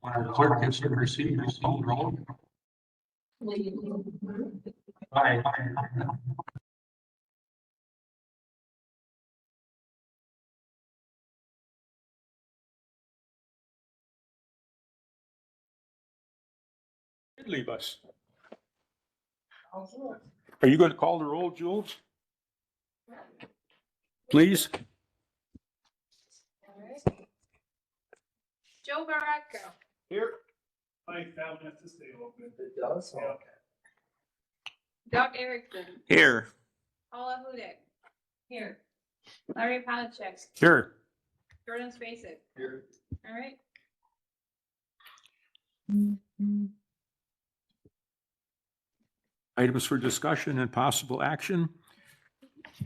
When the clerk gets to receive his phone roll. Bye. Leave us. Are you going to call the roll, Jules? Please. Joe Baraka, Here. My town has to stay open. It does? Yeah. Doug Erickson, Here. Paula Hudick. Here. Larry Palachek, Here. Jordan Spacek. Here. All right. Items for discussion and possible action.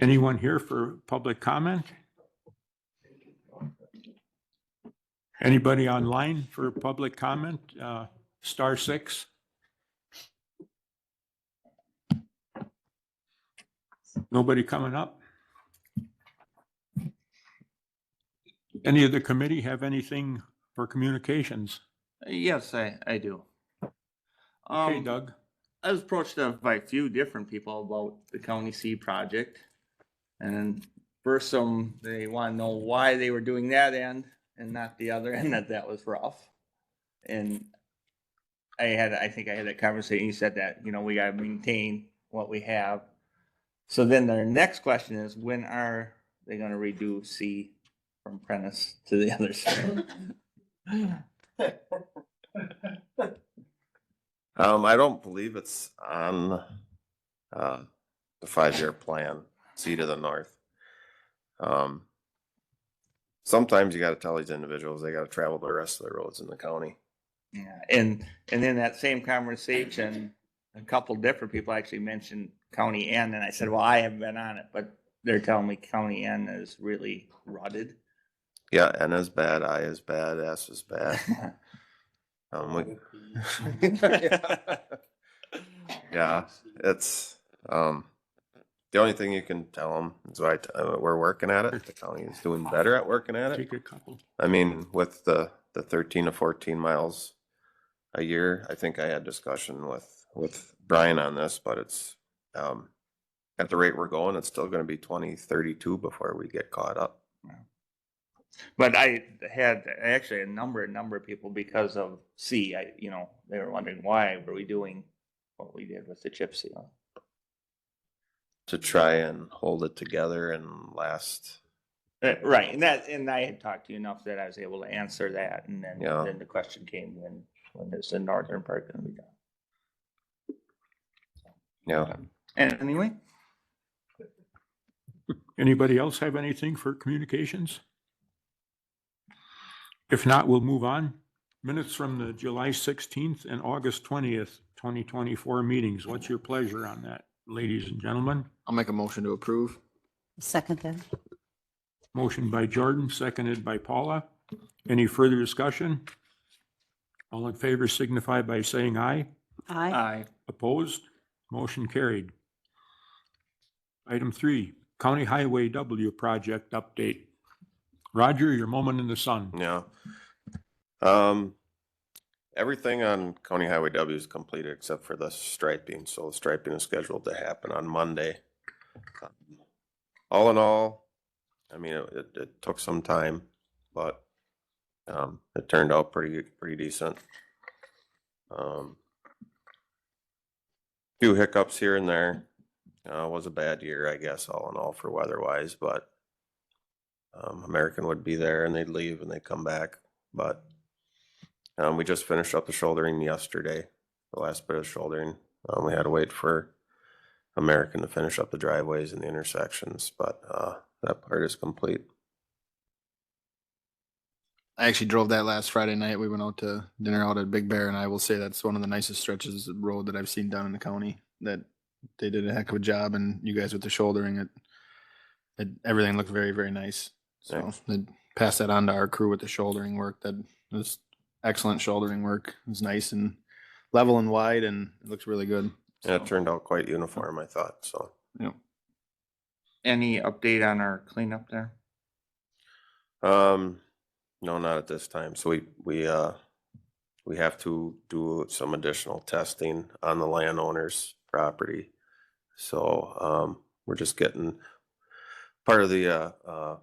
Anyone here for public comment? Anybody online for public comment? *6. Nobody coming up? Any of the committee have anything for communications? Yes, I do. Okay, Doug. I was approached by a few different people about the County C project. And first they want to know why they were doing that end and not the other end, that was rough. And I think I had that conversation. He said that, we gotta maintain what we have. So then their next question is, when are they gonna redo C from Prentice to the other side? I don't believe it's on the 5-year plan, C to the north. Sometimes you gotta tell these individuals they gotta travel the rest of the roads in the county. Yeah, and in that same conversation, a couple different people actually mentioned County N, and I said, well, I haven't been on it, but they're telling me County N is really rutted. Yeah, N is bad, I is bad, S is bad. Yeah, it's the only thing you can tell them is we're working at it. The county is doing better at working at it. Take a couple. I mean, with the 13 to 14 miles a year, I think I had discussion with Brian on this, but it's at the rate we're going, it's still going to be 2032 before we get caught up. But I had actually a number of people because of C. They were wondering why were we doing what we did with the chip seal. To try and hold it together and last. Right, and I had talked to you enough that I was able to answer that, and then Yeah. then the question came when is the northern part going to be done? Yeah. And anyway, Anybody else have anything for communications? If not, we'll move on. Minutes from the July 16th and August 20th, 2024 meetings. What's your pleasure on that, ladies and gentlemen? I'll make a motion to approve. Second then. Motion by Jordan, seconded by Paula. Any further discussion? All in favor signify by saying aye. Aye. aye. Opposed? Motion carried. Item 3, County Highway W project update. Roger, your moment in the sun. Yeah. Everything on County Highway W is completed except for the striping. So the striping is scheduled to happen on Monday. All in all, I mean, it took some time, but it turned out pretty decent. Few hiccups here and there. Was a bad year, I guess, all in all for weather-wise, but American would be there and they'd leave and they'd come back. But we just finished up the shouldering yesterday, the last bit of shouldering. We had to wait for American to finish up the driveways and the intersections, but that part is complete. I actually drove that last Friday night. We went out to dinner out at Big Bear, and I will say that's one of the nicest stretches of road that I've seen down in the county. That they did a heck of a job, and you guys with the shouldering, everything looked very, very nice. So Thanks. they passed that on to our crew with the shouldering work. That was excellent shouldering work. It was nice and level and wide, and it looks really good. Yeah, it turned out quite uniform, I thought, so. Yeah. Any update on our cleanup there? No, not at this time. So we we have to do some additional testing on the landowner's property. So, we're just getting part of the,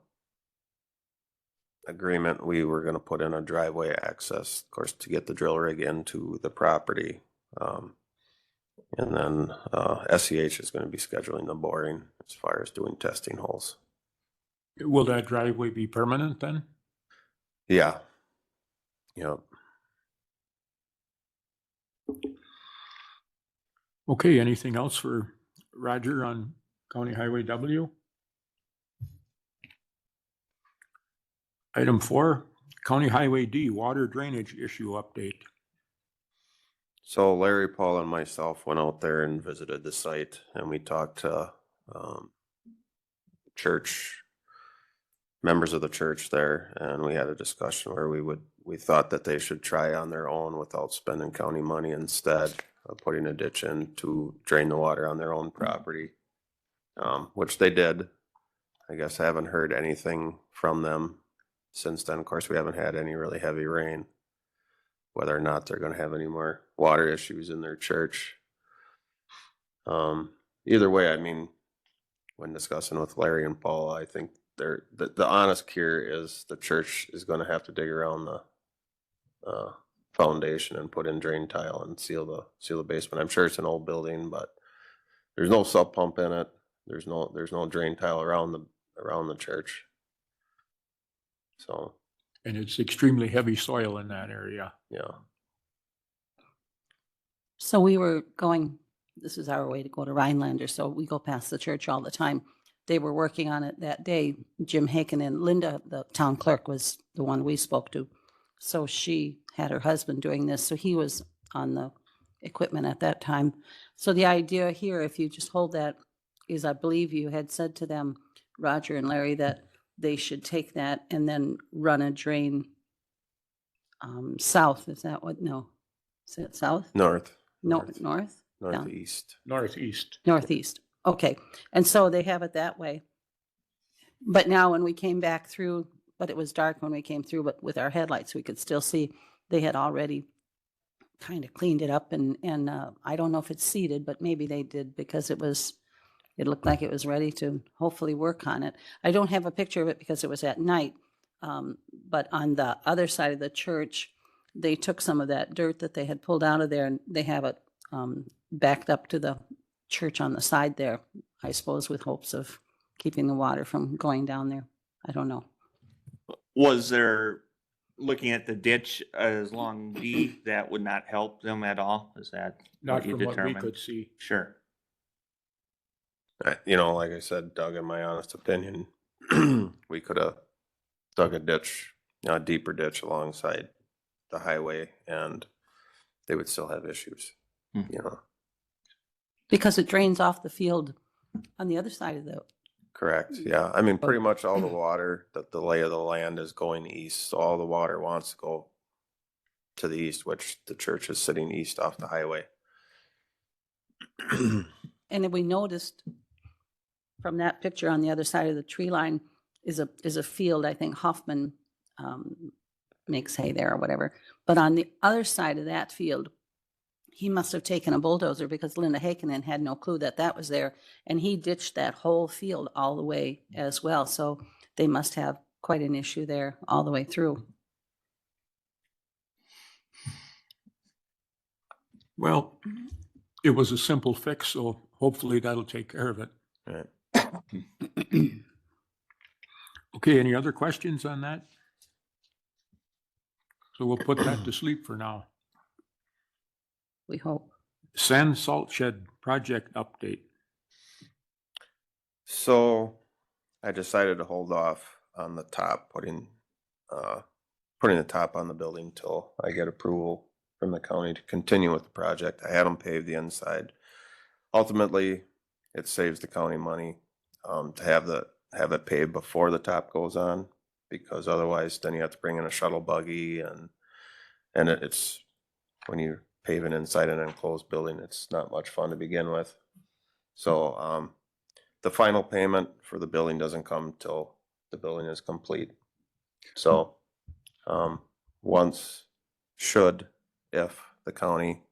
agreement, we were gonna put in a driveway access, of course, to get the drill rig into the property. And then, SEH is gonna be scheduling the boring as far as doing testing holes. Will that driveway be permanent then? Yeah. Yep. Okay, anything else for Roger on County Highway W? Item 4, County Highway D, water drainage issue update. So Larry, Paul, and myself went out there and visited the site, and we talked to church members of the church there, and we had a discussion where we thought that they should try on their own without spending county money, instead of putting a ditch in to drain the water on their own property, which they did. I guess I haven't heard anything from them since then. Of course, we haven't had any really heavy rain. Whether or not they're going to have any more water issues in their church. Either way, I mean, when discussing with Larry and Paul, I think the honest cure is the church is going to have to dig around the foundation and put in drain tile and seal the basement. I'm sure it's an old building, but there's no sub pump in it. There's no drain tile around the church. So. And it's extremely heavy soil in that area. Yeah. So we were going, this is our way to go to Rhinelander, so we go past the church all the time. They were working on it that day. Jim Haken and Linda, the town clerk, was the one we spoke to. So she had her husband doing this, so he was on the equipment at that time. So the idea here, if you just hold that, is I believe you had said to them, Roger and Larry, that they should take that and then run a drain south. Is that what? No. Is it south? North. No, north? Northeast. Northeast. Northeast. Okay. And so they have it that way. But now when we came back through, but it was dark when we came through, but with our headlights, we could still see they had already kind of cleaned it up. And I don't know if it's seeded, but maybe they did, because it looked like it was ready to hopefully work on it. I don't have a picture of it because it was at night. But on the other side of the church, they took some of that dirt that they had pulled out of there, and they have it backed up to the church on the side there, I suppose with hopes of keeping the water from going down there. I don't know. Was there, looking at the ditch as long D, that would not help them at all? Is that Not what you from what we determined? could see. Sure. Like I said, Doug, in my honest opinion, we could have dug a ditch, a deeper ditch alongside the highway, and they would still have issues, Because it drains off the field on the other side of the, Correct, yeah. I mean, pretty much all the water, the lay of the land is going east, so all the water wants to go to the east, which the church is sitting east off the highway. and then we noticed from that picture on the other side of the tree line is a field. I think Hoffman makes hay there or whatever. But on the other side of that field, he must have taken a bulldozer, because Linda Hakenen had no clue that was there. And he ditched that whole field all the way as well. So they must have quite an issue there all the way through. Well, it was a simple fix, so hopefully that'll take care of it. Right. Okay, any other questions on that? So we'll put that to sleep for now. We hope. Sand salt shed project update. So I decided to hold off on the top, putting the top on the building till I get approval from the county to continue with the project. I had them pave the inside. Ultimately, it saves the county money to have it paved before the top goes on, because otherwise then you have to bring in a shuttle buggy, and it's when you're paving inside an enclosed building, it's not much fun to begin with. So the final payment for the building doesn't come till the building is complete. So once should if the county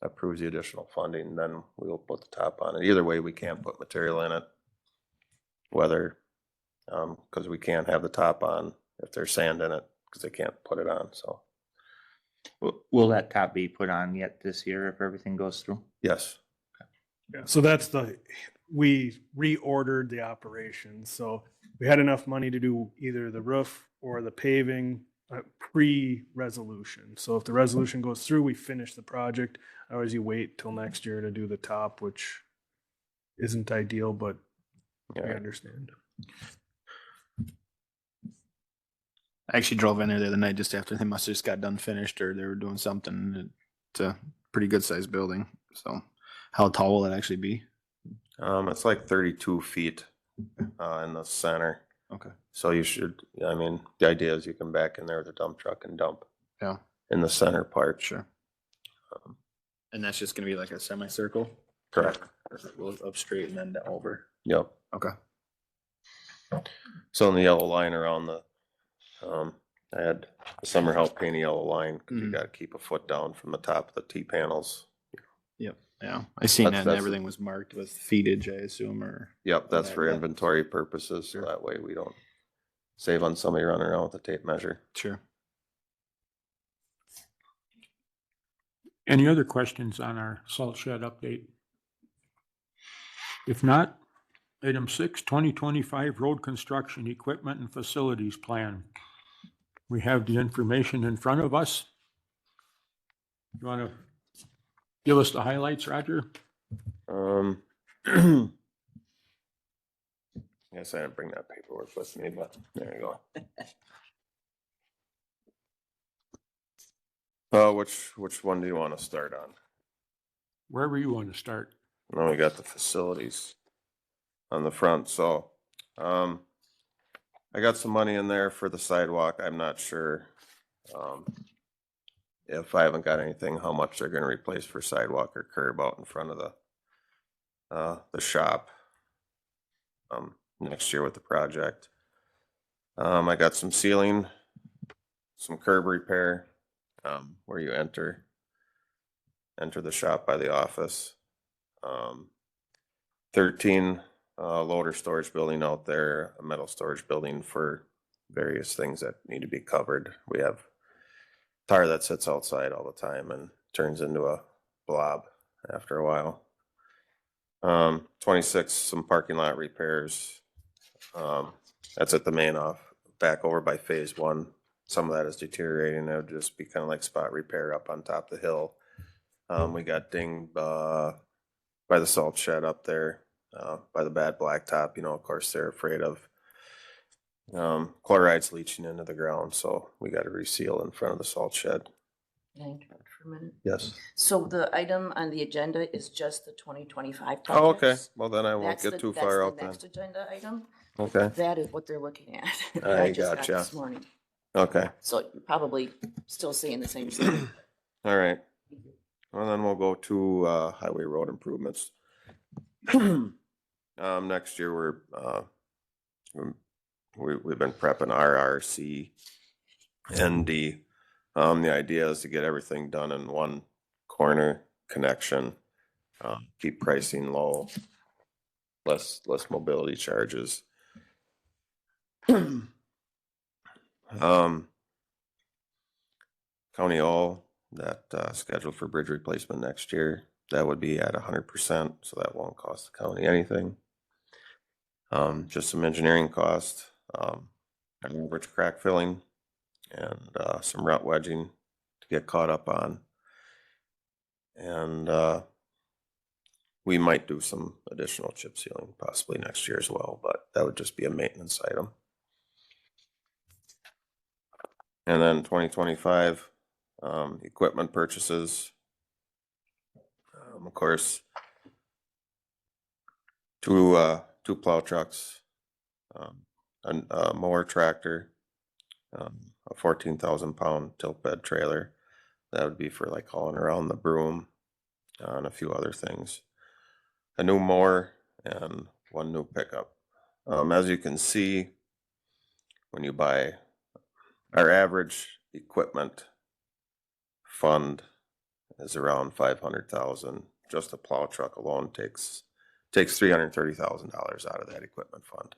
approves the additional funding, then we will put the top on it. Either way, we can't put material in it. Whether, cause we can't have the top on if there's sand in it, cause they can't put it on, so, Will that top be put on yet this year if everything goes through? yes. Yeah, so that's we reordered the operation, so we had enough money to do either the roof or the paving pre-resolution. So if the resolution goes through, we finish the project. Otherwise, you wait till next year to do the top, which isn't ideal, but we Yeah, understand. I actually drove in there the other night just after they must have just got done finished or they were doing something. It's a pretty good sized building. So how tall will it actually be? it's like 32 feet, in the center. Okay. So you should, I mean, the idea is you can back in there with a dump truck and dump Yeah. in the center part. Sure. And that's just gonna be like a semicircle? Correct. Goes up straight and then over. Yep. Okay. So in the yellow line around the, I had the summer help paint a yellow line, cause you Mhm. gotta keep a foot down from the top of the T-panels. Yep. Yeah. I seen That's- that and that's- everything was marked with feetage, I assume, or. Yep, that's for Yeah. inventory purposes, so Sure. that way we don't save on somebody running around with a tape measure. Sure. Any other questions on our salt shed update? If not, item 6, 2025 road construction equipment and facilities plan. We have the information in front of us. You want to give us the highlights, Roger? Guess I didn't bring that paperwork with me, but there you go. Which one do you want to start on? Wherever you want to start. Now we got the facilities on the front, so, I got some money in there for the sidewalk. I'm not sure, if I haven't got anything, how much they're gonna replace for sidewalk or curb out in front of the shop, next year with the project. I got some sealing, some curb repair, where you enter the shop by the office. 13 loader storage building out there, a metal storage building for various things that need to be covered. We have tire that sits outside all the time and turns into a blob after a while. 26, some parking lot repairs. That's at the main back over by phase 1. Some of that is deteriorating. It would just be kind of like spot repair up on top of the hill. We got dinged by the salt shed up there, by the bad blacktop. You know, of course, they're afraid of chlorides leaching into the ground, so we got to reseal in front of the salt shed. Can I interrupt for a minute? Yes. So the item on the agenda is just the 2025 Oh, okay. projects? Well, then I won't That's get the- too that's far the out then. Next agenda item, Okay. that is what they're looking at. I just got gotcha. This morning, Okay. so you're probably still seeing the same thing. All right. Well, then we'll go to highway road improvements. Next year we've been prepping RRC ND. The idea is to get everything done in one corner connection, keep pricing low, less mobility charges. County all that scheduled for bridge replacement next year, that would be at 100%, so that won't cost the county anything. Just some engineering cost, average crack filling, and some route wedging to get caught up on. And we might do some additional chip sealing possibly next year as well, but that would just be a maintenance item. And then 2025, equipment purchases. Of course, two plow trucks, a mower tractor, a 14,000-pound tilt bed trailer. That would be for like hauling around the broom, and a few other things. A new mower and one new pickup. As you can see, when you buy our average equipment fund is around 500,000. Just a plow truck alone takes $330,000 out of that equipment fund,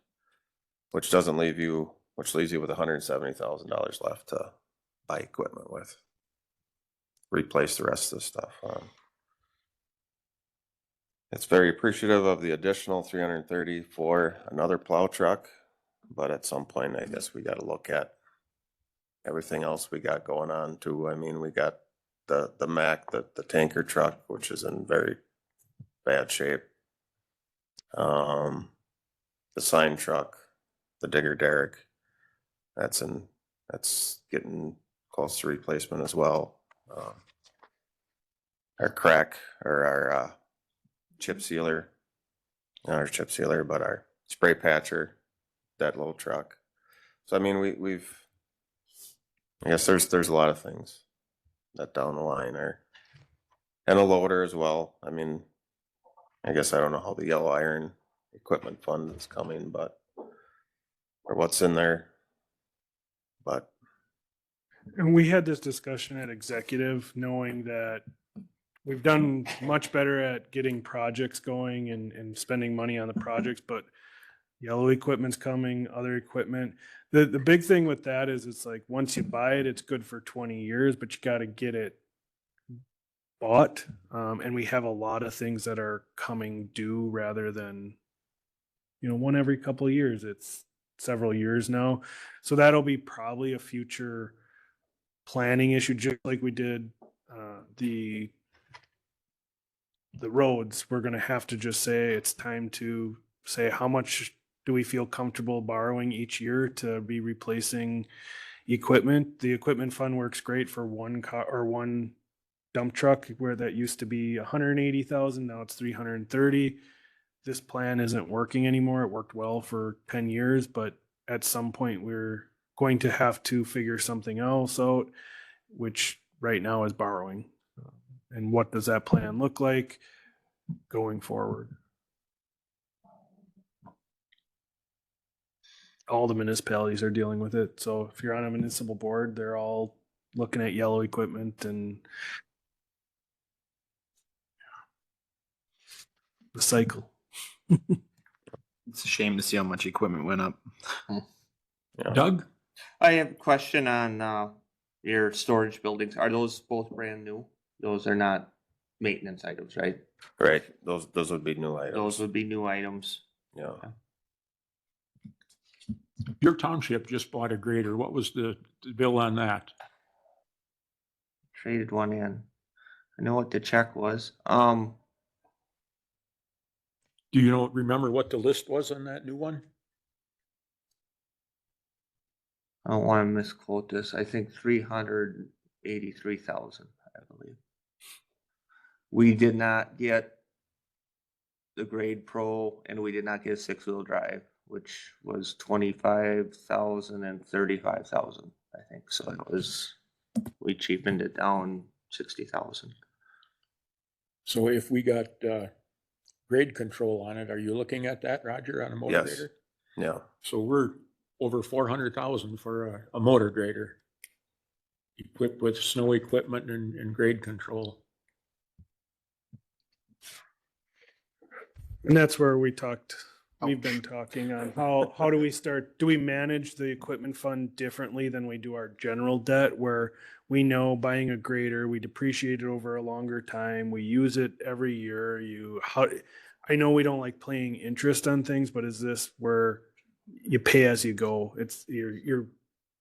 which leaves you with $170,000 left to buy equipment with. Replace the rest of the stuff. It's very appreciative of the additional 330 for another plow truck, but at some point, I guess we got to look at everything else we got going on too. I mean, we got the Mack, the tanker truck, which is in very bad shape. The sign truck, the digger derrick, that's getting close to replacement as well. Our chip sealer, not our chip sealer, but our spray patcher, that little truck. So I mean, I guess there's a lot of things that down the line are, and a loader as well. I mean, I guess I don't know how the yellow iron equipment fund is coming, or what's in there, but And we had this discussion at executive, knowing that we've done much better at getting projects going and spending money on the projects, but yellow equipment's coming, other equipment. The big thing with that is it's like, once you buy it, it's good for 20 years, but you got to get it bought. And we have a lot of things that are coming due rather than, one every couple of years. It's several years now. So that'll be probably a future planning issue, just like we did the roads. We're going to have to just say it's time to say how much do we feel comfortable borrowing each year to be replacing equipment. The equipment fund works great for one car or one dump truck, where that used to be 180,000, now it's 330. This plan isn't working anymore. It worked well for 10 years, but at some point we're going to have to figure something else out, which right now is borrowing. And what does that plan look like going forward? All the municipalities are dealing with it. So if you're on a municipal board, they're all looking at yellow equipment and the cycle. It's a shame to see how much equipment went up. yeah. Doug? I have a question on your storage buildings. Are those both brand new? Those are not maintenance items, right? Right, those would be new items. Those would be new items. Yeah. Your township just bought a grader. What was the bill on that? Traded one in. I know what the check was. Do you remember what the list was on that new one? I don't want to misquote this. I think 383,000, I believe. We did not get the Grade Pro, and we did not get a 6-wheel drive, which was 25,000 and 35,000, I think. So we cheapened it down 60,000. So if we got grade control on it, are you looking at that, Roger, on a motor Yes. grader? Yeah. So we're over 400,000 for a motor grader, equipped with snow equipment and grade control. And that's where we've been talking on how do we manage the equipment fund differently than we do our general debt, where we know buying a grader, we depreciate it over a longer time, we use it every year. I know we don't like paying interest on things, but is this where you pay as you go? It's you're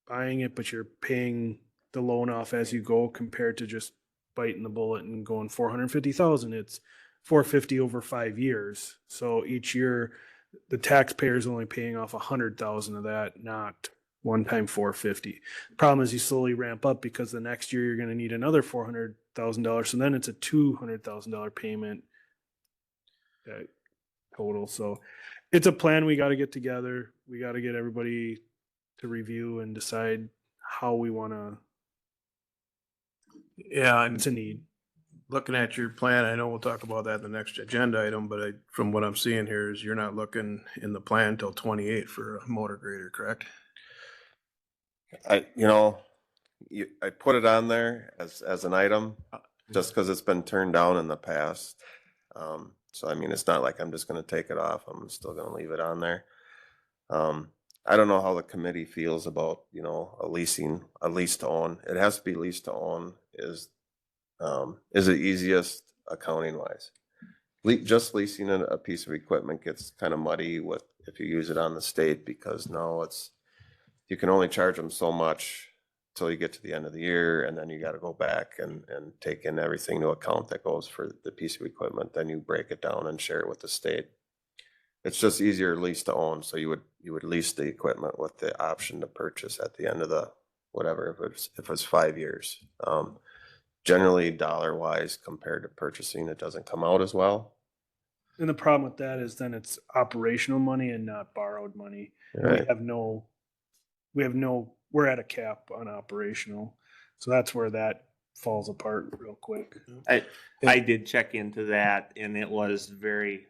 buying it, but you're paying the loan off as you go, compared to just biting the bullet and going 450,000. It's 450 over 5 years. So each year the taxpayer is only paying off 100,000 of that, not one time 450. The problem is you slowly ramp up, because the next year you're going to need another $400,000. So then it's a $200,000 payment total. So it's a plan we got to get together. We got to get everybody to review and decide how we want to. Yeah, and It's a need. looking at your plan, I know we'll talk about that in the next agenda item, but from what I'm seeing here is you're not looking in the plan till 28 for a motor grader, correct? I put it on there as an item. just because it's been turned down in the past. So I mean, it's not like I'm just gonna take it off. I'm still gonna leave it on there. I don't know how the committee feels about, you know, a lease to own. It has to be lease to own is the easiest accounting wise. Just leasing a piece of equipment gets kind of muddy with, if you use it on the state, because now you can only charge them so much till you get to the end of the year, and then you got to go back and take in everything to account that goes for the piece of equipment. Then you break it down and share it with the state. It's just easier lease to own. So you would lease the equipment with the option to purchase at the end of the, whatever, if it's 5 years. Generally dollar wise compared to purchasing, it doesn't come out as well. And the problem with that is then it's operational money and not borrowed money. Right. We're at a cap on operational. So that's where that falls apart real quick. I did check into that, and it was very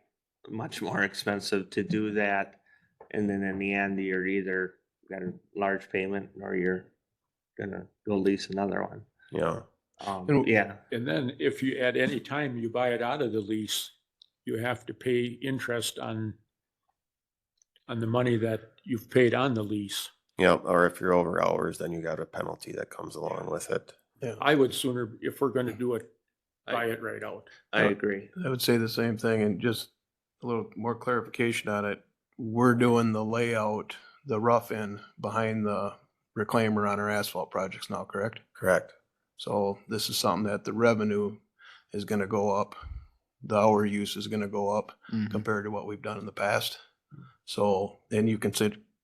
much more expensive to do that. And then in the end, you're either got a large payment or you're gonna go lease another one. Yeah. Yeah, And then if you, at any time you buy it out of the lease, you have to pay interest on the money that you've paid on the lease. Yeah. Or if you're over hours, then you got a penalty that comes along with it. I would sooner, if we're gonna do it, buy it right out. I agree. I would say the same thing, and just a little more clarification on it. We're doing the layout, the rough in behind the reclaimer on our asphalt projects now, correct? Correct. So this is something that the revenue is gonna go up. The hour use is gonna go up Mhm. compared to what we've done in the past. So then you can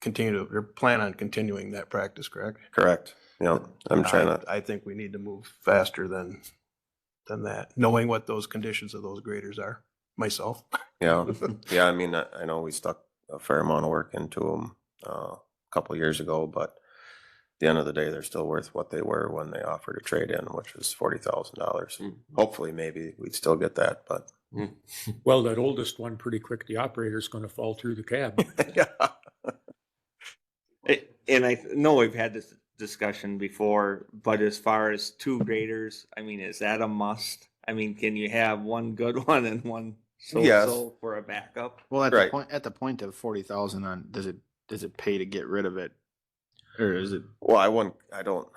continue to, or plan on continuing that practice, correct? Correct. Yeah. I'm trying to, I think we need to move faster than that, knowing what those conditions of those graders are, myself. yeah. Yeah. I mean, I know we stuck a fair amount of work into them a couple years ago, but at the end of the day, they're still worth what they were when they offered a trade in, which was $40,000. Hopefully, maybe we'd still get that, but Well, that oldest one, pretty quick, the operator's gonna fall through the cab. yeah. And I know we've had this discussion before, but as far as two graders, I mean, is that a must? I mean, can you have one good one and one Yes. so-so for a backup? Well, Right. at the point of 40,000 on, does it pay to get rid of it? Or is it? Well, I don't,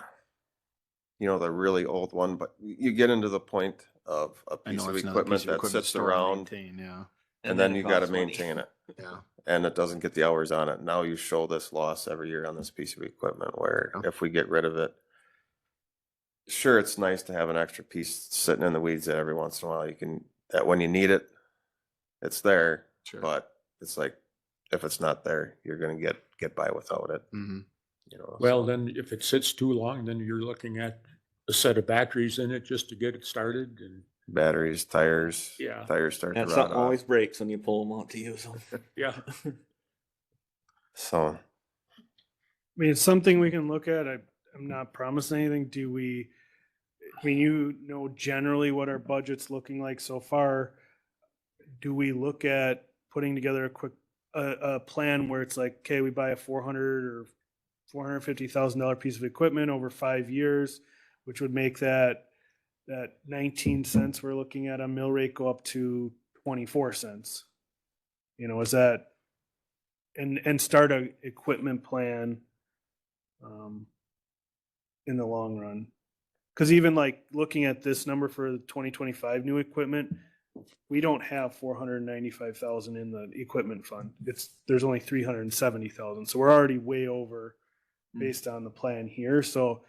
the really old one, but you get into the point of a I piece know of it's not a equipment piece of that sits stored and around, maintained, yeah. and then it you got to costs money. maintain it. Yeah. And it doesn't get the hours on it. Now you show this loss every year on this piece of equipment where Yeah. if we get rid of it, sure, it's nice to have an extra piece sitting in the weeds that every once in a while that when you need it, it's there. Sure. But it's like, if it's not there, you're going to get by without it. Hmm. Well, so. then if it sits too long, then you're looking at a set of batteries in it just to get it started, and Batteries, tires. Yeah. Tires start And to rot something always off. breaks when you pull them out to use them. yeah. So, I mean, it's something we can look at. I'm not promising anything. I mean, you know generally what our budget's looking like so far. Do we look at putting together a plan where it's like, okay, we buy a $400,000 or $450,000 piece of equipment over 5 years, which would make that 19 cents we're looking at on mill rate go up to 24 cents. Is that and start a equipment plan in the long run. Because even like looking at this number for the 2025 new equipment, we don't have 495,000 in the equipment fund. There's only 370,000. So we're already way over based on the plan here. So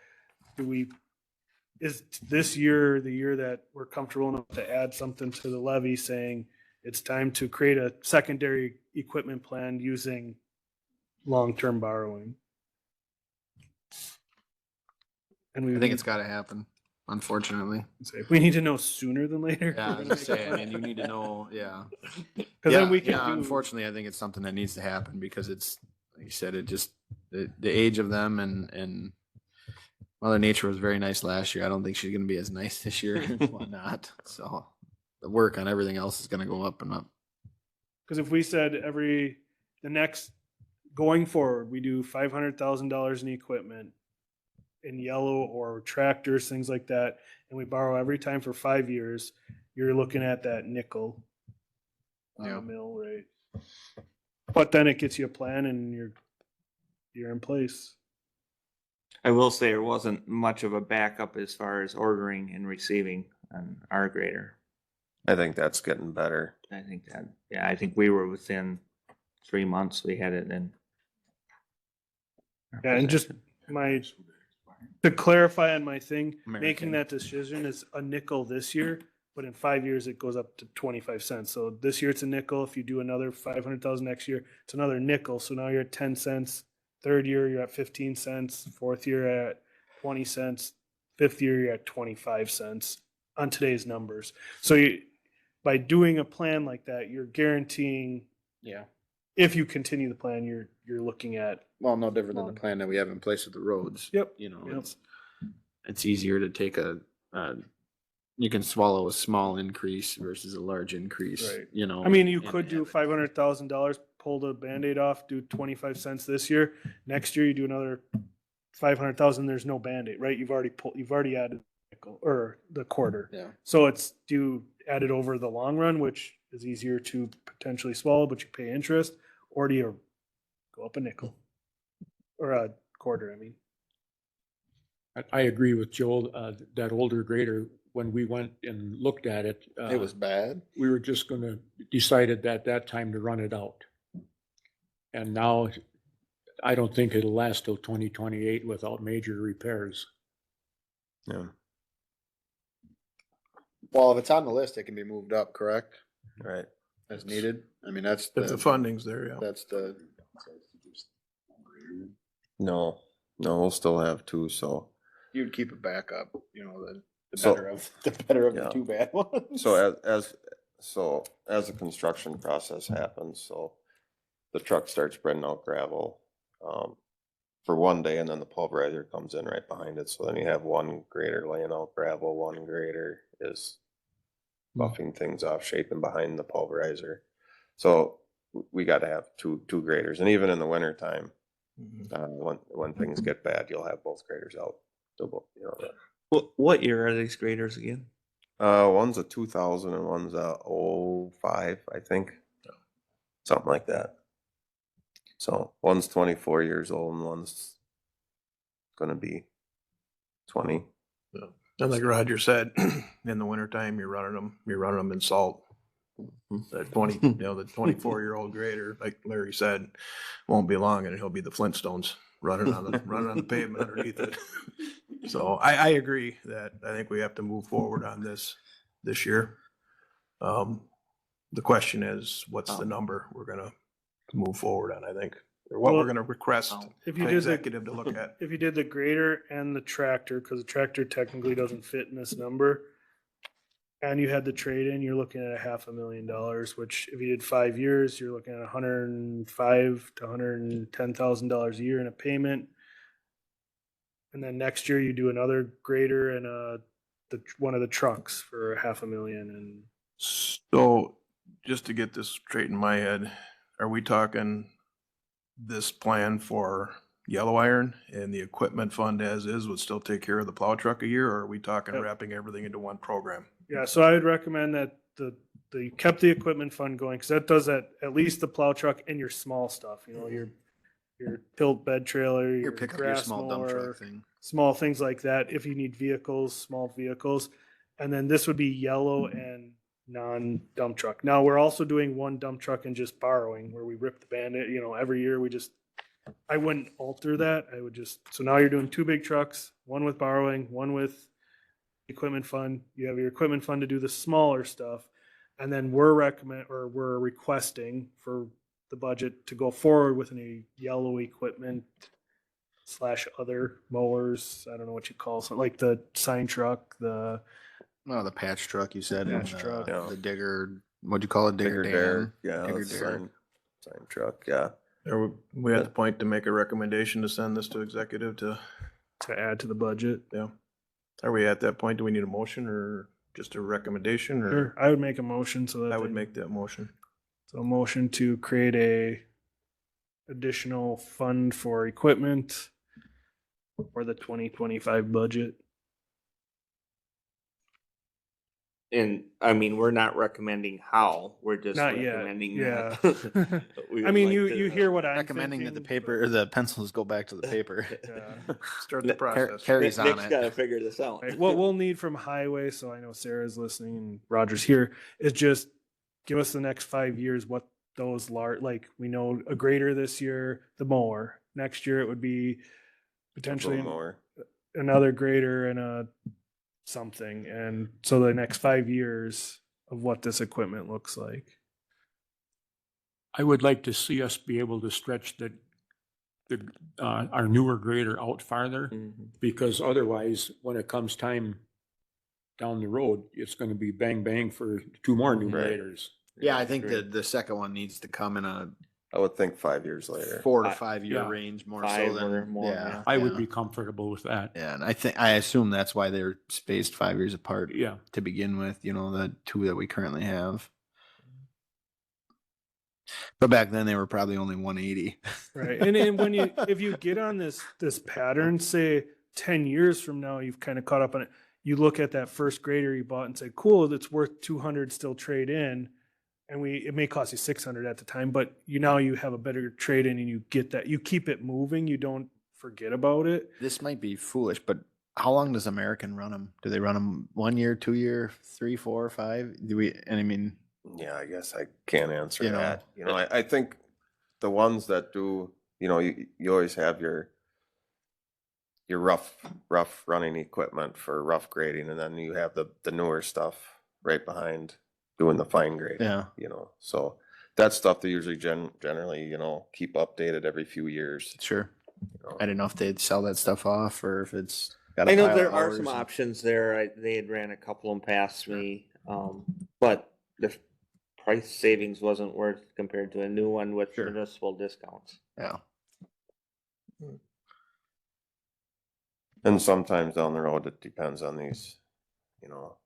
is this year the year that we're comfortable enough to add something to the levy saying it's time to create a secondary equipment plan using long-term borrowing? And I think it's got to happen, unfortunately. we need to know sooner than later. Yeah, I was gonna say, I mean, you need to know, yeah. Because then we can Yeah, do. unfortunately, I think it's something that needs to happen because it's, like you said, it just, the age of them and Mother Nature was very nice last year. I don't think she's gonna be as nice this year and whatnot. So the work on everything else is gonna go up and up. Because if we said going forward, we do $500,000 in equipment in yellow or tractors, things like that, and we borrow every time for 5 years, you're looking at that nickel on Yeah. the mill rate. But then it gets you a plan and you're in place. I will say there wasn't much of a backup as far as ordering and receiving on our grader. I think that's getting better. I think that, yeah, I think we were within 3 months, we had it in. our Yeah, and just possession. to clarify on my thing, American. making that decision is a nickel this year, but in 5 years it goes up to 25 cents. So this year it's a nickel. If you do another 500,000 next year, it's another nickel. So now you're at 10 cents. Third year you're at 15 cents. Fourth year at 20 cents. Fifth year you're at 25 cents on today's numbers. So by doing a plan like that, you're guaranteeing Yeah. if you continue the plan, you're looking at Well, no different than the plan that we have in place with the roads. Yep. You know, Yep. it's easier to take you can swallow a small increase versus a large increase, Right. you know. I mean, you and could do have it. $500,000, pull the Band-Aid off, do 25 cents this year. Next year you do another 500,000, there's no Band-Aid, right? You've already added nickel or the quarter. Yeah. So it's do you add it over the long run, which is easier to potentially swallow, but you pay interest, or do you go up a nickel or a quarter? I mean, I agree with Joel, that older grader, when we went and looked at it. It was bad. We were just gonna, decided at that time to run it out. And now, I don't think it'll last till 2028 without major repairs. Yeah, Well, if it's on the list, it can be moved up, correct? right. As needed. I mean, that's If the funding's there, yeah. that's the, No, we'll still have two, so. you'd keep a backup, you know, the So- better of the Yeah. two bad ones. So as the construction process happens, so the truck starts spreading out gravel for one day, and then the pulverizer comes in right behind it. So then you have one grader laying out gravel, one grader is buffing things off, shaping behind the pulverizer. So we got to have two graders, and even in the winter time, Mhm. when things get bad, you'll have both graders out. So, you know, What year are these graders again? one's a 2000 and one's a 05, I think. Something like that. So one's 24 years old and one's gonna be 20. And like Roger said, in the wintertime, you're running them in salt. The 24-year-old grader, like Larry said, won't be long and he'll be the Flintstones running on the pavement underneath it. So I agree that I think we have to move forward on this year. The question is, what's the number we're gonna move forward on, I think, or what we're Well, gonna request if you the did executive to look at. if you did the grader and the tractor, because the tractor technically doesn't fit in this number, and you had the trade-in, you're looking at $500,000, which if you did 5 years, you're looking at $105,000 to $110,000 a year in a payment. And then next year you do another grader and one of the trucks for $500,000 and So, just to get this straight in my head, are we talking this plan for yellow iron and the equipment fund as is would still take care of the plow truck a year, or are we talking Yep. wrapping everything into one program? yeah, so I would recommend that you kept the equipment fund going, because that does at least the plow truck and your small stuff, your tilt bed trailer, Your your pick up your grass small dump mower, truck thing. small things like that, if you need vehicles, small vehicles. And then this would be yellow and non-dump truck. Now, we're also doing one dump truck and just borrowing, where we rip the Band-Aid, every year I wouldn't alter that. I would so now you're doing two big trucks, one with borrowing, one with equipment fund. You have your equipment fund to do the smaller stuff. And then we're requesting for the budget to go forward with any yellow equipment / other mowers. I don't know what you call it, like the sign truck, the Patch truck you said. Patch and, truck. Yeah. The digger, what'd you call it? Digger Dare, Dan? yeah, Digger that's the Dare. same truck, yeah. Are we at the point to make a recommendation to send this to executive to, add to the budget. yeah? Are we at that point? Do we need a motion or just a recommendation, or? Sure, I would make a motion so that I would make that motion. So a motion to create a additional fund for equipment for the 2025 budget. And I mean, we're not recommending how, we're just Not yet, recommending yeah. that. We I would mean, like you to- hear what I'm Recommending that the thinking, paper or the pencils go back to the paper. yeah. Start the process. Carries on Nick's gotta it. figure this out. Right. What we'll need from highway, so I know Sarah's listening and Roger's here, is just give us the next 5 years, what those large, like, we know a grader this year, the mower. Next year it would be potentially More. another grader and a something. And so the next 5 years of what this equipment looks like. I would like to see us be able to stretch our newer grader out farther, Mhm. because otherwise, when it comes time down the road, it's gonna be bang, bang for 2 more new Right. graders. Yeah, I think Agree. the second one needs to come in a I would think 5 years later. 4 to Fi- 5 year yeah, range more 5 so than or more, yeah. I would yeah. be comfortable with that. Yeah, and I assume that's why they're spaced 5 years apart Yeah, to begin with. You know, the 2 that we currently have. But back then they were probably only 180. Right. And when you, if you get on this pattern, say 10 years from now, you've kind of caught up on it. You look at that first grader you bought and say, cool, that's worth 200 still trade in. And it may cost you 600 at the time, but you have a better trade in and you get that, you keep it moving. You don't forget about it. This might be foolish, but how long does American run them? Do they run them 1 year, 2 year, 3, 4, 5? Do we? And I mean, Yeah, I guess I can't answer You know, that. You know, I think the ones that do, you know, you always have your rough running equipment for rough grading, and then you have the newer stuff right behind doing the fine grading. yeah, You know, so that stuff they usually generally, you know, keep updated every few years. sure. You know. I didn't know if they'd sell that stuff off or if it's got a I know pile there of are hours some and- options there. They had ran a couple of them past me. But the price savings wasn't worth compared to a new one with Sure. municipal discounts. Yeah. And sometimes down the road, it depends on these, you know,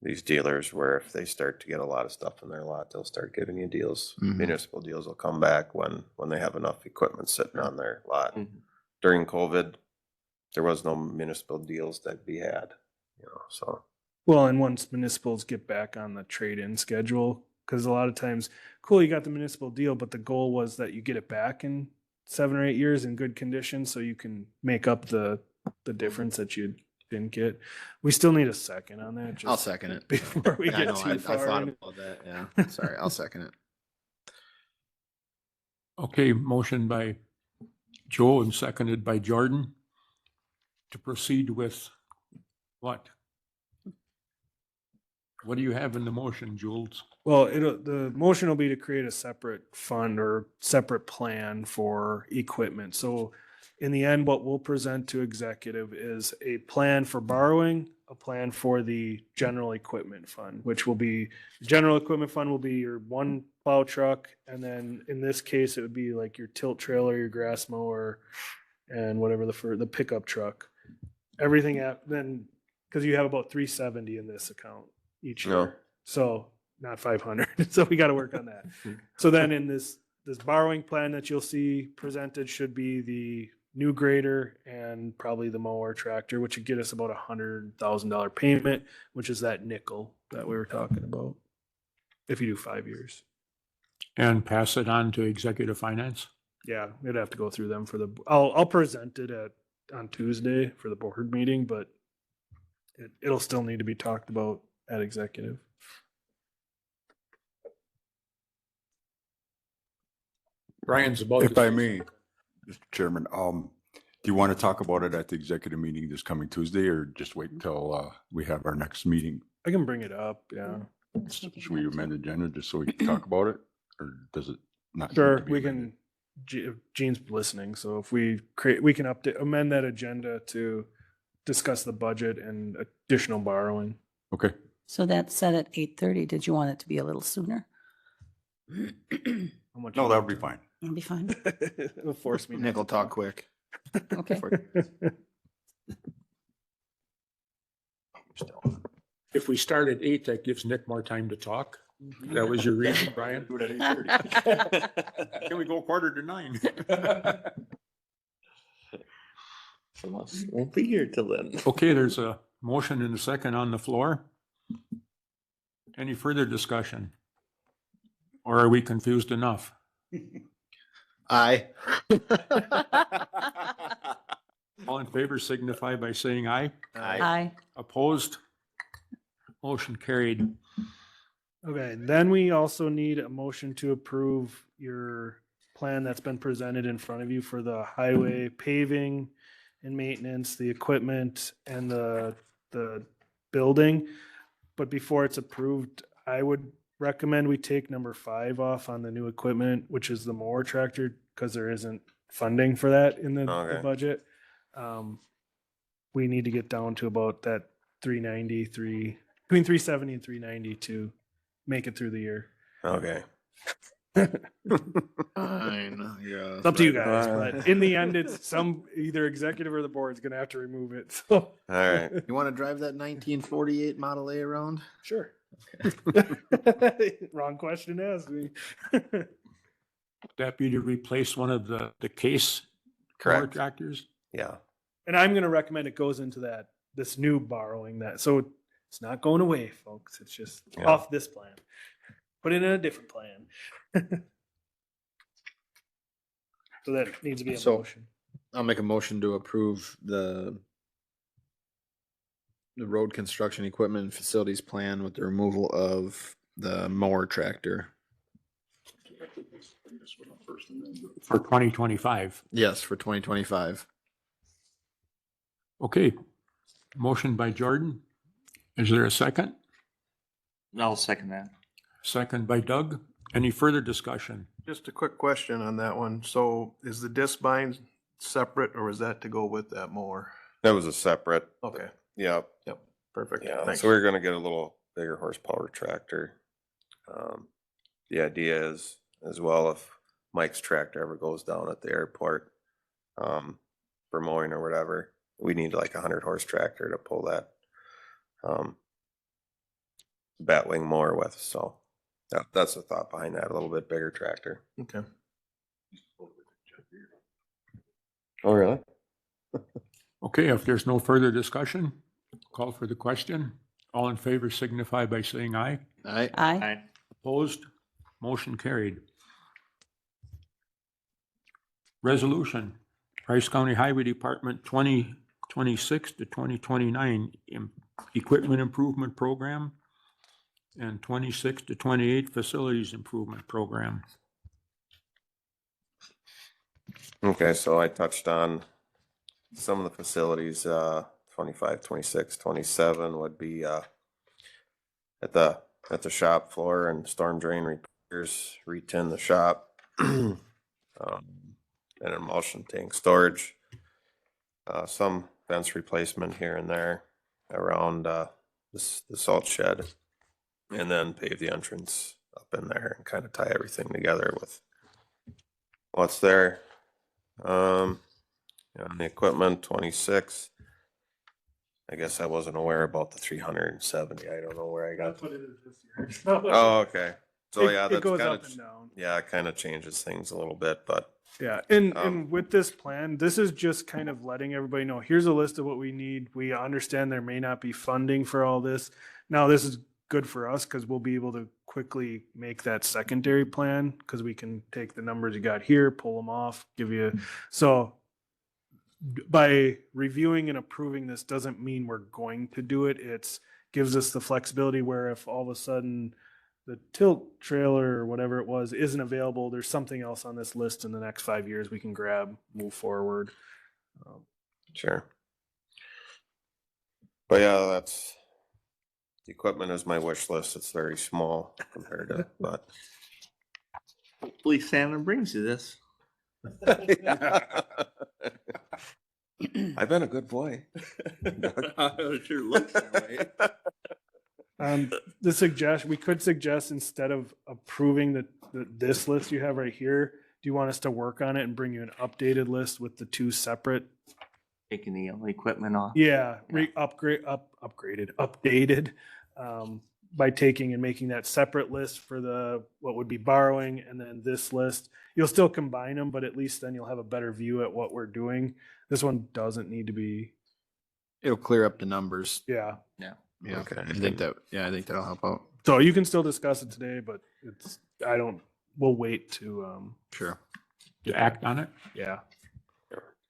these dealers where if they start to get a lot of stuff in their lot, they'll start giving you deals. Mhm. Municipal deals will come back when they have enough equipment sitting on their lot. Mhm. During COVID, there was no municipal deals that we had, you know, so. Well, and once municipals get back on the trade-in schedule, because a lot of times, cool, you got the municipal deal, but the goal was that you get it back in 7 or 8 years in good condition, so you can make up the difference that you didn't get. We still need a second on that. I'll just second it. before we I get know, too I far. thought in. about that. Yeah. Sorry, I'll second it. okay, motion by Joe and seconded by Jordan to proceed with what? What do you have in the motion, Jules? Well, the motion will be to create a separate fund or separate plan for equipment. So in the end, what we'll present to executive is a plan for borrowing, a plan for the general equipment fund, which will be, the general equipment fund will be your one plow truck. And then in this case, it would be like your tilt trailer, your grass mower, and whatever the pickup truck. Everything then, because you have about 370 in this account each year. No. So not 500. So we got to work on that. So then in this borrowing plan that you'll see presented should be the new grader and probably the mower tractor, which would get us about $100,000 payment, which is that nickel that we were talking about. If you do 5 years. And pass it on to executive finance? Yeah, we'd have to go through them I'll present it on Tuesday for the board meeting, but it'll still need to be talked about at executive. Brian's about If to I say may, Mr. Chairman, do you want to talk about it at the executive meeting this coming Tuesday or just wait until we have our next meeting? I can bring it up, yeah. Should we amend the agenda just so we can talk about it? Or does it not? need Sure, to be we amended? can, Gene's listening, so if we can amend that agenda to discuss the budget and additional borrowing. Okay, So that's set at 8:30. Did you want it to be a little sooner? How much no, you that want would be fine. It'll be fine. to- It'll force me. not Nick will to talk quick. Okay. if we start at 8, that gives Nick more time to talk. That was your reason, Brian? Do it at 8:30. Can we go 8:45? Some of us won't be here till then. Okay, there's a motion and a second on the floor. Any further discussion? Or are we confused enough? Aye. All in favor signify by saying aye. Aye. Opposed? Motion carried. Okay, then we also need a motion to approve your plan that's been presented in front of you for the highway paving and maintenance, the equipment and the building. But before it's approved, I would recommend we take number 5 off on the new equipment, which is the mower tractor, because there isn't funding for that in the Okay. budget. We need to get down to about that between 370 and 390 to make it through the year. Okay. Fine, yeah. It's up to you guys, but in the end, it's either executive or the board's gonna have to remove it, so. All right. You want to drive that 1948 Model A around? Sure. Wrong question to ask me. That be to replace one of the case mower Correct. tractors? Yeah. And I'm gonna recommend it goes into this new borrowing so it's not going away, folks. It's just Yeah. off this plan. Put it in a different plan. So that needs to be a So- motion. I'll make a motion to approve the road construction equipment and facilities plan with the removal of the mower tractor. For 2025. Yes, for 2025. Okay. Motion by Jordan. Is there a second? I'll second that. Second by Doug. Any further discussion? Just a quick question on that one. So is the disc bind separate or is that to go with that mower? That was a separate. Okay, Yep. perfect. Yeah. Thanks. So we're gonna get a little bigger horsepower tractor. The idea is as well, if Mike's tractor ever goes down at the airport, for mowing or whatever, we need like 100 horse tractor to pull that, batwing mower with. So that's the thought behind that, a little bit bigger tractor. Okay. Oh, really? Okay, if there's no further discussion, call for the question. All in favor signify by saying aye. Aye. Aye. Opposed? Motion carried. Resolution, Price County Highway Department 2026 to 2029 Equipment Improvement Program and 26 to 28 Facilities Improvement Program. Okay, so I touched on some of the facilities, 25, 26, 27 would be, at the shop floor and storm drain repairs, re-tin the shop. And emulsion tank storage, some fence replacement here and there around, the salt shed. And then pave the entrance up in there and kind of tie everything together with what's there. On the equipment, 26. I guess I wasn't aware about the 370. I don't know where I got. That's what it is this year. Oh, okay. So yeah, It that's goes kind up and of, down. yeah, it kind of changes things a little bit, but Yeah, and Um, with this plan, this is just kind of letting everybody know, here's a list of what we need. We understand there may not be funding for all this. Now, this is good for us because we'll be able to quickly make that secondary plan because we can take the numbers you got here, pull them off, give you, so by reviewing and approving this doesn't mean we're going to do it. It's gives us the flexibility where if all of a sudden the tilt trailer or whatever it was isn't available, there's something else on this list in the next 5 years we can grab, move forward. sure. But yeah, that's, the equipment is my wish list. It's very small compared to, but. Hopefully Santa brings you this. I've been a good boy. It sure looks that way. We could suggest instead of approving this list you have right here, do you want us to work on it and bring you an updated list with the 2 separate? Taking the equipment off. Yeah, updated, by taking and making that separate list for what would be borrowing and then this list. You'll still combine them, but at least then you'll have a better view at what we're doing. This one doesn't need to be, It'll clear up the numbers. yeah. Yeah. Okay. I think that'll help out. So you can still discuss it today, but we'll wait to, Sure. To act on it? yeah.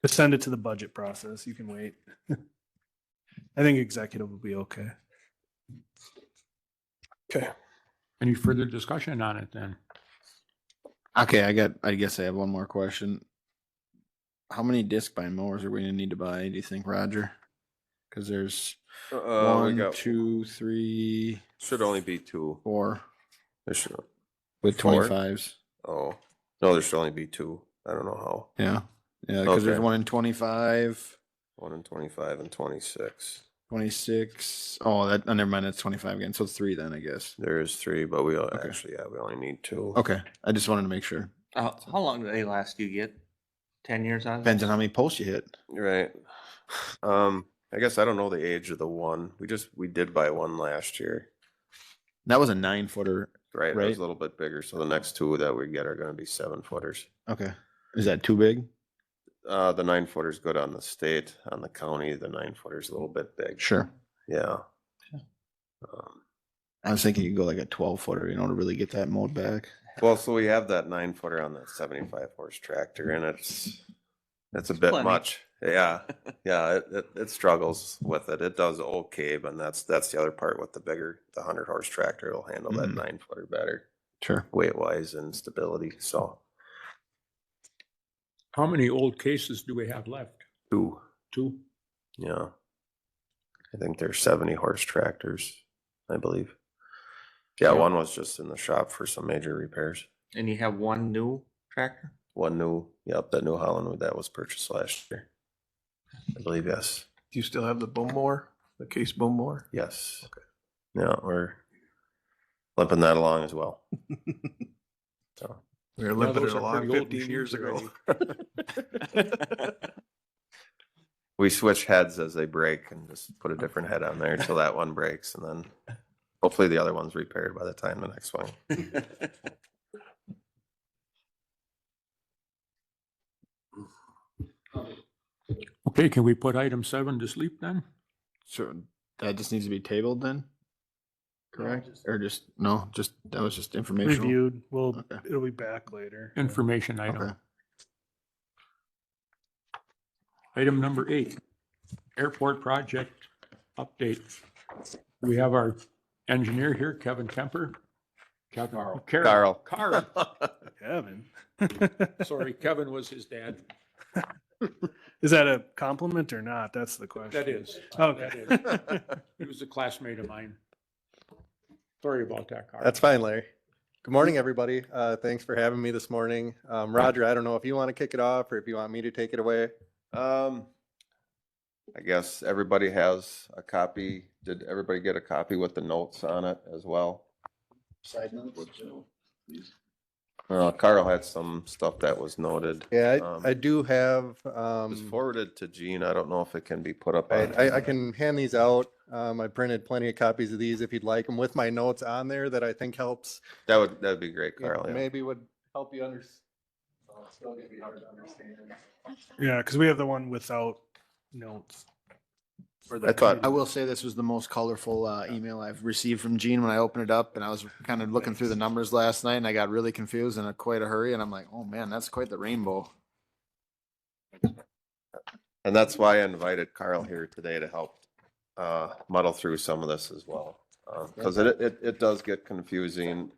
To send it to the budget process, you can wait. I think executive will be okay. Okay. Any further discussion on it then? Okay, I guess I have one more question. How many disc bind mowers are we gonna need to buy, do you think, Roger? Cause there's We one, got, 2, 3, should only be two. 4 There should, with Four? 25s. oh, no, there should only be two. I don't know how. Yeah, yeah, cause there's Okay. one in 25, 1 in 25 and 26. 26. Oh, that, never mind, that's 25 again. So it's 3 then, I guess. There is three, but we Okay. actually, yeah, we only need two. Okay, I just wanted to make sure. How long do they last? You get 10 years on? Depends on how many posts you hit. Right. I guess I don't know the age of the one. We did buy one last year. That was a 9-footer. Right. It was Right. a little bit bigger. So the next two that we get are gonna be 7-footers. Okay. Is that too big? The 9-footer's good on the state, on the county, the 9-footer's a little bit big. Sure. Yeah. I was thinking you could go like a 12-footer, to really get that mowed back. Well, so we have that 9-footer on that 75-horse tractor and it's a bit Plenty. much. Yeah. Yeah. It struggles with it. It does okay, but that's the other part with the 100-horse tractor. It'll handle that Mhm. 9-footer better, Sure. weight wise and stability. So How many old cases do we have left? two. 2? Yeah. I think they're 70-horse tractors, I believe. Yeah, Yeah. one was just in the shop for some major repairs. And you have one new tractor? One new, yep, that New Holland that was purchased last year. I believe, yes. Do you still have the boom mower, the case boom mower? Yes. Okay. Yeah, we're limping that along as well. So, We were Yeah, limping it those are along pretty old 15 years machines ago. we switch heads as they break and just put a different head on there until that one breaks, and then hopefully the other one's repaired by the time the next one. Okay, can we put item 7 to sleep then? So that just needs to be tabled then? Correct? Or no, that was just informational. Reviewed, Okay. it'll be back later. Information item. Okay. Item number 8, airport project update. We have our engineer here, Kevin Kemper. Carl. Carl. Carl. Kevin. Sorry, Kevin was his dad. Is that a compliment or not? That's the question. That is. Okay. That is. He was a classmate of mine. Sorry about that, Carl. That's fine, Larry. Good morning, everybody. Thanks for having me this morning. Roger, I don't know if you want to kick it off or if you want me to take it away. I guess everybody has a copy. Did everybody get a copy with the notes on it as well? Side notes. Carl had some stuff that was noted. Yeah, I do have, It was forwarded to Gene. I don't know if it can be put up on. I can hand these out. I printed plenty of copies of these if you'd like them with my notes on there that I think helps. That'd be great, you know, Carl. Yeah. maybe would help you understand. It's still gonna be hard to understand. Yeah, because we have the one without notes. For the I thought- I will say this was the most colorful email I've received from Gene when I opened it up, and I was kind of looking through the numbers last night, and I got really confused in quite a hurry, and I'm like, oh man, that's quite the rainbow. And that's why I invited Carl here today to help muddle through some of this as well. Because it does get confusing.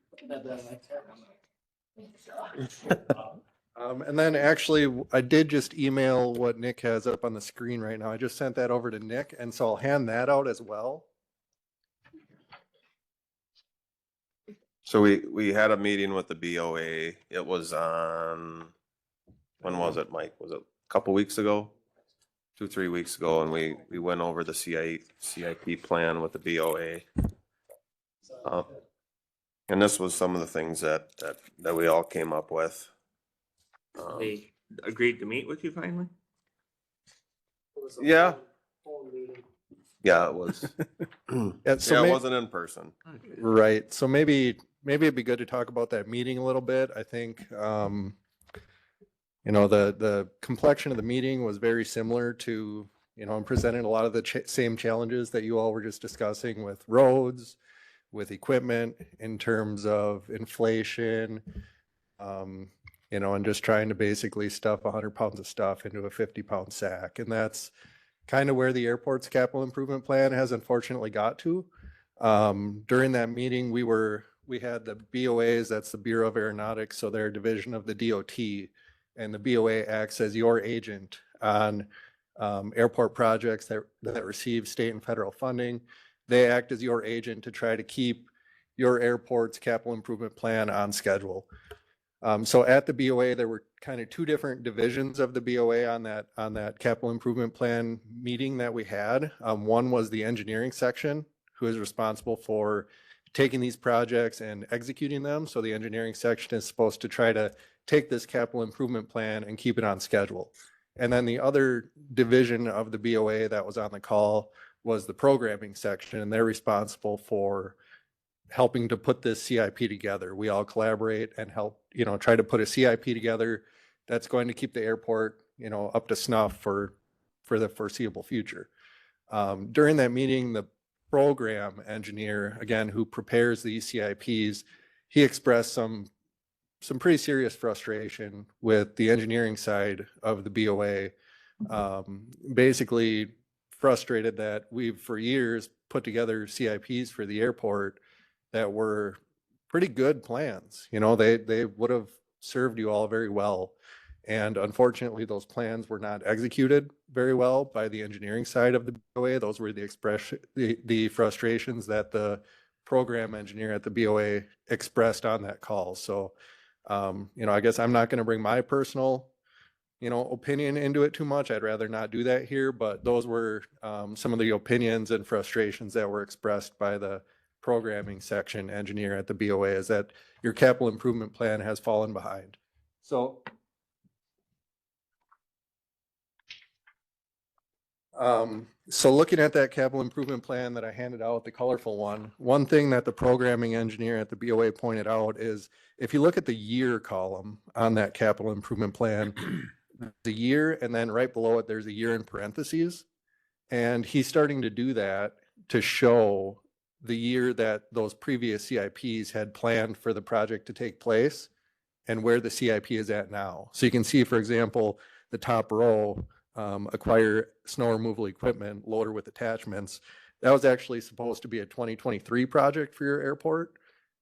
And then actually, I did just email what Nick has up on the screen right now. I just sent that over to Nick, and so I'll hand that out as well. So we had a meeting with the BOA. It was on, when was it, Mike? Was it a couple weeks ago? 2-3 weeks ago, and we went over the CIP plan with the BOA. And this was some of the things that we all came up with. They agreed to meet with you finally? Yeah. Yeah, it was. Yeah, so Yeah, it may- wasn't in person. Right. So maybe it'd be good to talk about that meeting a little bit. I think, the complexion of the meeting was very similar to, I'm presenting a lot of the same challenges that you all were just discussing with roads, with equipment, in terms of inflation, and just trying to basically stuff 100 pounds of stuff into a 50-pound sack. And that's kind of where the airport's capital improvement plan has unfortunately got to. During that meeting, we had the BOAs, that's the Bureau of Aeronautics, so they're a division of the DOT, and the BOA acts as your agent on airport projects that receive state and federal funding. They act as your agent to try to keep your airport's capital improvement plan on schedule. So at the BOA, there were kind of two different divisions of the BOA on that capital improvement plan meeting that we had. One was the engineering section, who is responsible for taking these projects and executing them. So the engineering section is supposed to try to take this capital improvement plan and keep it on schedule. And then the other division of the BOA that was on the call was the programming section, and they're responsible for helping to put this CIP together. We all collaborate and help, try to put a CIP together that's going to keep the airport, up to snuff for the foreseeable future. During that meeting, the program engineer, again, who prepares these CIPs, he expressed some pretty serious frustration with the engineering side of the BOA. Basically frustrated that we've for years put together CIPs for the airport that were pretty good plans. They would have served you all very well. And unfortunately, those plans were not executed very well by the engineering side of the BOA. Those were the frustrations that the program engineer at the BOA expressed on that call. So, I guess I'm not going to bring my personal, opinion into it too much. I'd rather not do that here, but those were some of the opinions and frustrations that were expressed by the programming section engineer at the BOA, is that your capital improvement plan has fallen behind. So looking at that capital improvement plan that I handed out, the colorful one thing that the programming engineer at the BOA pointed out is, if you look at the year column on that capital improvement plan, the year, and then right below it, there's a year in parentheses. And he's starting to do that to show the year that those previous CIPs had planned for the project to take place and where the CIP is at now. So you can see, for example, the top row, acquire snow removal equipment, loader with attachments. That was actually supposed to be a 2023 project for your airport.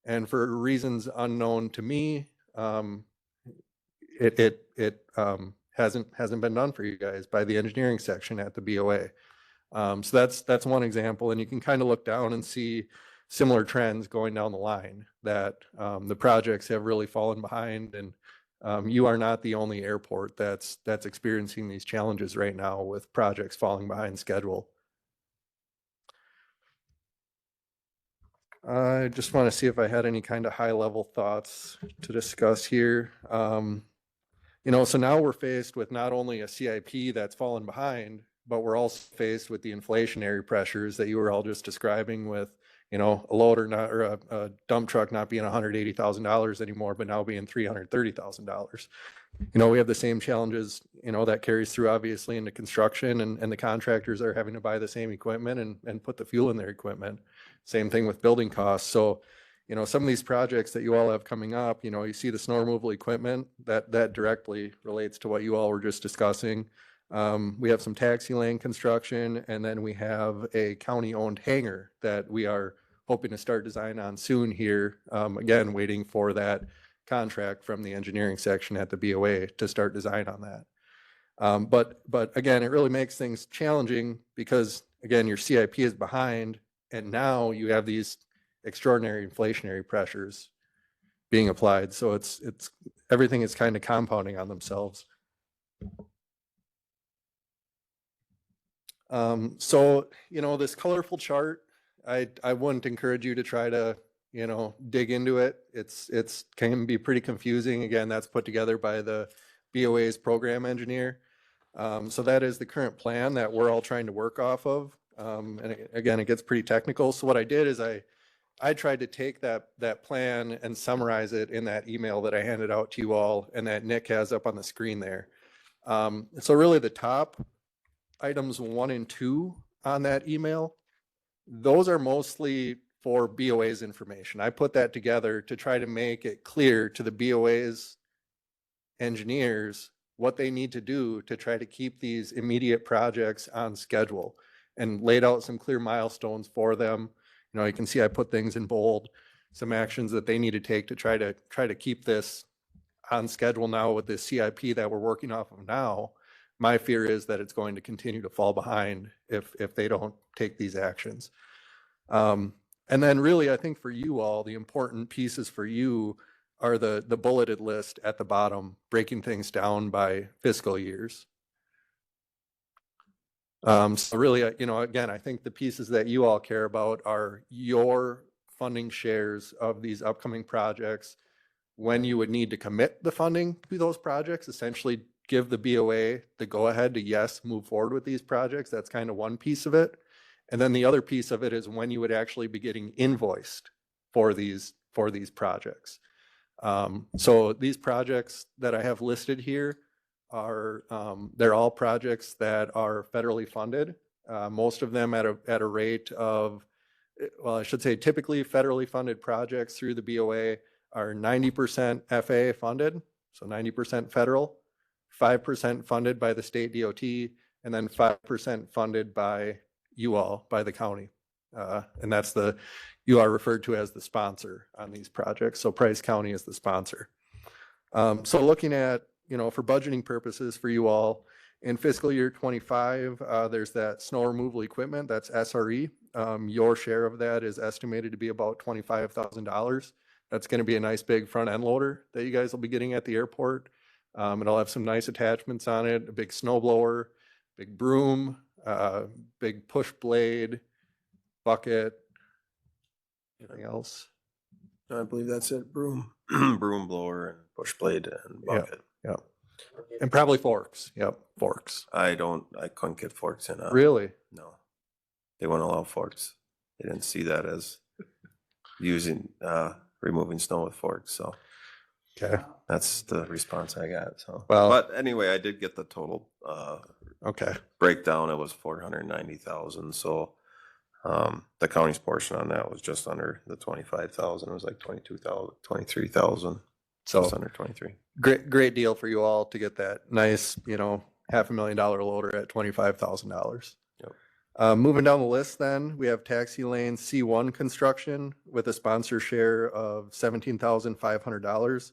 And for reasons unknown to me, it hasn't been done for you guys by the engineering section at the BOA. So that's one example, and you can kind of look down and see similar trends going down the line, that the projects have really fallen behind, and you are not the only airport that's experiencing these challenges right now with projects falling behind schedule. I just want to see if I had any kind of high level thoughts to discuss here. So now we're faced with not only a CIP that's fallen behind, but we're also faced with the inflationary pressures that you were all just describing, with, a loader or a dump truck not being $180,000 anymore, but now being $330,000. We have the same challenges, that carries through obviously into construction, and the contractors are having to buy the same equipment and put the fuel in their equipment. Same thing with building costs. So, some of these projects that you all have coming up, you see the snow removal equipment, that directly relates to what you all were just discussing. We have some taxi lane construction, and then we have a county-owned hangar that we are hoping to start design on soon here. Again, waiting for that contract from the engineering section at the BOA to start design on that. But again, it really makes things challenging because, again, your CIP is behind, and now you have these extraordinary inflationary pressures being applied. So it's everything is kind of compounding on themselves. So, this colorful chart, I wouldn't encourage you to try to, dig into it. It's can be pretty confusing. Again, that's put together by the BOA's program engineer. So that is the current plan that we're all trying to work off of. And again, it gets pretty technical. So what I did is I tried to take that plan and summarize it in that email that I handed out to you all, and that Nick has up on the screen there. So really the top items 1 and 2 on that email, those are mostly for BOA's information. I put that together to try to make it clear to the BOA's engineers what they need to do to try to keep these immediate projects on schedule, and laid out some clear milestones for them. You know, you can see I put things in bold, some actions that they need to take to try to keep this on schedule now with this CIP that we're working off of now. My fear is that it's going to continue to fall behind if they don't take these actions. And then really, I think for you all, the important pieces for you are the bulleted list at the bottom, breaking things down by fiscal years. So really, you know, again, I think the pieces that you all care about are your funding shares of these upcoming projects, when you would need to commit the funding to those projects, essentially give the BOA the go-ahead to, yes, move forward with these projects. That's kind of one piece of it. And then the other piece of it is when you would actually be getting invoiced for these projects. So these projects that I have listed here are, they're all projects that are federally funded. Most of them at a rate of, well, I should say typically federally funded projects through the BOA are 90% FAA funded, so 90% federal, 5% funded by the state DOT, and then 5% funded by you all, by the county. And that's you are referred to as the sponsor on these projects. So Price County is the sponsor. So looking at, you know, for budgeting purposes for you all, in fiscal year 25, there's that snow removal equipment, that's SRE. Your share of that is estimated to be about $25,000. That's going to be a nice big front end loader that you guys will be getting at the airport. It'll have some nice attachments on it, a big snow blower, big broom, big push blade, bucket. Anything else? I believe that's it, broom. Broom blower and push blade and bucket. Yeah. And probably forks. Yep, forks. I couldn't get forks in. Really? No. They wouldn't allow forks. They didn't see that as using, removing snow with forks, so. Okay. That's the response I got, so. Well- But anyway, I did get the total, Okay. breakdown. It was 490,000, so, the county's portion on that was just under the 25,000. It was like 22,000, 23,000, So just under 23. great deal for you all to get that nice, you know, $500,000 loader at $25,000. Yep. Moving down the list then, we have taxi lane C1 construction with a sponsor share of $17,500.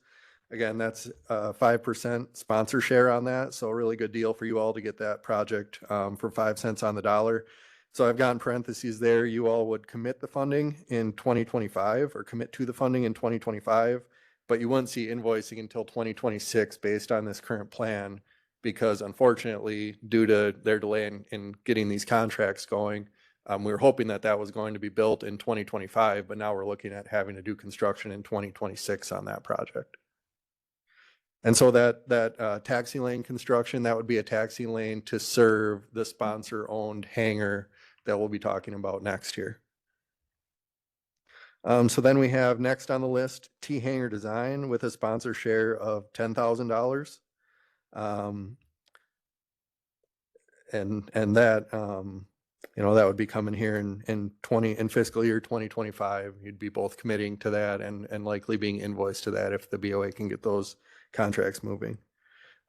Again, that's 5% sponsor share on that. So a really good deal for you all to get that project for 5 cents on the dollar. So I've got in parentheses there, you all would commit the funding in 2025 or commit to the funding in 2025, but you wouldn't see invoicing until 2026 based on this current plan, because unfortunately, due to their delay in getting these contracts going, we were hoping that that was going to be built in 2025, but now we're looking at having to do construction in 2026 on that project. And so that taxi lane construction, that would be a taxi lane to serve the sponsor-owned hangar that we'll be talking about next year. So then we have next on the list, T hangar design with a sponsor share of $10,000. And that, you know, that would be coming here in fiscal year 2025. You'd be both committing to that and likely being invoiced to that if the BOA can get those contracts moving.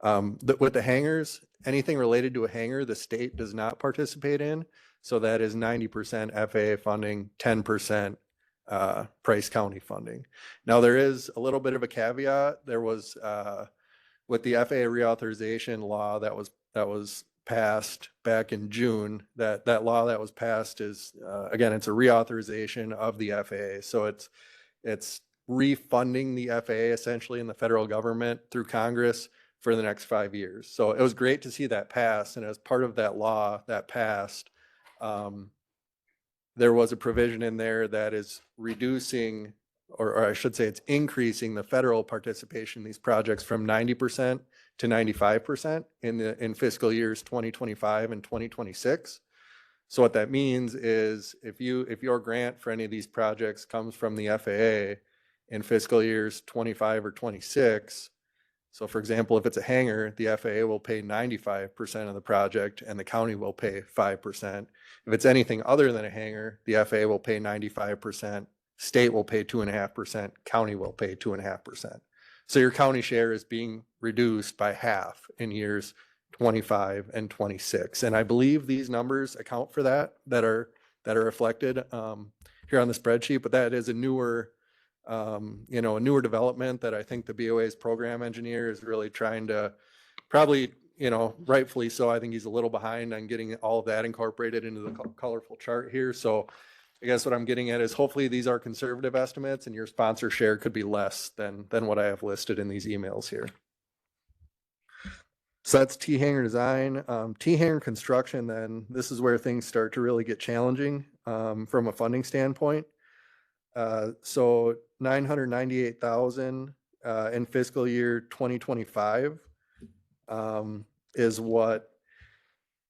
With the hangars, anything related to a hangar, the state does not participate in. So that is 90% FAA funding, 10% Price County funding. Now there is a little bit of a caveat. There was with the FAA reauthorization law that was passed back in June. That law that was passed is again, it's a reauthorization of the FAA. So it's refunding the FAA essentially in the federal government through Congress for the next 5 years. So it was great to see that pass. And as part of that law that passed, there was a provision in there that is reducing, or I should say it's increasing the federal participation in these projects from 90% to 95% in fiscal years 2025 and 2026. So what that means is if your grant for any of these projects comes from the FAA in fiscal years 25 or 26, So for example, if it's a hangar, the FAA will pay 95% of the project and the county will pay 5%. If it's anything other than a hangar, the FAA will pay 95%, state will pay 2.5%, county will pay 2.5%. So your county share is being reduced by half in years 25 and 26. And I believe these numbers account for that are reflected here on the spreadsheet, but that is a newer a newer development that I think the BOA's program engineer is really trying to probably, rightfully so. I think he's a little behind on getting all of that incorporated into the colorful chart here. So I guess what I'm getting at is hopefully these are conservative estimates and your sponsor share could be less than what I have listed in these emails here. So that's T-hangar design. T-hangar construction, then this is where things start to really get challenging from a funding standpoint. So 998,000 in fiscal year 2025 is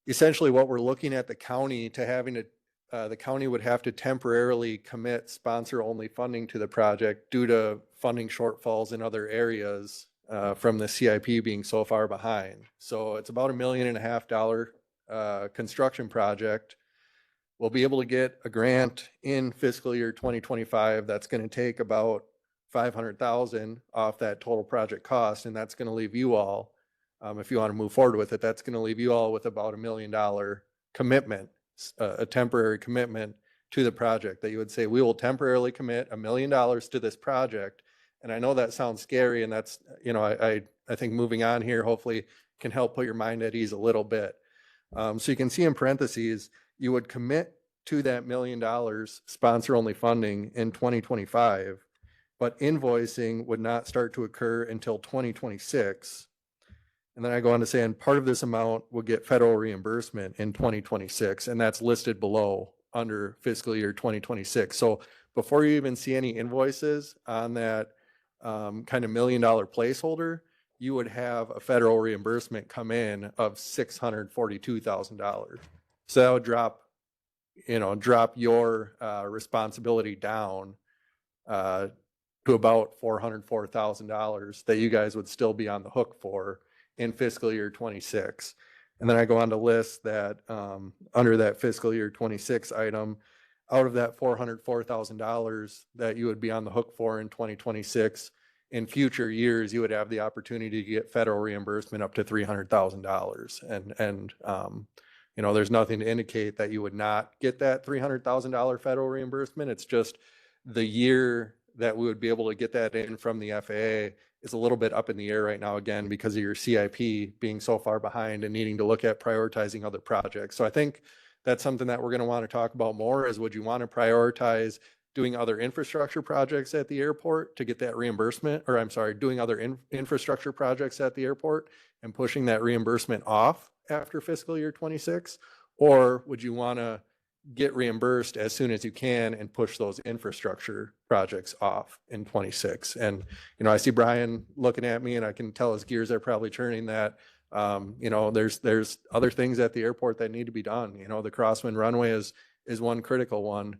essentially what we're looking at the county to having to, the county would have to temporarily commit sponsor-only funding to the project due to funding shortfalls in other areas from the CIP being so far behind. So it's about $1.5 million construction project. We'll be able to get a grant in fiscal year 2025 that's going to take about 500,000 off that total project cost, and that's going to leave you all, if you want to move forward with it, that's going to leave you all with about $1 million commitment, a temporary commitment to the project that you would say, we will temporarily commit $1 million to this project. And I know that sounds scary, and that's, I think moving on here hopefully can help put your mind at ease a little bit. So you can see in parentheses, you would commit to that $1 million sponsor only funding in 2025, but invoicing would not start to occur until 2026. And then I go on to say, and part of this amount will get federal reimbursement in 2026, and that's listed below under fiscal year 2026. So before you even see any invoices on that kind of $1 million placeholder, you would have a federal reimbursement come in of $642,000. So that would drop your responsibility down to about $404,000 that you guys would still be on the hook for in fiscal year 26. And then I go on to list that under that fiscal year 26 item, out of that $404,000 that you would be on the hook for in 2026, in future years, you would have the opportunity to get federal reimbursement up to $300,000. And there's nothing to indicate that you would not get that $300,000 federal reimbursement. It's just the year that we would be able to get that in from the FAA is a little bit up in the air right now, again, because of your CIP being so far behind and needing to look at prioritizing other projects. So I think that's something that we're going to want to talk about more is, would you want to prioritize doing other infrastructure projects at the airport to get that reimbursement, or I'm sorry, doing other infrastructure projects at the airport and pushing that reimbursement off after fiscal year 26? Or would you want to get reimbursed as soon as you can and push those infrastructure projects off in 26? And, I see Brian looking at me and I can tell his gears are probably turning that, there's other things at the airport that need to be done. The crosswind runway is one critical one.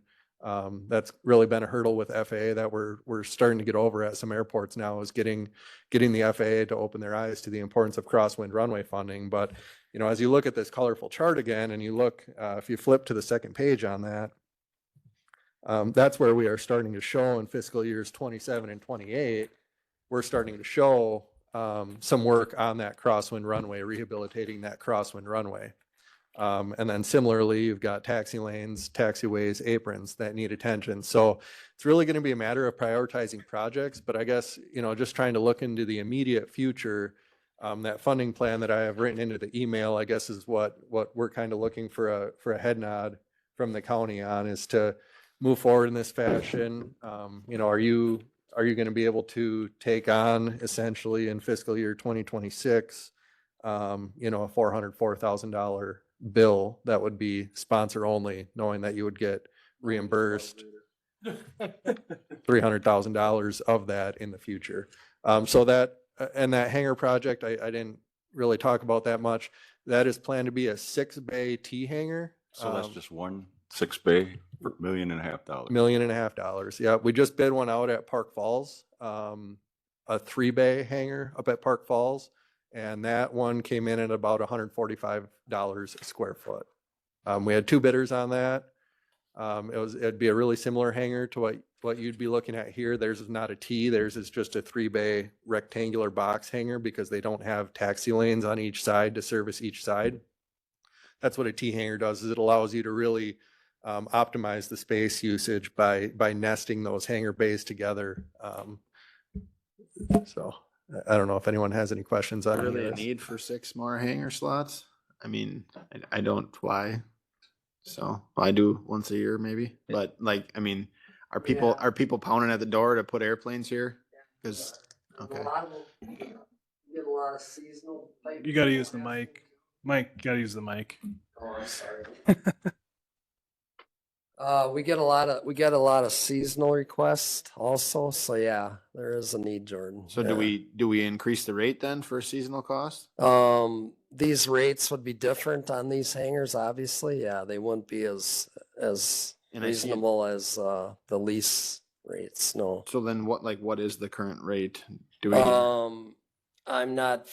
That's really been a hurdle with FAA that we're starting to get over at some airports now, is getting the FAA to open their eyes to the importance of crosswind runway funding. But, as you look at this colorful chart again, and you look, if you flip to the second page on that, that's where we are starting to show in fiscal years 27 and 28, we're starting to show some work on that crosswind runway, rehabilitating that crosswind runway. And then similarly, you've got taxi lanes, taxiways, aprons that need attention. So it's really going to be a matter of prioritizing projects. But I guess, just trying to look into the immediate future, that funding plan that I have written into the email, I guess, is what we're kind of looking for a head nod from the county on, is to move forward in this fashion. Are you going to be able to take on essentially in fiscal year 2026, a $404,000 bill that would be sponsor only, knowing that you would get reimbursed $300,000 of that in the future. So that, and that hangar project, I didn't really talk about that much. That is planned to be a 6-bay T hangar. So that's just one 6-bay for $1.5 million. $1.5 million. Yeah. We just bid one out at Park Falls. a 3-bay hangar up at Park Falls. And that one came in at about $145 a square foot. We had 2 bidders on that. It'd be a really similar hangar to what you'd be looking at here. Theirs is not a T, theirs is just a 3-bay rectangular box hangar because they don't have taxi lanes on each side to service each side. That's what a T hangar does, is it allows you to really optimize the space usage by nesting those hangar bays together. So I don't know if anyone has any questions on Really any a of this. need for 6 more hangar slots? I mean, I don't, why? So I do once a year maybe, but like, I mean, are people pounding at the door to put airplanes here? Cause, okay. Get a lot of seasonal. You gotta use the mic. Mike, you gotta use the mic. Oh, I'm sorry. We get a lot of seasonal requests also, so yeah, there is a need, Jordan. So Yeah. do we increase the rate then for seasonal cost? These rates would be different on these hangars, obviously. Yeah, they wouldn't be as And I see it- reasonable as the lease rates. No. So then what is the current rate? Do we, I'm not.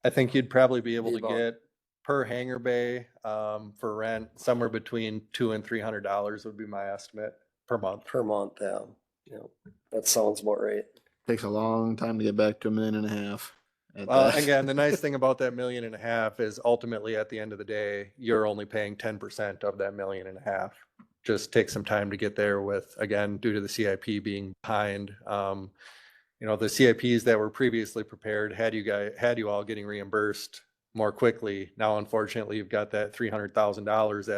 I think you'd probably be able Be to about- get per hangar bay for rent somewhere between $200 and $300 would be my estimate per month. Per month. Yeah, yeah, that sounds about right. takes a long time to get back to $1.5 million. at Well, that. again, the nice thing about that $1.5 million is ultimately at the end of the day, you're only paying 10% of that $1.5 million. Just take some time to get there with, again, due to the CIP being behind. The CIPs that were previously prepared had you all getting reimbursed more quickly. Now, unfortunately, you've got that $300,000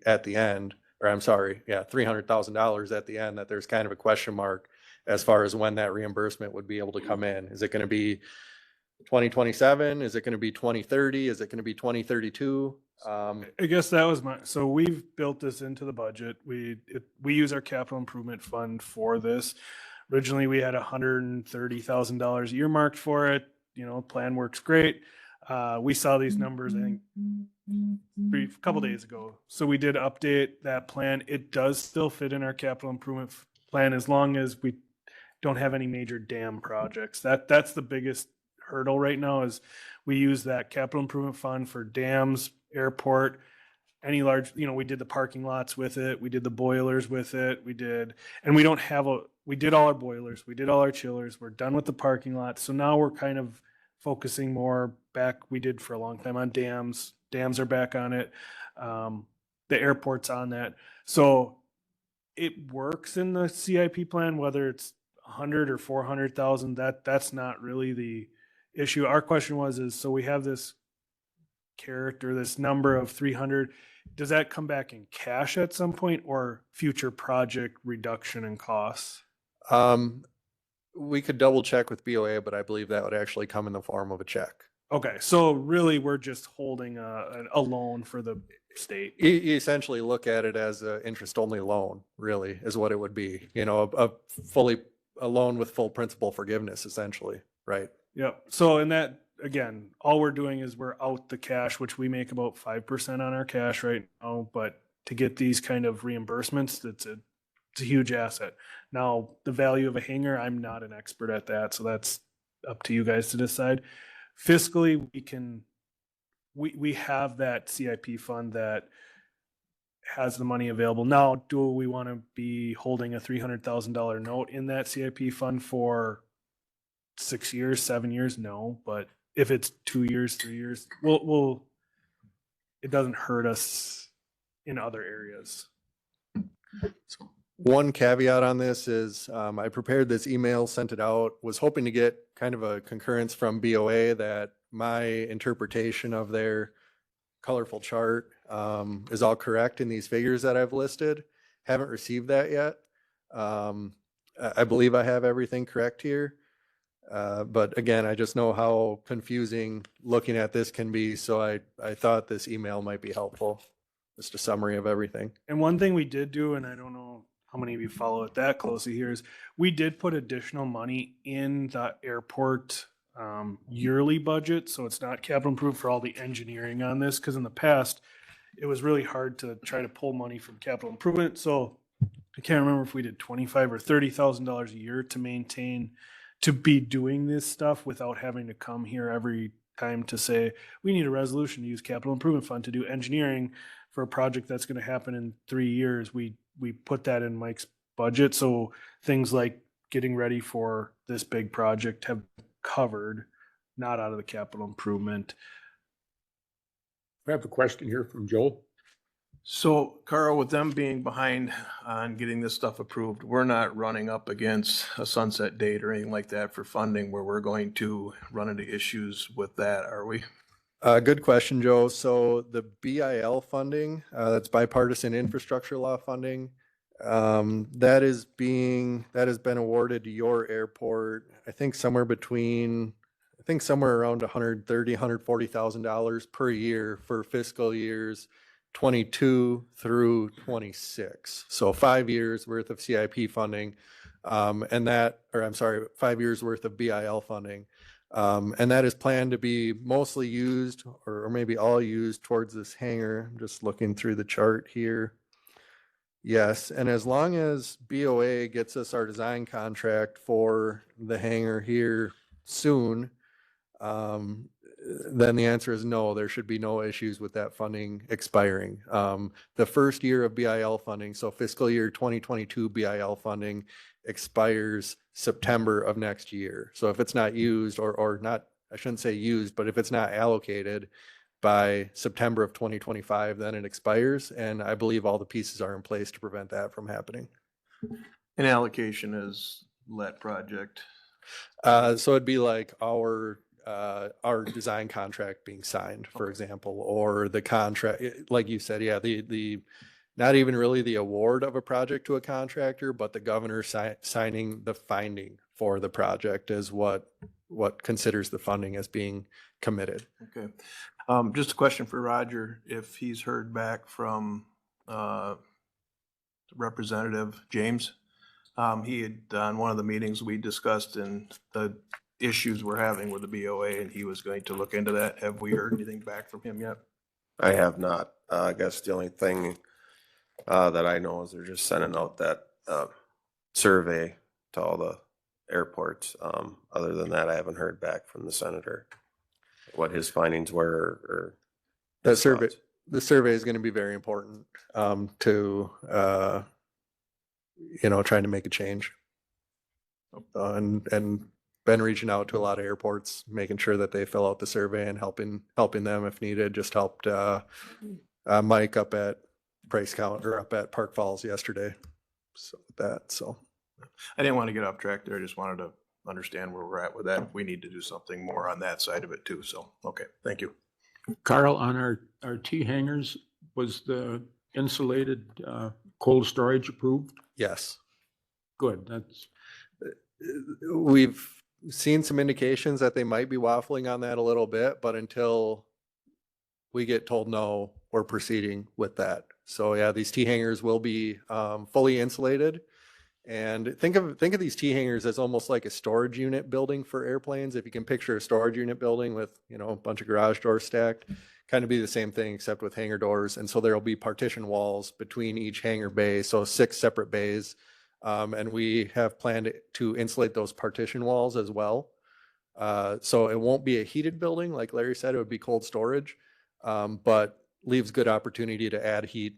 at the end, or I'm sorry, yeah, $300,000 at the end that there's kind of a question mark as far as when that reimbursement would be able to come in. Is it going to be 2027? Is it going to be 2030? Is it going to be 2032? I guess that was so we've built this into the budget. We use our capital improvement fund for this. Originally, we had $130,000 earmarked for it. Plan works great. We saw these numbers, I think, a couple days ago. So we did update that plan. It does still fit in our capital improvement plan as long as we don't have any major dam projects. That's the biggest hurdle right now is we use that capital improvement fund for dams, airport, any large, we did the parking lots with it. We did the boilers with it. We did all our boilers. We did all our chillers. We're done with the parking lot. So now we're kind of focusing more back. We did for a long time on dams. Dams are back on it. The airport's on that. So it works in the CIP plan, whether it's 100 or 400,000, that's not really the issue. Our question so we have this this number of 300. Does that come back in cash at some point or future project reduction in costs? We could double check with BOA, but I believe that would actually come in the form of a check. Okay, so really we're just holding a loan for the state. You essentially look at it as an interest-only loan, really, is what it would be. A loan with full principal forgiveness, essentially, right? Yep. So in that, again, all we're doing is we're out the cash, which we make about 5% on our cash right now. But to get these kind of reimbursements, it's a huge asset. Now, the value of a hangar, I'm not an expert at that, so that's up to you guys to decide. Fiscally, we have that CIP fund that has the money available. Now, do we want to be holding a $300,000 note in that CIP fund for 6 years, 7 years? No, but if it's 2 years, 3 years, it doesn't hurt us in other areas. One caveat on this is I prepared this email, sent it out, was hoping to get kind of a concurrence from BOA that my interpretation of their colorful chart is all correct in these figures that I've listed. Haven't received that yet. I believe I have everything correct here. But again, I just know how confusing looking at this can be. So I thought this email might be helpful. Just a summary of everything. And one thing we did do, and I don't know how many of you follow it that closely here, is we did put additional money in the airport yearly budget. So it's not capital improvement for all the engineering on this, because in the past, it was really hard to try to pull money from capital improvement. So I can't remember if we did $25,000 or $30,000 a year to maintain to be doing this stuff without having to come here every time to say, we need a resolution to use capital improvement fund to do engineering for a project that's going to happen in 3 years. We put that in Mike's budget. So things like getting ready for this big project have covered, not out of the capital improvement. I have a question here from Joel. So Carl, with them being behind on getting this stuff approved, we're not running up against a sunset date or anything like that for funding where we're going to run into issues with that, are we? Good question, Joe. So the BIL funding, that's bipartisan infrastructure law funding, that has been awarded to your airport, I think somewhere around $130,000, $140,000 per year for fiscal years 22 through 26. So 5 years worth of CIP funding, 5 years worth of BIL funding. And that is planned to be mostly used or maybe all used towards this hangar. I'm just looking through the chart here. Yes, and as long as BOA gets us our design contract for the hangar here soon, then the answer is no, there should be no issues with that funding expiring. The first year of BIL funding, so fiscal year 2022 BIL funding expires September of next year. So if it's not used or not, I shouldn't say used, but if it's not allocated by September of 2025, then it expires. And I believe all the pieces are in place to prevent that from happening. An allocation is let project. So it'd be like our design contract being signed, for example, or the contract, like you said, yeah, the not even really the award of a project to a contractor, but the governor signing the finding for the project is what considers the funding as being committed. Okay. Just a question for Roger, if he's heard back from Representative James. He had on one of the meetings we discussed and the issues we're having with the BOA, and he was going to look into that. Have we heard anything back from him yet? I have not. I guess the only thing that I know is they're just sending out that survey to all the airports. Other than that, I haven't heard back from the senator what his findings were or That his survey, thoughts. the survey is going to be very important to trying to make a change. And been reaching out to a lot of airports, making sure that they fill out the survey and helping them if needed. Just helped Mike up at Price Count or up at Park Falls yesterday. So I didn't want to get off track there. I just wanted to understand where we're at with that. If we need to do something more on that side of it too. So, okay, thank you. Carl, on our T hangars, was the insulated cold storage approved? yes, Good, that's, we've seen some indications that they might be waffling on that a little bit, but until we get told no, we're proceeding with that. So yeah, these T hangars will be fully insulated. And think of these T hangars as almost like a storage unit building for airplanes. If you can picture a storage unit building with, a bunch of garage doors stacked, kind of be the same thing except with hangar doors. And so there'll be partition walls between each hangar bay, so 6 separate bays. And we have planned to insulate those partition walls as well. So it won't be a heated building, like Larry said, it would be cold storage, but leaves good opportunity to add heat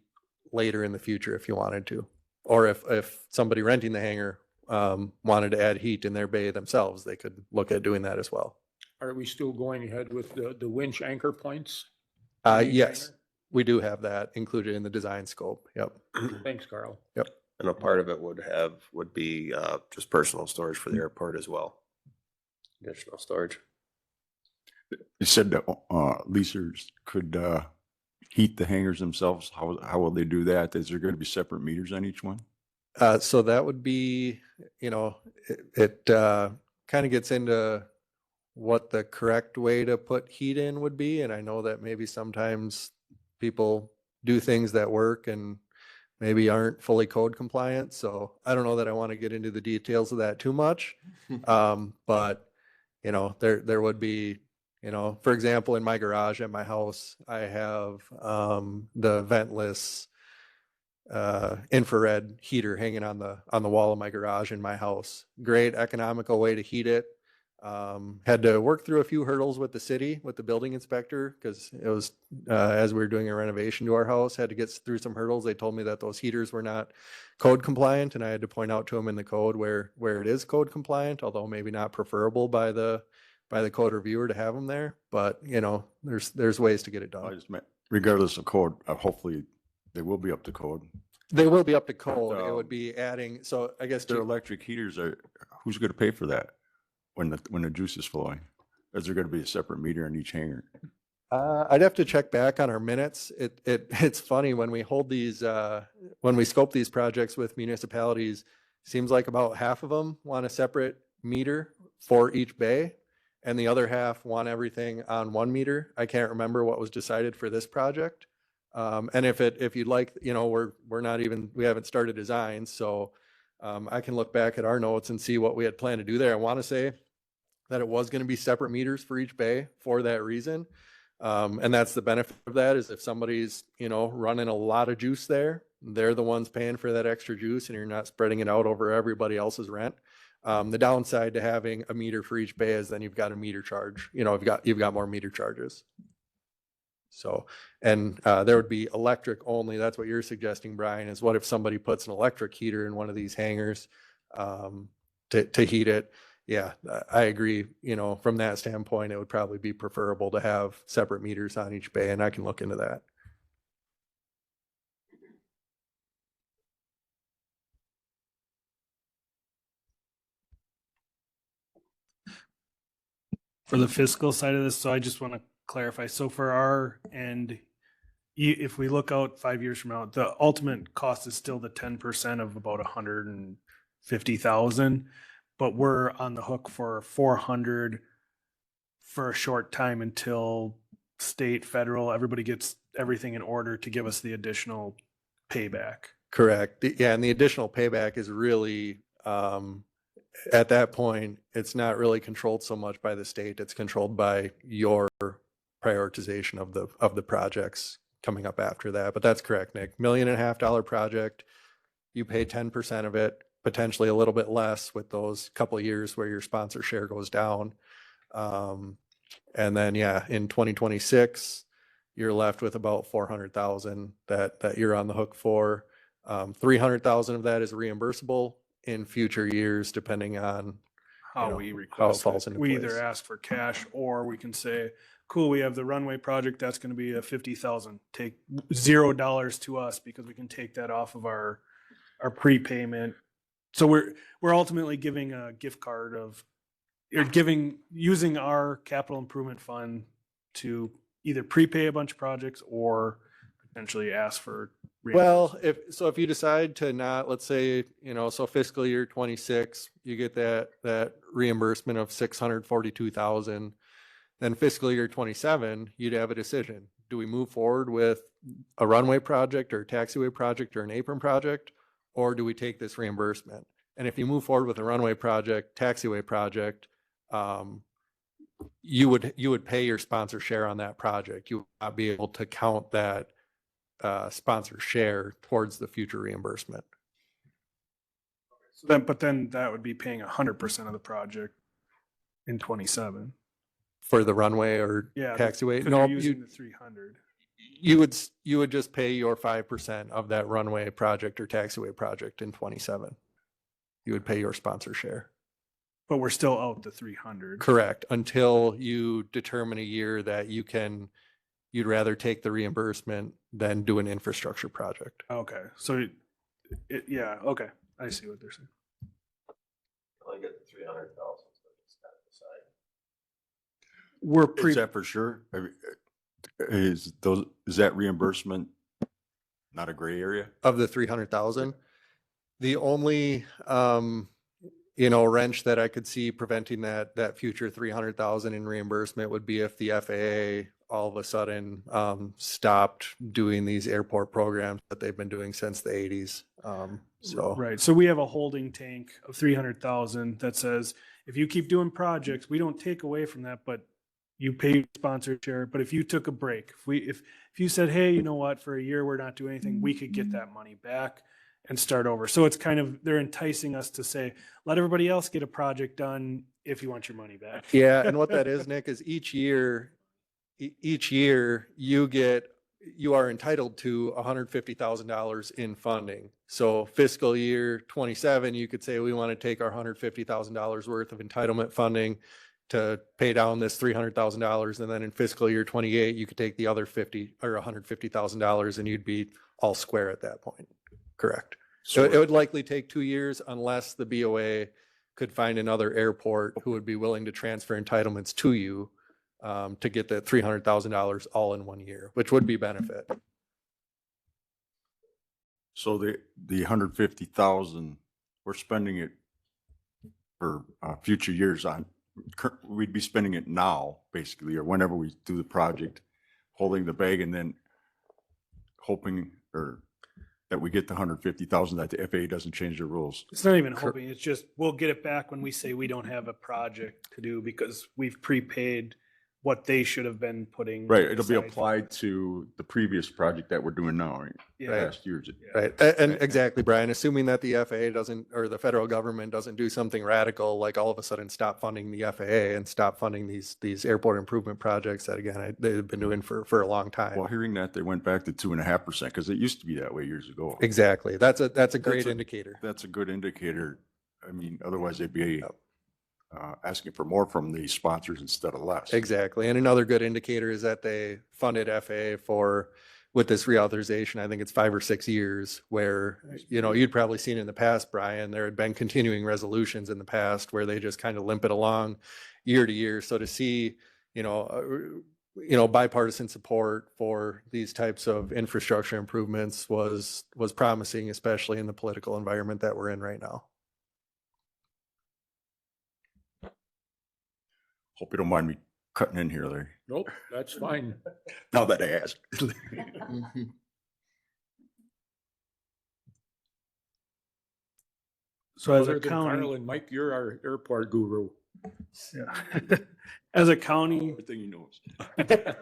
later in the future if you wanted to. Or if somebody renting the hangar wanted to add heat in their bay themselves, they could look at doing that as well. are we still going ahead with the winch anchor points? Yes, we do have that included in the design scope. Yep. Thanks, Carl. Yep. And a part of it would be just personal storage for the airport as well. Additional storage. You said that leasers could heat the hangars themselves. How will they do that? Is there going to be separate meters on each one? So that would be, it kind of gets into what the correct way to put heat in would be. And I know that maybe sometimes people do things that work and maybe aren't fully code compliant. So I don't know that I want to get into the details of that too much. But, there would be, for example, in my garage at my house, I have the ventless infrared heater hanging on the wall of my garage in my house. Great economical way to heat it. Had to work through a few hurdles with the city, with the building inspector, because it was as we were doing a renovation to our house, had to get through some hurdles. They told me that those heaters were not code compliant, and I had to point out to them in the code where it is code compliant, although maybe not preferable by the code reviewer to have them there. But you know, there's ways to get it I done. just meant, regardless of code, hopefully they will be up to code. They will be up to code. It Um, would be adding. So I guess Their electric heaters are, who's going to pay for that when the juice is flowing? Is there going to be a separate meter on each hanger? I'd have to check back on our minutes. It's funny when we hold these, when we scope these projects with municipalities, seems like about half of them want a separate meter for each bay, and the other half want everything on one meter. I can't remember what was decided for this project. And if you'd like, you know, we haven't started designs, so I can look back at our notes and see what we had planned to do there. I want to say that it was going to be separate meters for each bay for that reason. And that's the benefit of that, is if somebody's, you know, running a lot of juice there, they're the ones paying for that extra juice, and you're not spreading it out over everybody else's rent. The downside to having a meter for each bay is then you've got a meter charge, you know, you've got more meter charges. So, and there would be electric only. That's what you're suggesting, Brian, is what if somebody puts an electric heater in one of these hangars to heat it? Yeah, I agree. You know, from that standpoint, it would probably be preferable to have separate meters on each bay, and I can look into that. For the fiscal side of this, so I just want to clarify. So for our end, if we look out 5 years from now, the ultimate cost is still the 10% of about 150,000, but we're on the hook for 400 for a short time until state, federal, everybody gets everything in order to give us the additional payback. Correct. Yeah, and the additional payback is really, at that point, it's not really controlled so much by the state. It's controlled by your prioritization of the projects coming up after that. But that's correct, Nick. $1.5 million project, you pay 10% of it, potentially a little bit less with those couple of years where your sponsor share goes down. And then, yeah, in 2026, you're left with about 400,000 that you're on the hook for. 300,000 of that is reimbursable in future years, depending on How you know, we how it request falls it. into We place. either ask for cash, or we can say, cool, we have the runway project, that's gonna be a 50,000. Take $0 to us because we can take that off of our prepayment. So we're ultimately giving a gift card of, or using our capital improvement fund to either prepay a bunch of projects or potentially ask for. Well, if you decide to not, let's say, you know, so fiscal year 26, you get that reimbursement of 642,000, then fiscal year 27, you'd have a decision. Do we move forward with a runway project or a taxiway project or an apron project, or do we take this reimbursement? And if you move forward with a runway project, taxiway project, you would pay your sponsor share on that project. You would not be able to count that sponsor share towards the future reimbursement. But then that would be paying 100% of the project in 27. For the runway or Yeah. taxiway? Because No, you're using the 300. you would just pay your 5% of that runway project or taxiway project in 27. You would pay your sponsor share. But we're still out the 300. Correct, until you determine a year that you'd rather take the reimbursement than do an infrastructure project. Okay, so yeah, okay, I see what they're saying. I get the 300,000. We're Is that for sure? Is that reimbursement not a gray area? Of the 300,000, the only, wrench that I could see preventing that future 300,000 in reimbursement would be if the FAA all of a sudden stopped doing these airport programs that they've been doing since the 80s. Right, so we have a holding tank of 300,000 that says, if you keep doing projects, we don't take away from that, but you pay your sponsor share, but if you took a break, if you said, hey, you know what, for a year, we're not doing anything, we could get that money back and start over. So it's kind of, they're enticing us to say, let everybody else get a project done if you want your money back. Yeah, and what that is, Nick, is each year you are entitled to $150,000 in funding. So fiscal year 27, you could say we want to take our $150,000 worth of entitlement funding to pay down this $300,000, and then in fiscal year 28, you could take the other $150,000, and you'd be all square at that point. Correct. So it would likely take 2 years unless the BOA could find another airport who would be willing to transfer entitlements to you to get the $300,000 all in 1 year, which would be benefit. So the 150,000, we're spending it for future years on, we'd be spending it now, basically, or whenever we do the project, holding the bag and then hoping or that we get the 150,000, that the FAA doesn't change the rules. It's not even hoping, it's just, we'll get it back when we say we don't have a project to do because we've prepaid what they should have been putting. Right, it'll be aside. applied to the previous project that we're doing now, right? Yeah. Past years. Right. And exactly, Brian, assuming that the FAA doesn't, or the federal government doesn't do something radical, like all of a sudden stop funding the FAA and stop funding these airport improvement projects that, again, they've been doing for a long time. Well, hearing that, they went back to 2.5% because it used to be that way years ago. Exactly. That's a great indicator. That's a good indicator. I mean, otherwise they'd be asking for more from the sponsors instead of less. Exactly. And another good indicator is that they funded FAA with this reauthorization, I think it's 5 or 6 years, where, you'd probably seen in the past, Brian, there had been continuing resolutions in the past where they just kind of limp it along year to year. So to see, bipartisan support for these types of infrastructure improvements was promising, especially in the political environment that we're in right now. Hope you don't mind me cutting in here, Larry. Nope, that's fine. Now that I asked. So as a Other than county, Carl and Mike, you're our airport guru. yeah. As a county, Everything he knows.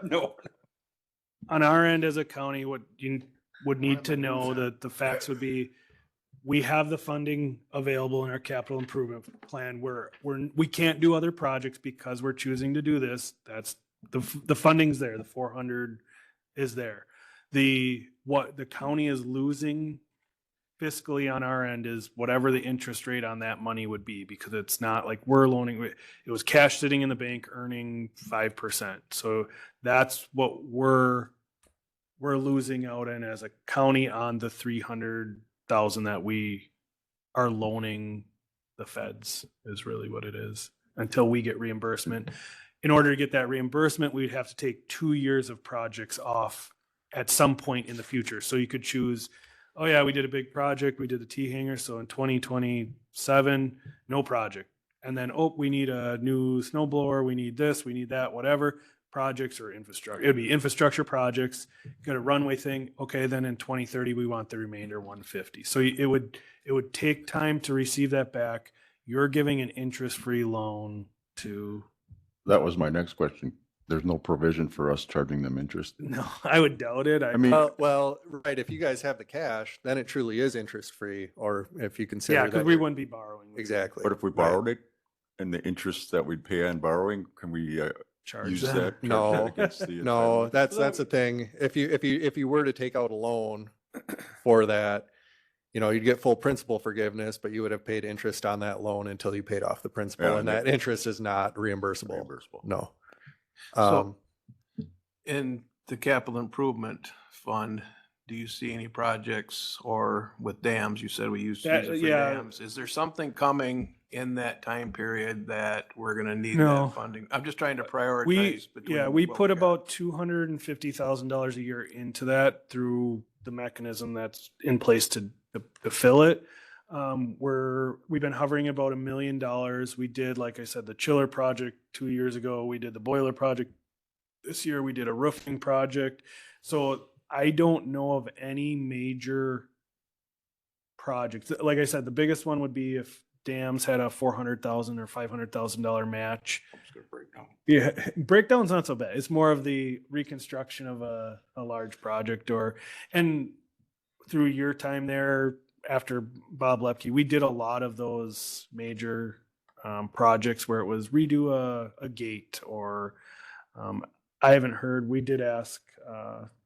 No. on our end as a county, what you would need to know, that the facts would be, we have the funding available in our capital improvement plan. We can't do other projects because we're choosing to do this. That's the funding's there. The 400 is there. What the county is losing fiscally on our end is whatever the interest rate on that money would be, because it's not like we're loaning. It was cash sitting in the bank earning 5%. So that's what we're losing out in as a county on the 300,000 that we are loaning the feds, is really what it is, until we get reimbursement. In order to get that reimbursement, we'd have to take 2 years of projects off at some point in the future. So you could choose, oh yeah, we did a big project, we did the T hangar, so in 2027, no project. And then, oh, we need a new snow blower, we need this, we need that, whatever. Projects or infrastructure. It'd be infrastructure projects, got a runway thing. Okay, then in 2030, we want the remainder 150. So it would take time to receive that back. You're giving an interest-free loan to. That was my next question. There's no provision for us charging them interest. No, I would doubt it. I mean, Well, right. If you guys have the cash, then it truly is interest-free, or if you consider yeah, that. because we wouldn't be borrowing. Exactly. but if we borrowed it and the interest that we'd pay on borrowing, can we Charge use them. that? charge No. that against the No, entitlement? that's the thing. If you were to take out a loan for that, you'd get full principal forgiveness, but you would have paid interest on that loan until you paid off the principal, Yeah, and that interest is not reimbursable. Reimbursable. No. So- In the capital improvement fund, do you see any projects, or with dams, you said we used to use it for yeah. dams. Is there something coming in that time period that we're gonna need No. that funding? I'm just trying to We, prioritize between. yeah, we what put got. about $250,000 a year into that through the mechanism that's in place to fill it. We've been hovering about $1 million. We did, like I said, the chiller project 2 years ago. We did the boiler project. This year we did a roofing project. So I don't know of any major projects. Like I said, the biggest one would be if dams had a $400,000 or $500,000 match. It's gonna break down. Yeah, breakdown's not so bad. It's more of the reconstruction of a large project and through your time there after Bob Lepke, we did a lot of those major projects where it was redo a gate or I haven't heard, we did ask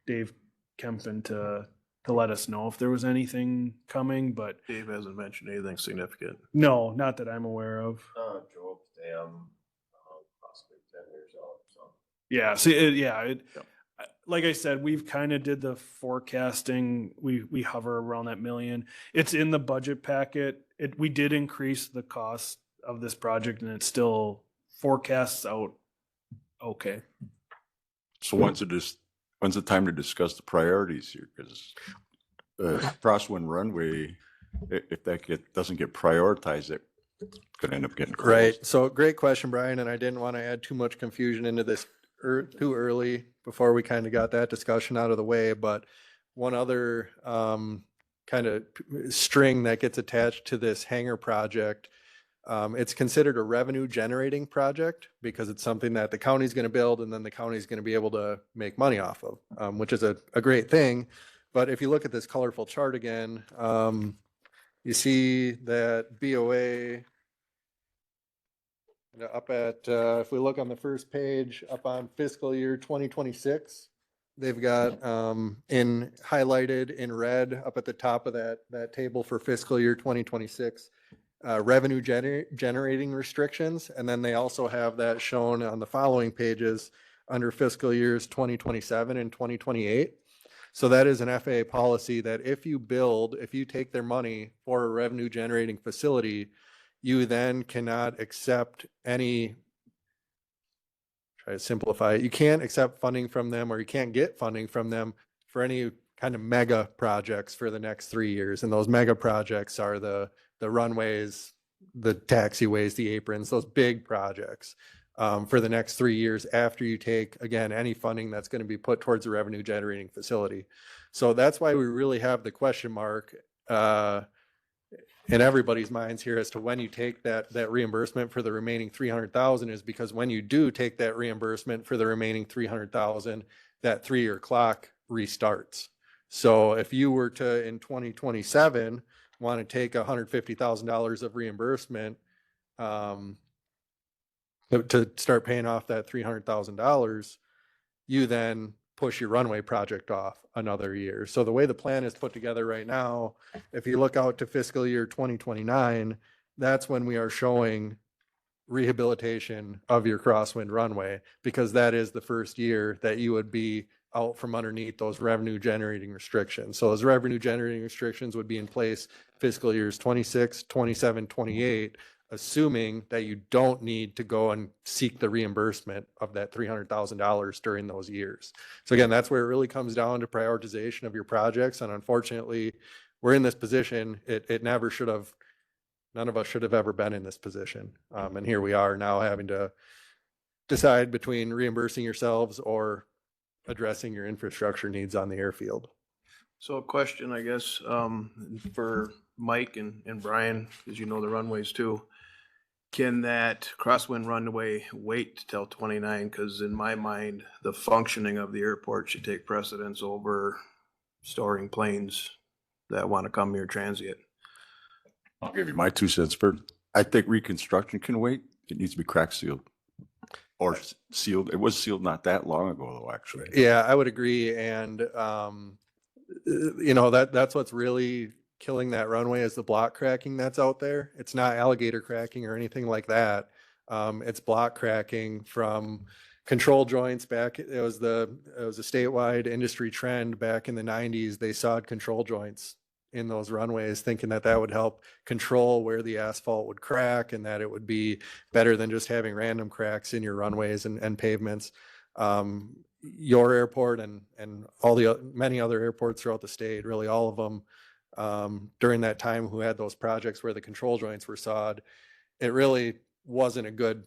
Dave Kempen to let us know if there was anything coming, but Dave hasn't mentioned anything significant. no, not that I'm aware of. Job Dam, possibly 10 years out, so. Yeah, see, like I said, we've kind of did the forecasting. We hover around that million. It's in the budget packet. We did increase the cost of this project and it still forecasts out okay. So when's the time to discuss the priorities here? Because Crosswind Runway, if that doesn't get prioritized, it could end up getting closed. Right. So great question, Brian. And I didn't want to add too much confusion into this too early before we kind of got that discussion out of the way. But one other kind of string that gets attached to this hangar project, it's considered a revenue generating project because it's something that the county's going to build and then the county's going to be able to make money off of, which is a great thing. But if you look at this colorful chart again, you see that BOA up at, if we look on the first page, up on fiscal year 2026, they've got in highlighted in red up at the top of that table for fiscal year 2026, revenue generating restrictions. And then they also have that shown on the following pages under fiscal years 2027 and 2028. So that is an FAA policy that if you take their money for a revenue generating facility, you then cannot accept any, try to simplify it, you can't accept funding from them or you can't get funding from them for any kind of mega projects for the next 3 years. And those mega projects are the runways, the taxiways, the aprons, those big projects for the next 3 years after you take, again, any funding that's going to be put towards a revenue generating facility. So that's why we really have the question mark in everybody's minds here as to when you take that reimbursement for the remaining 300,000 is because when you do take that reimbursement for the remaining 300,000, that 3-year clock restarts. So if you were to, in 2027, want to take $150,000 of reimbursement to start paying off that $300,000, you then push your runway project off another year. So the way the plan is put together right now, if you look out to fiscal year 2029, that's when we are showing rehabilitation of your crosswind runway, because that is the first year that you would be out from underneath those revenue generating restrictions. So those revenue generating restrictions would be in place fiscal years 26, 27, 28, assuming that you don't need to go and seek the reimbursement of that $300,000 during those years. So again, that's where it really comes down to prioritization of your projects. And unfortunately, we're in this position. It never should have, none of us should have ever been in this position. And here we are now having to decide between reimbursing yourselves or addressing your infrastructure needs on the airfield. So a question, I guess, for Mike and Brian, because you know the runways too. Can that crosswind runway wait till 29? Because in my mind, the functioning of the airport should take precedence over storing planes that want to come here transient. I'll give you my 2 cents first. I think reconstruction can wait. It needs to be crack sealed or sealed. It was sealed not that long ago though, actually. Yeah, I would agree. And, you know, that's what's really killing that runway is the block cracking that's out there. It's not alligator cracking or anything like that. It's block cracking from control joints back. It was a statewide industry trend back in the 90s. They sawed control joints in those runways thinking that would help control where the asphalt would crack and that it would be better than just having random cracks in your runways and pavements. Your airport and all the many other airports throughout the state, really all of them, during that time who had those projects where the control joints were sawed, it really wasn't a good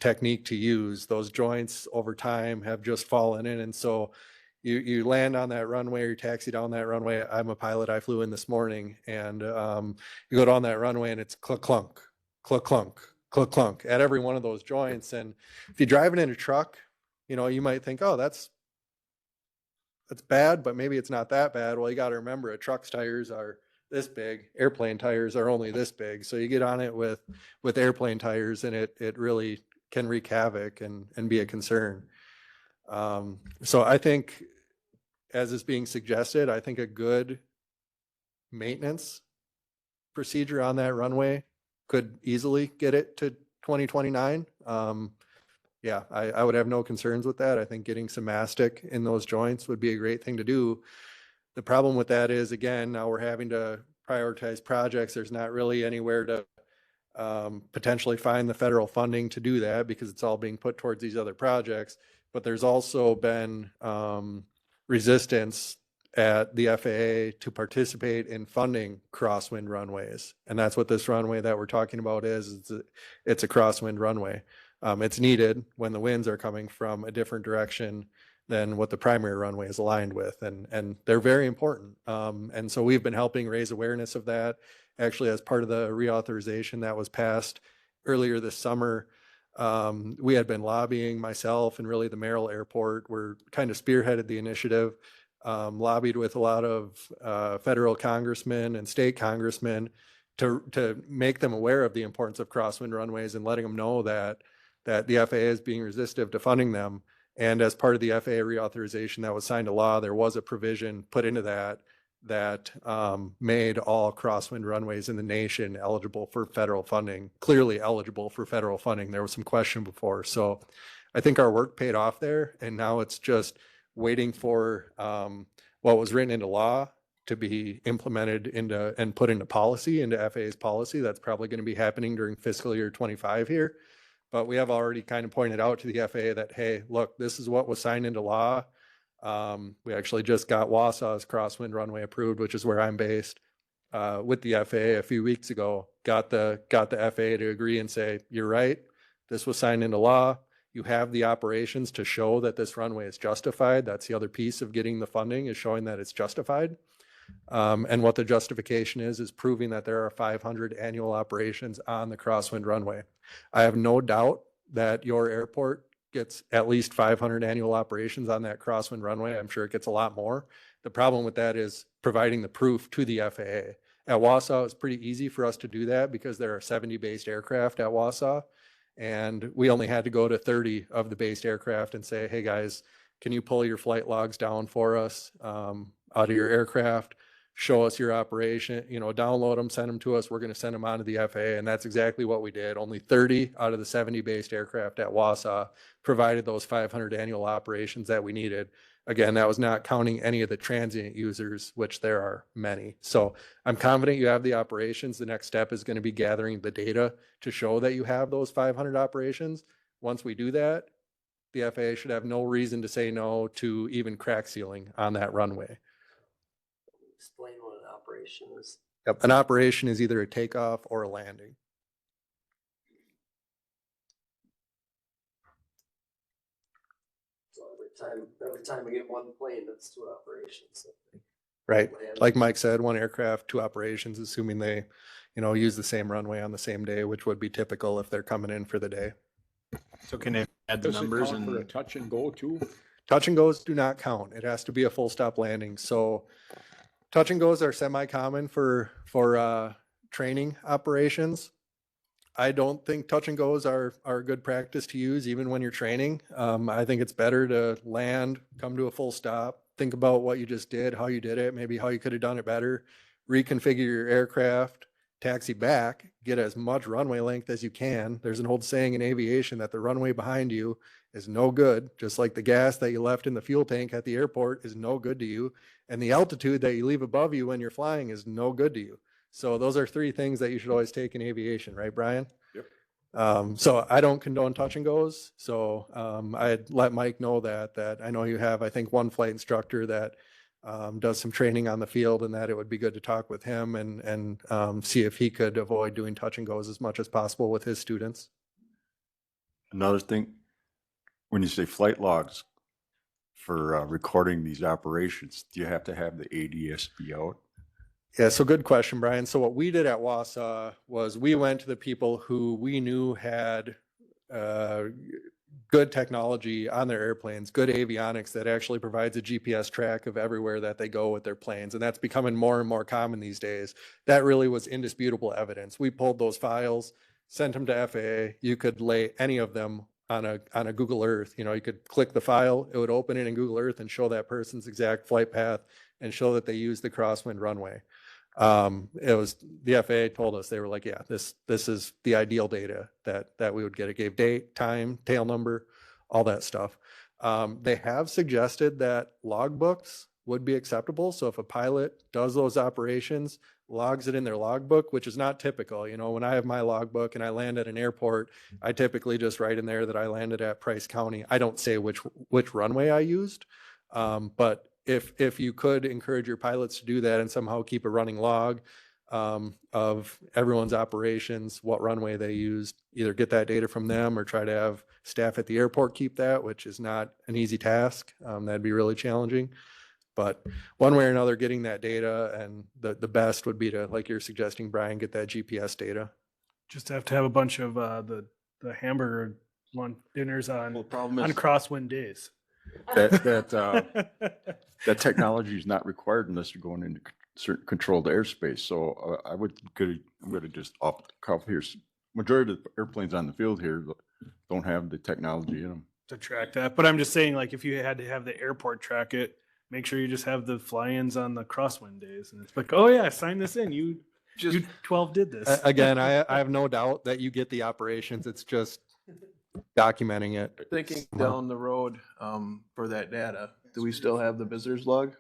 technique to use. Those joints over time have just fallen in. And so you land on that runway or you taxi down that runway. I'm a pilot. I flew in this morning, and you go down that runway and it's cluck clunk, cluck clunk, cluck clunk at every one of those joints. And if you're driving in a truck, you know, you might think, oh, that's bad, but maybe it's not that bad. Well, you got to remember, a truck's tires are this big, airplane tires are only this big. So you get on it with airplane tires, and it really can wreak havoc and be a concern. So I think, as is being suggested, I think a good maintenance procedure on that runway could easily get it to 2029. Yeah, I would have no concerns with that. I think getting some mastic in those joints would be a great thing to do. The problem with that is, again, now we're having to prioritize projects. There's not really anywhere to potentially find the federal funding to do that, because it's all being put towards these other projects. But there's also been resistance at the FAA to participate in funding crosswind runways. And that's what this runway that we're talking about is. It's a crosswind runway. It's needed when the winds are coming from a different direction than what the primary runway is aligned with. And they're very important. And so we've been helping raise awareness of that. Actually, as part of the reauthorization that was passed earlier this summer, we had been lobbying, myself and really the Merrill Airport, were kind of spearheaded the initiative, lobbied with a lot of federal congressmen and state congressmen to make them aware of the importance of crosswind runways and letting them know that the FAA is being resistive to funding them. And as part of the FAA reauthorization that was signed to law, there was a provision put into that made all crosswind runways in the nation eligible for federal funding, clearly eligible for federal funding. There was some question before. So I think our work paid off there. And now it's just waiting for what was written into law to be implemented into and put into policy, into FAA's policy. That's probably going to be happening during fiscal year 25 here. But we have already kind of pointed out to the FAA that, hey, look, this is what was signed into law. We actually just got Wausau's crosswind runway approved, which is where I'm based, with the FAA a few weeks ago. Got the FAA to agree and say, you're right, this was signed into law. You have the operations to show that this runway is justified. That's the other piece of getting the funding, is showing that it's justified. And what the justification is proving that there are 500 annual operations on the crosswind runway. I have no doubt that your airport gets at least 500 annual operations on that crosswind runway. I'm sure it gets a lot more. The problem with that is providing the proof to the FAA. At Wausau, it's pretty easy for us to do that because there are 70 based aircraft at Wausau. And we only had to go to 30 of the based aircraft and say, hey guys, can you pull your flight logs down for us out of your aircraft? Show us your operation, download them, send them to us. We're going to send them on to the FAA. And that's exactly what we did. Only 30 out of the 70 based aircraft at Wausau provided those 500 annual operations that we needed. Again, that was not counting any of the transient users, which there are many. So I'm confident you have the operations. The next step is going to be gathering the data to show that you have those 500 operations. Once we do that, the FAA should have no reason to say no to even crack sealing on that runway. Explain what an operation is. Yep. An operation is either a takeoff or a landing. So every time we get one plane, that's two operations. Right. Like Mike said, one aircraft, two operations, assuming they, use the same runway on the same day, which would be typical if they're coming in for the day. So can they add the Does it numbers count for a and touch and go too? Touch and goes do not count. It has to be a full stop landing. So touch and goes are semi-common for training operations. I don't think touch and goes are a good practice to use even when you're training. I think it's better to land, come to a full stop, think about what you just did, how you did it, maybe how you could have done it better, reconfigure your aircraft, taxi back, get as much runway length as you can. There's an old saying in aviation that the runway behind you is no good, just like the gas that you left in the fuel tank at the airport is no good to you. And the altitude that you leave above you when you're flying is no good to you. So those are three things that you should always take in aviation, right, Brian? Yep. So I don't condone touch and goes. So I'd let Mike know that I know you have, I think, one flight instructor that does some training on the field, and that it would be good to talk with him and see if he could avoid doing touch and goes as much as possible with his students. Another thing, when you say flight logs, for recording these operations? Do you have to have the ADSB out? Yeah, so good question, Brian. So what we did at Wausau was we went to the people who we knew had good technology on their airplanes, good avionics that actually provides a GPS track of everywhere that they go with their planes. And that's becoming more and more common these days. That really was indisputable evidence. We pulled those files, sent them to FAA. You could lay any of them on a Google Earth. You know, you could click the file, it would open it in Google Earth and show that person's exact flight path and show that they used the crosswind runway. It was, the FAA told us, they were like, yeah, this is the ideal data that we would get. It gave date, time, tail number, all that stuff. They have suggested that logbooks would be acceptable. So if a pilot does those operations, logs it in their logbook, which is not typical. You know, when I have my logbook and I land at an airport, I typically just write in there that I landed at Price County. I don't say which runway I used. But if you could encourage your pilots to do that and somehow keep a running log of everyone's operations, what runway they used, either get that data from them or try to have staff at the airport keep that, which is not an easy task. That'd be really challenging. But one way or another, getting that data, and the best would be to, like you're suggesting, Brian, get that GPS data. Just have to have a bunch of the hamburger dinners on problem on crosswind days. That technology is not required unless you're going into certain controlled airspace. So I'm going to just off the cuff here. Majority of the airplanes on the field here don't have the technology in them to track that. But I'm just saying, like, if you had to have the airport track it, make sure you just have the fly-ins on the crosswind days. And it's like, oh yeah, sign this in. You 12 did this. Again, I have no doubt that you get the operations. It's just documenting it. Thinking down the road, for that data, do we still have the visitors log?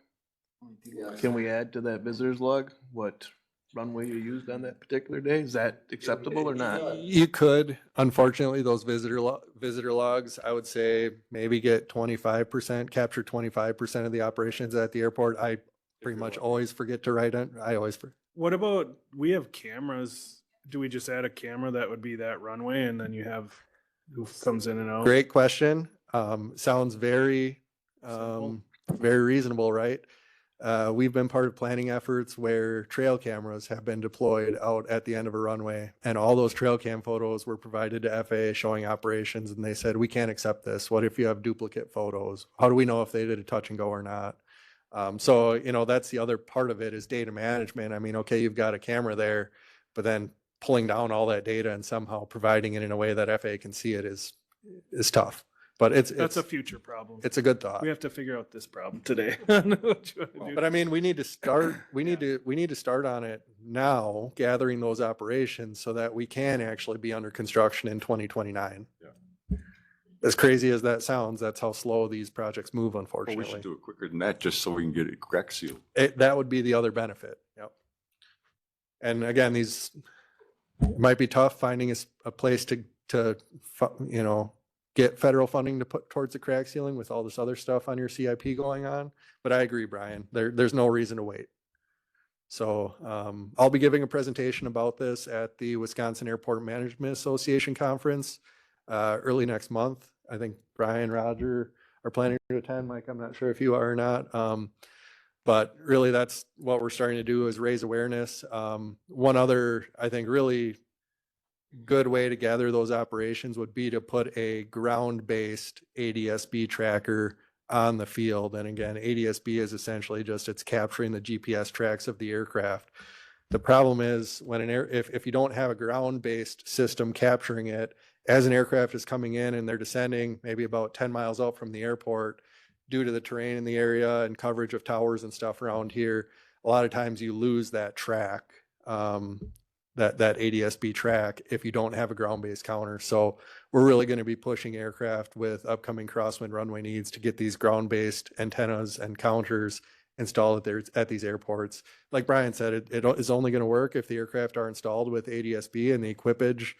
Can we add to that visitors log what runway you used on that particular day? Is that acceptable or not? You could. Unfortunately, those visitor logs, I would say maybe get 25%, capture 25% of the operations at the airport. I pretty much always forget to write it. I always forget. What about, we have cameras. Do we just add a camera that would be that runway, and then you have who comes in and out? Great question. Sounds very, very reasonable, right? We've been part of planning efforts where trail cameras have been deployed out at the end of a runway, and all those trail cam photos were provided to FAA showing operations, and they said, we can't accept this. What if you have duplicate photos? How do we know if they did a touch and go or not? So, you know, that's the other part of it is data management. I mean, okay, you've got a camera there, but then pulling down all that data and somehow providing it in a way that FAA can see it is tough. But that's a future problem. It's a good thought. We have to figure out this problem today. What you wanna do. But I mean, we need to start. We need to start on it now, gathering those operations so that we can actually be under construction in 2029. Yeah. As crazy as that sounds, that's how slow these projects move, Well, we unfortunately. should do it quicker than that, just so we can get it crack sealed. That would be the other benefit. Yep. And again, these it might be tough finding a place to you know, get federal funding to put towards the crack ceiling with all this other stuff on your CIP going on. But I agree, Brian, there's no reason to wait. So I'll be giving a presentation about this at the Wisconsin Airport Management Association conference early next month. I think Brian, Roger are planning to attend. Mike, I'm not sure if you are or not. But really that's what we're starting to do is raise awareness. One other, I think, really good way to gather those operations would be to put a ground-based ADSB tracker on the field. And again, ADSB is essentially just, it's capturing the GPS tracks of the aircraft. The problem is when if you don't have a ground-based system capturing it, as an aircraft is coming in and they're descending maybe about 10 miles out from the airport, due to the terrain in the area and coverage of towers and stuff around here, a lot of times you lose that track, that ADSB track if you don't have a ground-based counter. So we're really going to be pushing aircraft with upcoming crosswind runway needs to get these ground-based antennas and counters installed at these airports. Like Brian said, it is only going to work if the aircraft are installed with ADSB and the equipage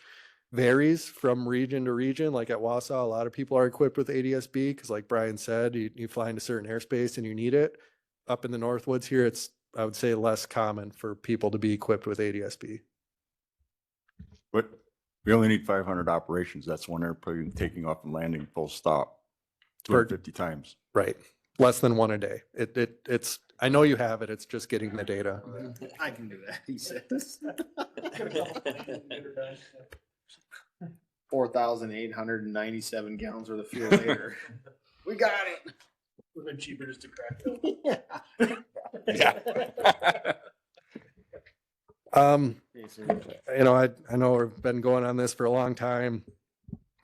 varies from region to region. Like at Wausau, a lot of people are equipped with ADSB because like Brian said, you fly into certain airspace and you need it. Up in the Northwoods here, it's, I would say, less common for people to be equipped with ADSB. But we only need 500 operations. That's one airplane taking off and landing full stop. 250 times. Right. Less than one a day. It's, I know you have it. It's just getting the data. I can do that, he says. 4,897 gallons worth of fuel later. We got it. Would have been cheaper just to crack You know, I know we've been going on this for a long time.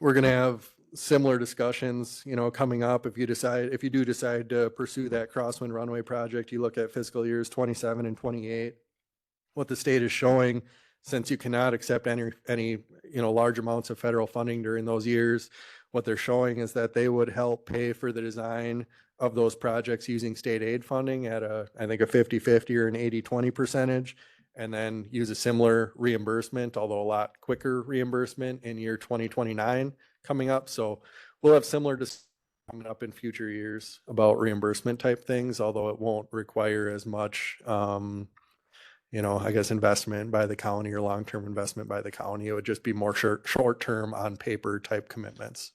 We're gonna have similar discussions, you know, coming up. If you do decide to pursue that Crosswind Runway project, you look at fiscal years 27 and 28. What the state is showing, since you cannot accept any, you know, large amounts of federal funding during those years, what they're showing is that they would help pay for the design of those projects using state aid funding at I think a 50-50 or an 80-20 percentage, and then use a similar reimbursement, although a lot quicker reimbursement in year 2029 coming up. So we'll have similar coming up in future years about reimbursement type things, although it won't require as much, you know, I guess investment by the county or long-term investment by the county. It would just be more short-term on paper type commitments.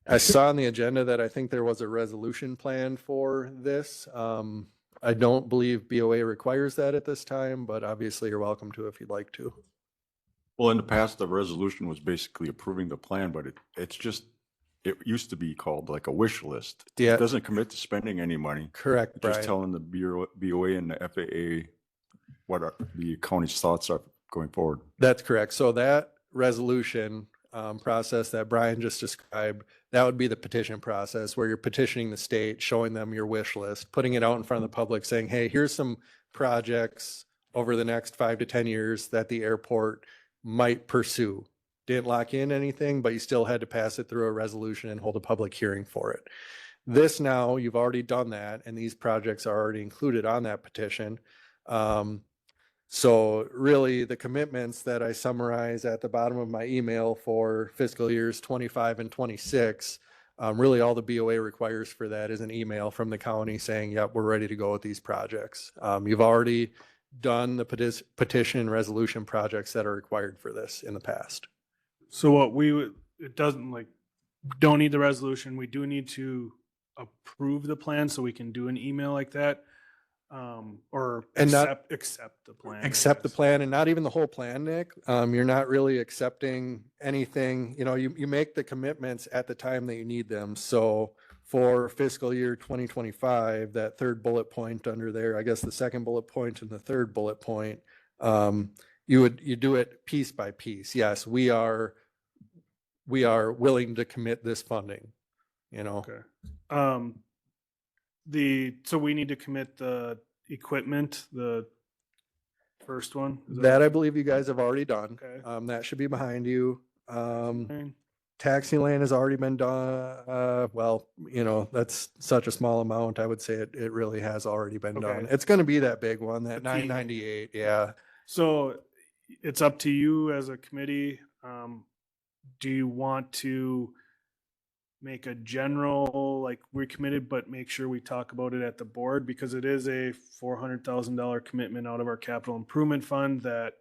I saw on the agenda that I think there was a resolution planned for this. I don't believe BOA requires that at this time, but obviously you're welcome to if you'd like to. Well, in the past, the resolution was basically approving the plan, but it's just, it used to be called like a wish list. Yeah. It doesn't commit to spending any money. Correct, It's just Brian. telling the BOA and the FAA what the county's thoughts are going forward. That's correct. So that resolution process that Brian just described, that would be the petition process where you're petitioning the state, showing them your wish list, putting it out in front of the public saying, hey, here's some projects over the next 5 to 10 years that the airport might pursue. Didn't lock in anything, but you still had to pass it through a resolution and hold a public hearing for it. This now, you've already done that, and these projects are already included on that petition. So really the commitments that I summarize at the bottom of my email for fiscal years 25 and 26, really all the BOA requires for that is an email from the county saying, yep, we're ready to go with these projects. You've already done the petition and resolution projects that are required for this in the past. So what we would, it doesn't like, don't need the resolution. We do need to approve the plan so we can do an email like that. Or And not- accept the plan. Accept the plan, and not even the whole plan, Nick. You're not really accepting anything. You know, you make the commitments at the time that you need them. So for fiscal year 2025, that third bullet point under there, I guess the second bullet point and the third bullet point, you do it piece by piece. Yes, we are willing to commit this funding, you know. Okay. So we need to commit the equipment, the first one? Is That I believe you guys have already done. Okay. That should be behind you. Okay. Taxi lane has already been done. Well, you know, that's such a small amount. I would say it really has already been done. Okay. It's going to be that big one, that The T. 998. Yeah. So it's up to you as a committee. Do you want to make a general, like we're committed, but make sure we talk about it at the board, because it is a $400,000 commitment out of our capital improvement fund that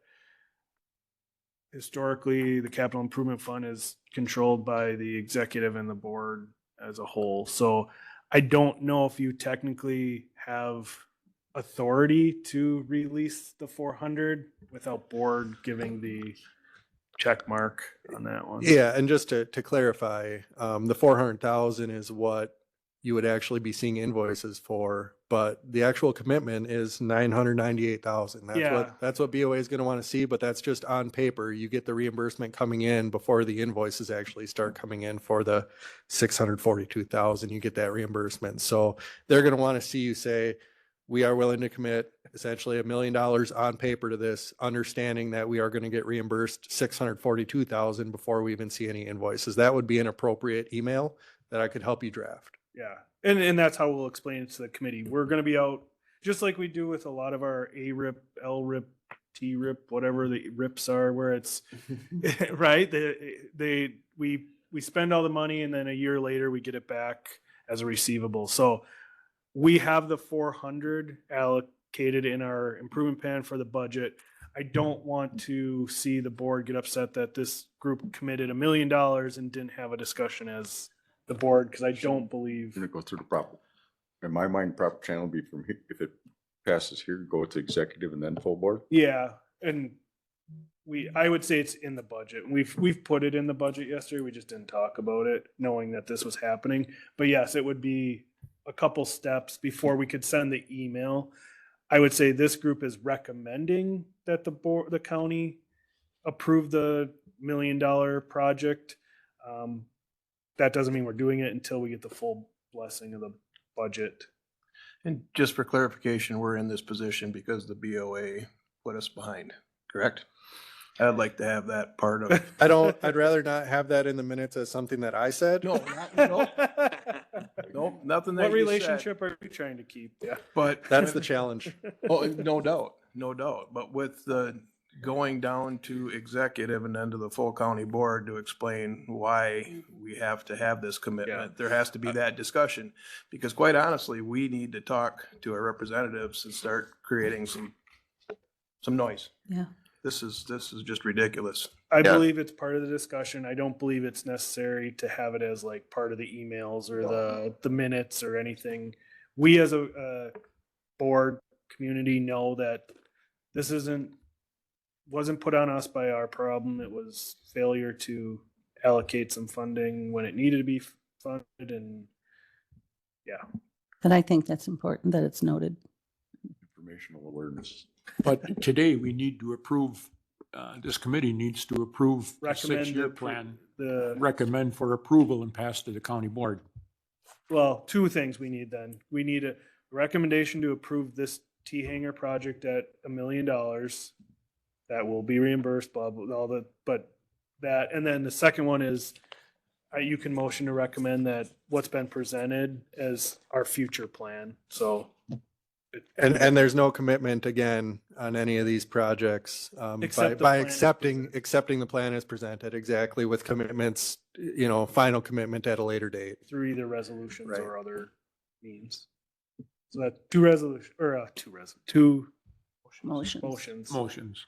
historically the capital improvement fund is controlled by the executive and the board as a whole. So I don't know if you technically have authority to release the 400 without board giving the check mark on that one. Yeah. And just to clarify, the 400,000 is what you would actually be seeing invoices for, but the actual commitment is 998,000. That's what BOA is going to want to see, but that's just on paper. You get the reimbursement coming in before the invoices actually start coming in for the 642,000. You get that reimbursement. So they're going to want to see you say, we are willing to commit essentially $1 million on paper to this, understanding that we are going to get reimbursed 642,000 before we even see any invoices. That would be an appropriate email that I could help you draft. Yeah. And that's how we'll explain it to the committee. We're going to be out just like we do with a lot of our ARIP, LRIP, TRIP, whatever the RIPs are, where it's right. We spend all the money and then a year later we get it back as a receivable. So we have the 400 allocated in our improvement plan for the budget. I don't want to see the board get upset that this group committed $1 million and didn't have a discussion as the board, because I don't believe. Gonna go through the proper, in my mind, proper channel would be from here, if it passes here, go to executive and then full board. Yeah, and I would say it's in the budget. We've put it in the budget yesterday. We just didn't talk about it, knowing that this was happening. But yes, it would be a couple steps before we could send the email. I would say this group is recommending that the county approve the $1 million project. That doesn't mean we're doing it until we get the full blessing of the budget. And just for clarification, we're in this position because the BOA put us behind, correct? I'd like to have that part of. I'd rather not have that in the minutes as something that I said. No, no, no, nothing that What you said. relationship are we trying to keep? Yeah. But That's the challenge. oh, no doubt, no doubt. But with the going down to executive and then to the full county board to explain why we have to have this commitment, there has to be that discussion. Because quite honestly, we need to talk to our representatives and start creating some noise. Yeah. This is just ridiculous. I Yeah. believe it's part of the discussion. I don't believe it's necessary to have it as like part of the emails or the minutes or anything. We as a board community know that this wasn't put on us by our problem. It was failure to allocate some funding when it needed to be funded, and But I think that's important that it's noted. Informational awareness. But today we need to approve, this committee needs to approve the recommend six-year plan, the recommend for approval and pass to the county board. well, two things we need then. We need a recommendation to approve this T-hanger project at $1 million. That will be reimbursed, blah, blah, all the, but that, and then the second one is you can motion to recommend that what's been presented as our future plan. So And there's no commitment again on any of these projects, Except the by plan as accepting the plan as presented, exactly, with commitments, final commitment at a later date. through either resolutions Right. or other means. So that two Motions. motions. Motions.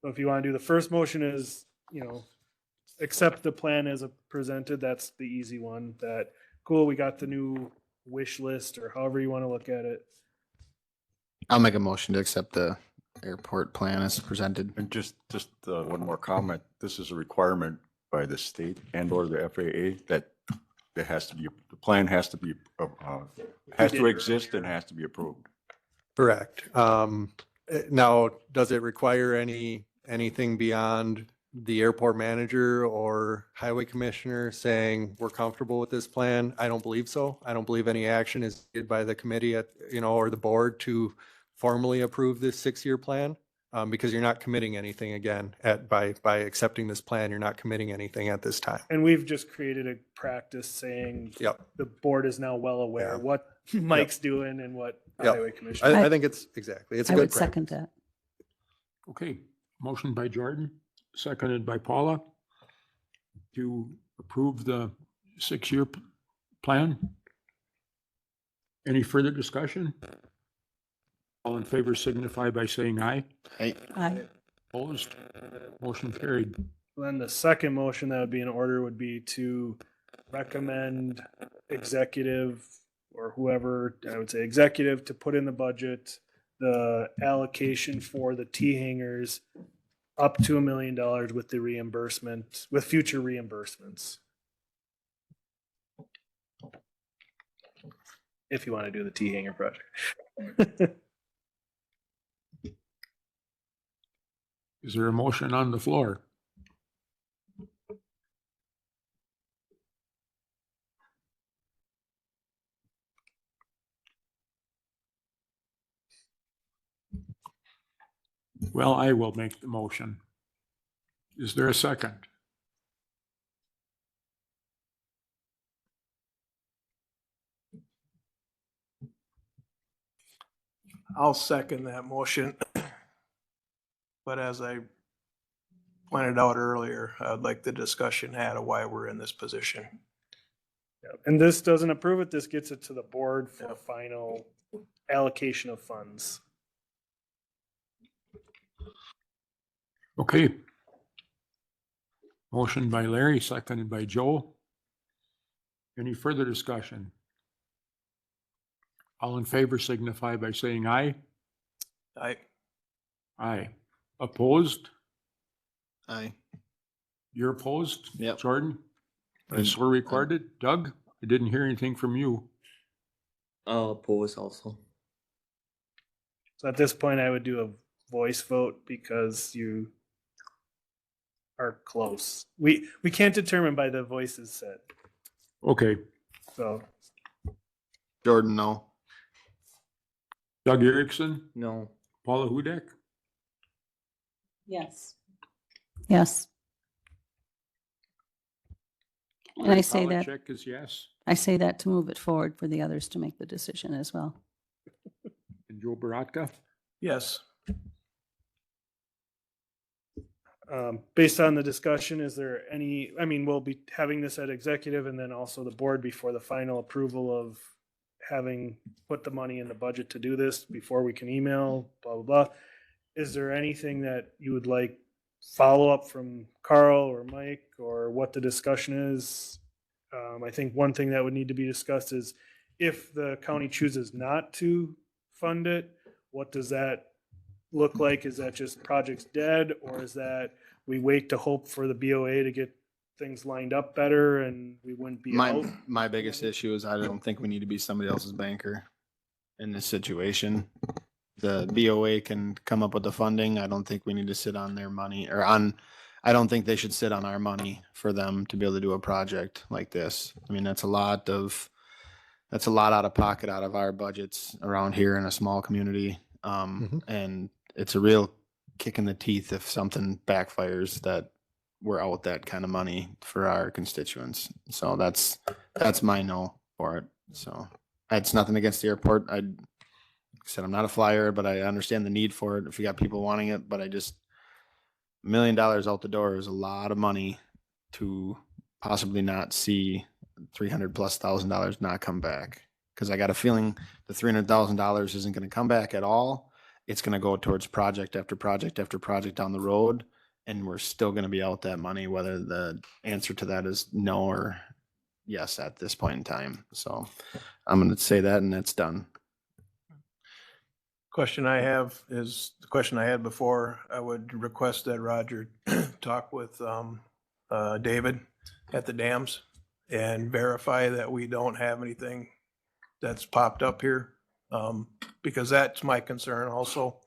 So if you want to do the first motion is, accept the plan as presented, that's the easy one. That, cool, we got the new wish list or however you want to look at it. I'll make a motion to accept the airport plan as presented. And just one more comment. This is a requirement by the state and or the FAA that there has to be, the plan has to be, has to exist and has to be approved. Correct. Now, does it require anything beyond the airport manager or highway commissioner saying we're comfortable with this plan? I don't believe so. I don't believe any action is needed by the committee or the board to formally approve this 6-year plan, because you're not committing anything again by accepting this plan. You're not committing anything at this time. And we've just created a practice saying Yep. the board is now well aware Yeah. what Mike's doing and what the Yep. highway commissioner. I think it's exactly, it's a I good would practice. second that. Okay, motion by Jordan, seconded by Paula to approve the 6-year plan. Any further discussion? All in favor signify by saying aye. Aye. Opposed? Motion carried. Then the second motion that would be in order would be to recommend executive or whoever, I would say executive, to put in the budget the allocation for the T-hangers up to $1 million with the reimbursement, with future reimbursements. If you want to do the T-hanger project. Is there a motion on the floor? Well, I will make the motion. Is there a second? I'll second that motion. But as I pointed out earlier, I'd like the discussion had of why we're in this position. Yep. And this doesn't approve it, this gets it to the board for final allocation of funds. Okay. Motion by Larry, seconded by Joe. Any further discussion? All in favor signify by saying aye. Aye. Opposed? Aye. You're opposed? Yep. Jordan? As we're recorded. Doug? I didn't hear anything from you. I'll oppose also. So at this point, I would do a voice vote because you are close. We can't determine by the voices said, Okay. so. Jordan, no. Doug Erickson? No. Paula Hudak? Yes. Yes. And I say that, Check is yes. I say that to move it forward for the others to make the decision as well. And Joe Baratka? Yes. Based on the discussion, is there any, I mean, we'll be having this at executive and then also the board before the final approval of having put the money in the budget to do this before we can email, blah, blah, blah. Is there anything that you would like follow up from Carl or Mike or what the discussion is? I think one thing that would need to be discussed is if the county chooses not to fund it, what does that look like? Is that just project's dead, or is that we wait to hope for the BOA to get things lined up better and we wouldn't be out? My biggest issue is I don't think we need to be somebody else's banker in this situation. The BOA can come up with the funding. I don't think we need to sit on their money I don't think they should sit on our money for them to be able to do a project like this. I mean, that's a lot out of pocket out of our budgets around here in a small community. And it's a real kick in the teeth if something backfires that we're out that kind of money for our constituents. So that's my no for it. So it's nothing against the airport. I said I'm not a flyer, but I understand the need for it if you got people wanting it. But $1 million out the door is a lot of money to possibly not see $300,000+ not come back. Because I got a feeling the $300,000 isn't going to come back at all. It's going to go towards project after project after project down the road. And we're still going to be out that money, whether the answer to that is no or yes at this point in time. So I'm going to say that, and that's done. Question I have is the question I had before. I would request that Roger talk with David at the dams and verify that we don't have anything that's popped up here. Because that's my concern also,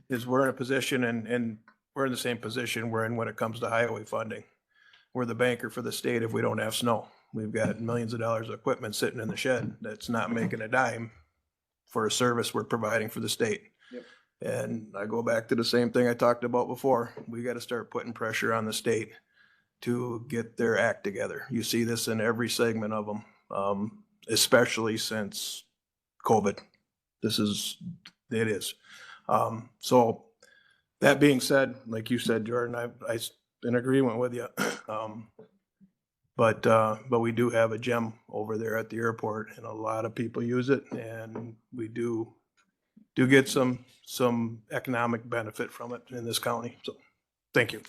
is we're in a position and we're in the same position we're in when it comes to highway funding. We're the banker for the state if we don't have snow. We've got millions of dollars of equipment sitting in the shed that's not making a dime for a service we're providing for the state. Yep. And I go back to the same thing I talked about before. We got to start putting pressure on the state to get their act together. You see this in every segment of them, especially since COVID. It is. So that being said, like you said, Jordan, I in agreement with you. But we do have a gem over there at the airport and a lot of people use it, and we do get some economic benefit from it in this county. So thank you.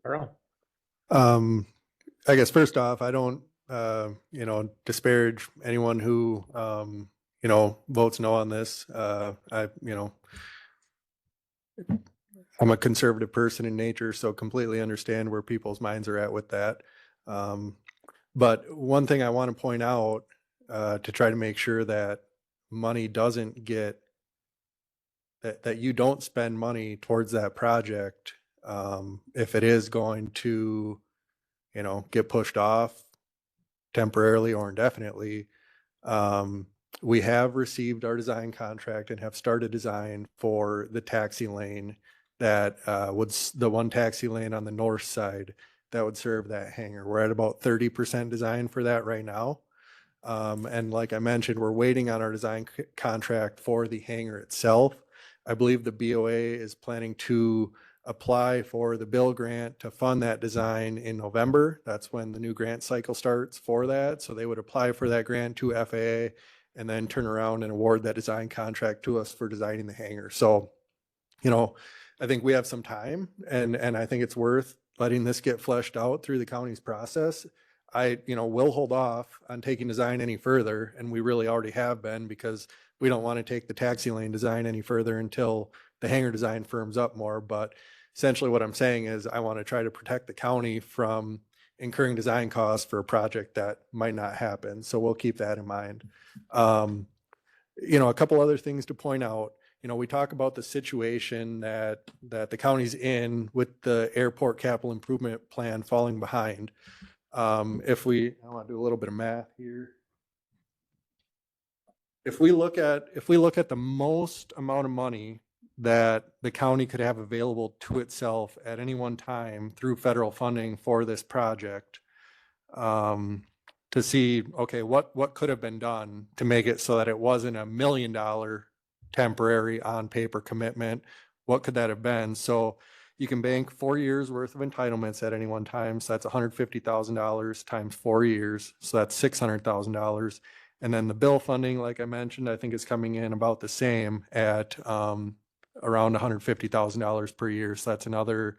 Carl? I guess first off, I don't, disparage anyone who, votes no on this. I'm a conservative person in nature, so completely understand where people's minds are at with that. But one thing I want to point out, to try to make sure that money doesn't get, that you don't spend money towards that project, if it is going to, get pushed off temporarily or indefinitely. We have received our design contract and have started design for the taxi lane that the one taxi lane on the north side that would serve that hangar. We're at about 30% design for that right now. And like I mentioned, we're waiting on our design contract for the hangar itself. I believe the BOA is planning to apply for the bill grant to fund that design in November. That's when the new grant cycle starts for that. So they would apply for that grant to FAA and then turn around and award that design contract to us for designing the hangar. So, you know, I think we have some time, and I think it's worth letting this get fleshed out through the county's process. We'll hold off on taking design any further, and we really already have been, because we don't want to take the taxi lane design any further until the hangar design firms up more. But essentially what I'm saying is I want to try to protect the county from incurring design costs for a project that might not happen. So we'll keep that in mind. A couple other things to point out. We talk about the situation that the county's in with the airport capital improvement plan falling behind. I want to do a little bit of math here. If we look at the most amount of money that the county could have available to itself at any one time through federal funding for this project, to see, okay, what could have been done to make it so that it wasn't $1 million temporary on paper commitment, what could that have been? So you can bank 4 years worth of entitlements at any one time. So that's $150,000 times 4 years. So that's $600,000. And then the bill funding, like I mentioned, I think is coming in about the same at around $150,000 per year. So that's another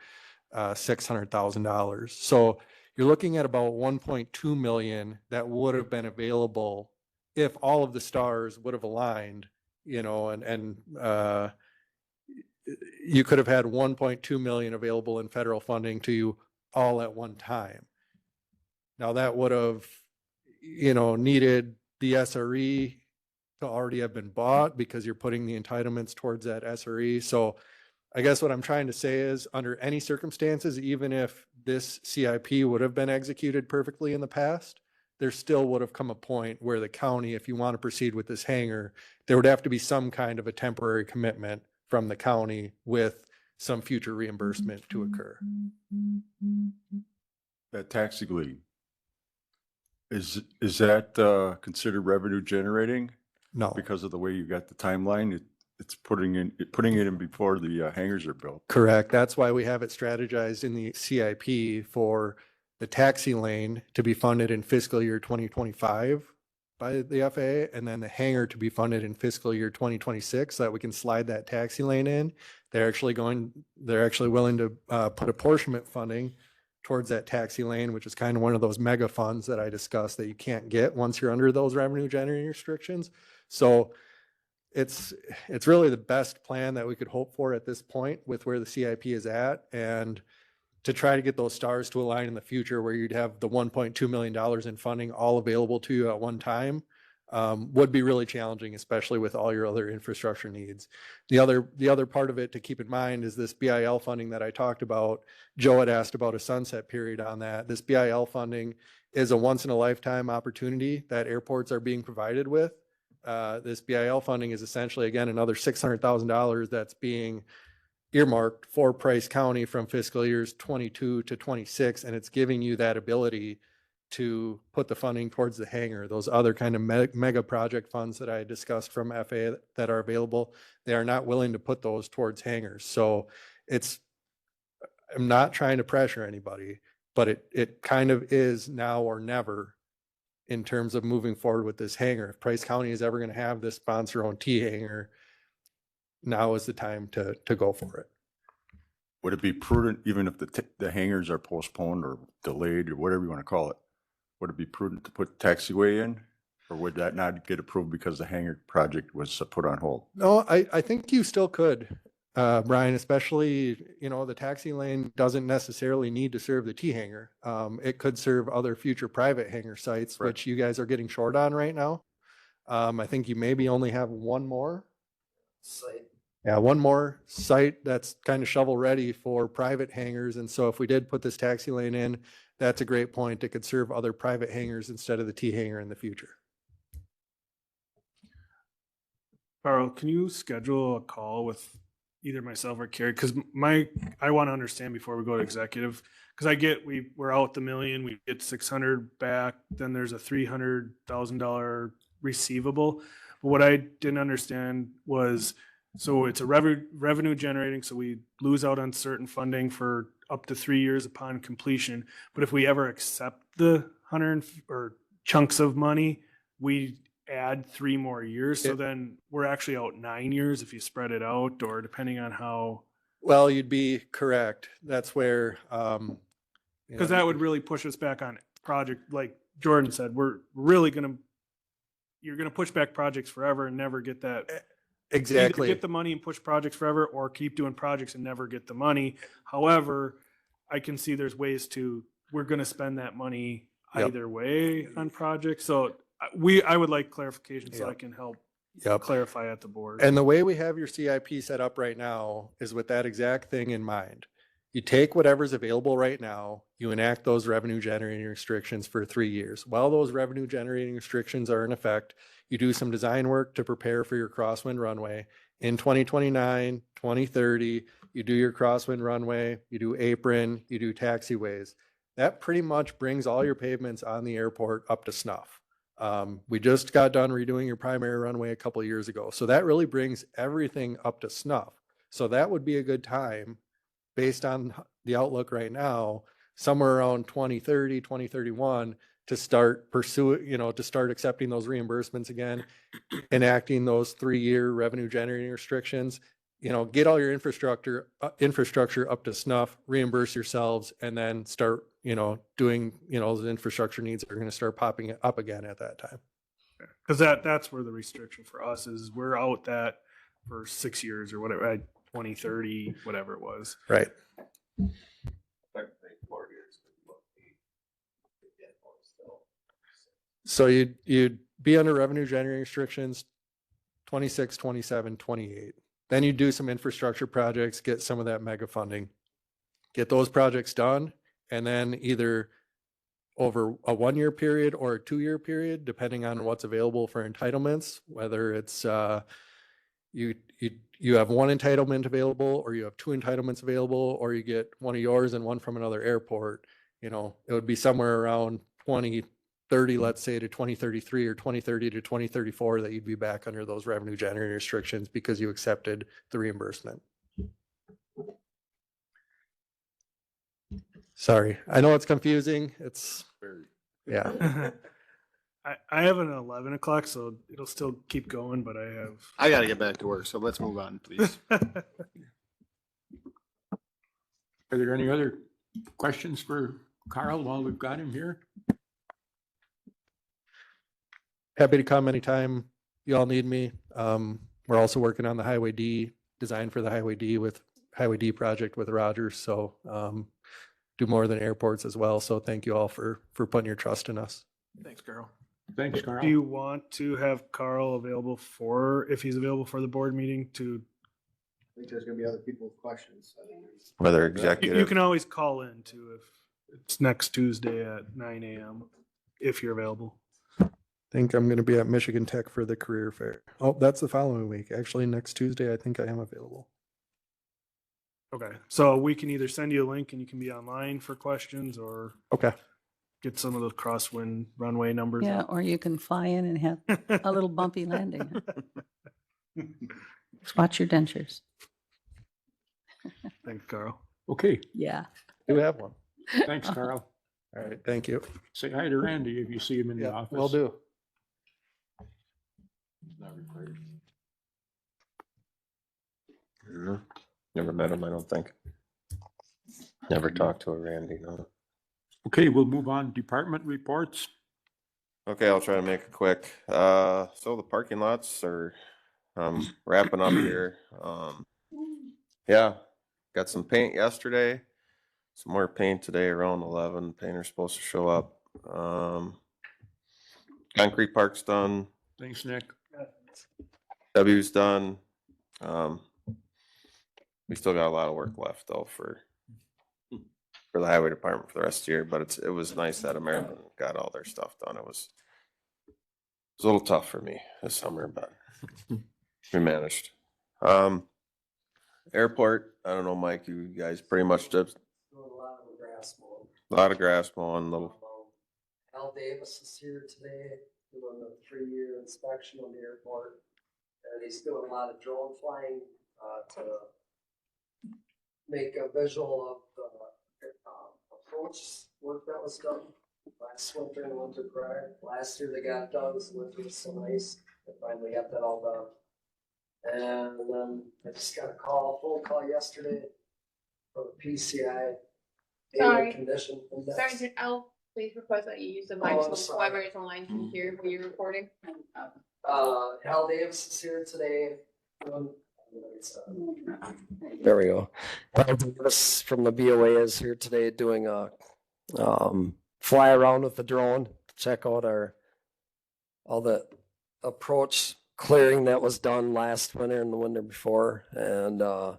$600,000. So you're looking at about 1.2 million that would have been available if all of the stars would have aligned, and you could have had 1.2 million available in federal funding to you all at one time. Now that would have, needed the SRE to already have been bought, because you're putting the entitlements towards that SRE. So I guess what I'm trying to say is, under any circumstances, even if this CIP would have been executed perfectly in the past, there still would have come a point where the county, if you want to proceed with this hangar, there would have to be some kind of a temporary commitment from the county with some future reimbursement to occur. That taxi lien, is that considered revenue generating? No. Because of the way you got the timeline, it's putting it in before the hangars are built. Correct. That's why we have it strategized in the CIP for the taxi lane to be funded in fiscal year 2025 by the FAA, and then the hangar to be funded in fiscal year 2026, so that we can slide that taxi lane in. They're actually willing to put apportionment funding towards that taxi lane, which is kind of one of those mega funds that I discussed that you can't get once you're under those revenue generating restrictions. So it's really the best plan that we could hope for at this point with where the CIP is at, and to try to get those stars to align in the future where you'd have the $1.2 million in funding all available to you at one time, would be really challenging, especially with all your other infrastructure needs. The other part of it to keep in mind is this BIL funding that I talked about. Joe had asked about a sunset period on that. This BIL funding is a once in a lifetime opportunity that airports are being provided with. This BIL funding is essentially, again, another $600,000 that's being earmarked for Price County from fiscal years 22 to 26, and it's giving you that ability to put the funding towards the hangar. Those other kind of mega project funds that I discussed from FAA that are available, they are not willing to put those towards hangars. So I'm not trying to pressure anybody, but it kind of is now or never in terms of moving forward with this hangar. If Price County is ever going to have this sponsor-owned T hangar, now is the time to go for it. Would it be prudent, even if the hangars are postponed or delayed or whatever you want to call it, would it be prudent to put taxiway in? Or would that not get approved because the hangar project was put on hold? No, I think you still could, Brian, especially, the taxi lane doesn't necessarily need to serve the T hangar. It could serve other future private hangar sites, Right. which you guys are getting short on right now. I think you maybe only have one more. Yeah, one more site that's kind of shovel ready for private hangars. And so if we did put this taxi lane in, that's a great point. It could serve other private hangars instead of the T hangar in the future. Carl, can you schedule a call with either myself or Carrie? Because I want to understand before we go to executive, because we're out the million, we get 600 back, then there's a $300,000 receivable. But what I didn't understand was So it's a revenue generating, so we lose out on certain funding for up to 3 years upon completion. But if we ever accept the or chunks of money, we add 3 more years. So then we're actually out 9 years if you spread it out, or depending on how, Well, you'd be correct. That's where, because that would really push us back on project, like Jordan said, you're gonna push back projects forever and never get that. Either exactly. get the money and push projects forever, or keep doing projects and never get the money. However, I can see there's ways we're gonna spend that money Yep. either way on projects. So I would like clarification so I Yep. can help Yep. clarify at the board. And the way we have your CIP set up right now is with that exact thing in mind. You take whatever's available right now, you enact those revenue generating restrictions for 3 years. While those revenue generating restrictions are in effect, you do some design work to prepare for your crosswind runway. In 2029, 2030, you do your crosswind runway, you do apron, you do taxiways. That pretty much brings all your pavements on the airport up to snuff. We just got done redoing your primary runway a couple of years ago. So that really brings everything up to snuff. So that would be a good time, based on the outlook right now, somewhere around 2030, 2031, to start to start accepting those reimbursements again, enacting those 3-year revenue generating restrictions, get all your infrastructure up to snuff, reimburse yourselves, and then start, doing, those infrastructure needs are going to start popping up again at that time. Because that's where the restriction for us is. We're out that for 6 years or whatever, 2030, whatever it was. Right. So you'd be under revenue generating restrictions 26, 27, 28. Then you do some infrastructure projects, get some of that mega funding, get those projects done, and then either over a 1-year period or a 2-year period, depending on what's available for entitlements, whether it's you have 1 entitlement available, or you have 2 entitlements available, or you get one of yours and one from another airport. It would be somewhere around 2030, let's say, to 2033, or 2030 to 2034 that you'd be back under those revenue generating restrictions because you accepted the reimbursement. Sorry, I know it's confusing. Yeah. I have an 11 o'clock, so it'll still keep going, but I gotta get back to work, so let's move on, please. Are there any other questions for Carl while we've got him here? Happy to come anytime you all need me. We're also working on the Highway D design for the Highway D project with Rogers. So do more than airports as well. So thank you all for putting your trust in us. Thanks, Carl. Thanks, Carl. Do you want to have Carl available if he's available for the board meeting to? I think there's gonna be other people with questions. Whether You executive, can always call in too if it's next Tuesday at 9 a.m. if you're available. I think I'm going to be at Michigan Tech for the career fair. Oh, that's the following week. Actually, next Tuesday, I think I am available. Okay, so we can either send you a link and you can be online for questions, or Okay. get some of the crosswind runway numbers. Yeah, or you can fly in and have a little bumpy landing. Watch your dentures. Thanks, Carl. Okay, Yeah. Do have one. thanks, Carl. All right. Thank you. Say hi to Randy if you see him in the Yeah, office. will do. Mhm. Never met him, I don't think. Never talked to a Randy, no. Okay, we'll move on. Department reports. Okay, I'll try to make it quick. So the parking lots are wrapping up here. Yeah, got some paint yesterday. Some more paint today around 11. Painter's supposed to show up. Concrete park's done. Thanks, Nick. W's done. We still got a lot of work left though for the highway department for the rest of the year, but it was nice that American got all their stuff done. It was a little tough for me this summer, but we managed. Airport, I don't know, Mike, you guys pretty much did Doing a lot of grass mowing. a lot of grass mowing, little, Al Davis is here today doing a 3-year inspection on the airport. And he's doing a lot of drone flying, to make a visual of the, approach work that was done last winter and the winter prior. Last year they got done, so winter was so nice, they finally got that all done. And then I just got a phone call yesterday from the PCI. Sorry. Air Condition Index. Sergeant L, please request that you use the Oh, mic I'm so sorry. whoever is online can hear what you're recording. Hal Davis is here today. There we go. Hal Davis from the BOA is here today doing a fly around with the drone to check out all the approach clearing that was done last winter and the winter before. And I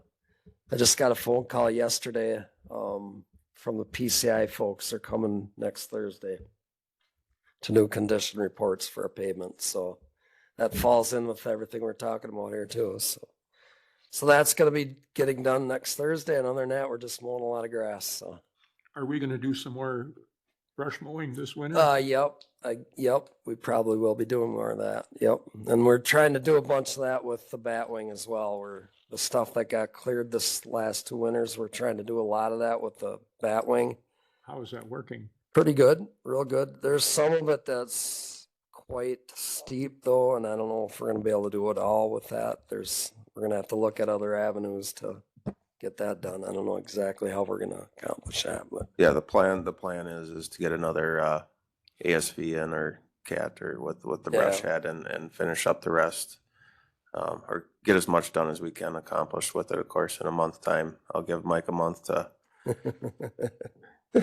just got a phone call yesterday from the PCI folks. They're coming next Thursday to do condition reports for a pavement. So that falls in with everything we're talking about here too. So that's gonna be getting done next Thursday. And other than that, we're just mowing a lot of grass. So Are we gonna do some more brush mowing this winter? yep, we probably will be doing more of that. Yep. And we're trying to do a bunch of that with the batwing as well. Where the stuff that got cleared this last 2 winters, we're trying to do a lot of that with the batwing. How is that working? Pretty good, real good. There's some of it that's quite steep though, and I don't know if we're gonna be able to do it all with that. We're gonna have to look at other avenues to get that done. I don't know exactly how we're gonna accomplish that, but Yeah, the plan is to get another ASV in or CAT or with the brush head and finish up the rest. Or get as much done as we can accomplish with it, of course, in a month time. I'll give Mike a month to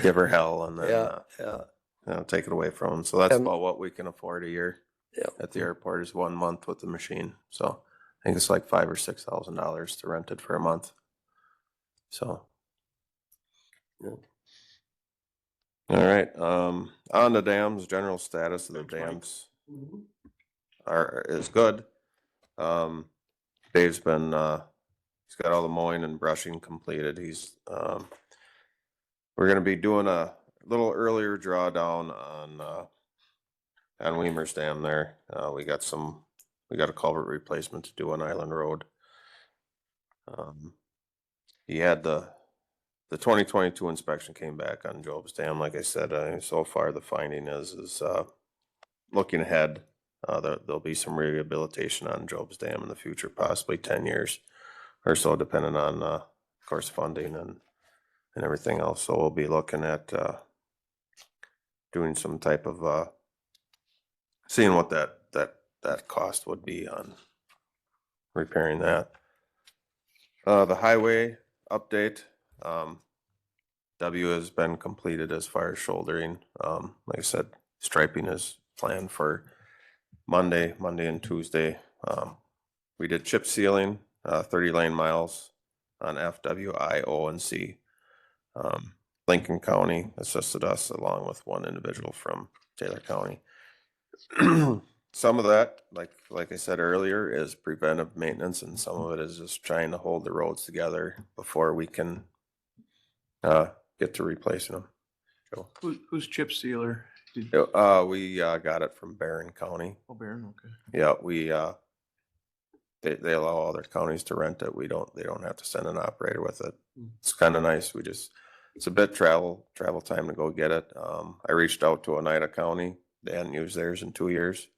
give her hell and then take it away from him. So that's And- about what we can afford a year. Yeah. At the airport is 1 month with the machine. So I think it's like $5,000 or $6,000 to rent it for a month. So. Yeah. All right, on the dams, general status of the dams is good. Dave's been, he's got all the mowing and brushing completed. We're gonna be doing a little earlier drawdown on Weimer's Dam there. We got a culvert replacement to do on Island Road. He had the 2022 inspection came back on Job's Dam. Like I said, so far the finding is looking ahead. There'll be some rehabilitation on Job's Dam in the future, possibly 10 years or so, depending on, of course, funding and everything else. So we'll be looking at doing some type of seeing what that cost would be on repairing that. The highway update. W has been completed as far as shouldering. Like I said, striping is planned for Monday and Tuesday. We did chip sealing, 30 lane miles on FW, I, O, and C. Lincoln County assisted us along with one individual from Taylor County. Some of that, like I said earlier, is preventive maintenance, and some of it is just trying to hold the roads together before we can get to replacing them. So, Who's chip sealer? we got it from Barron County. Oh, Barron, okay. Yeah, they allow all their counties to rent it. They don't have to send an operator with it. It's kind of nice. It's a bit travel time to go get it. I reached out to Oneida County. They hadn't used theirs in 2 years.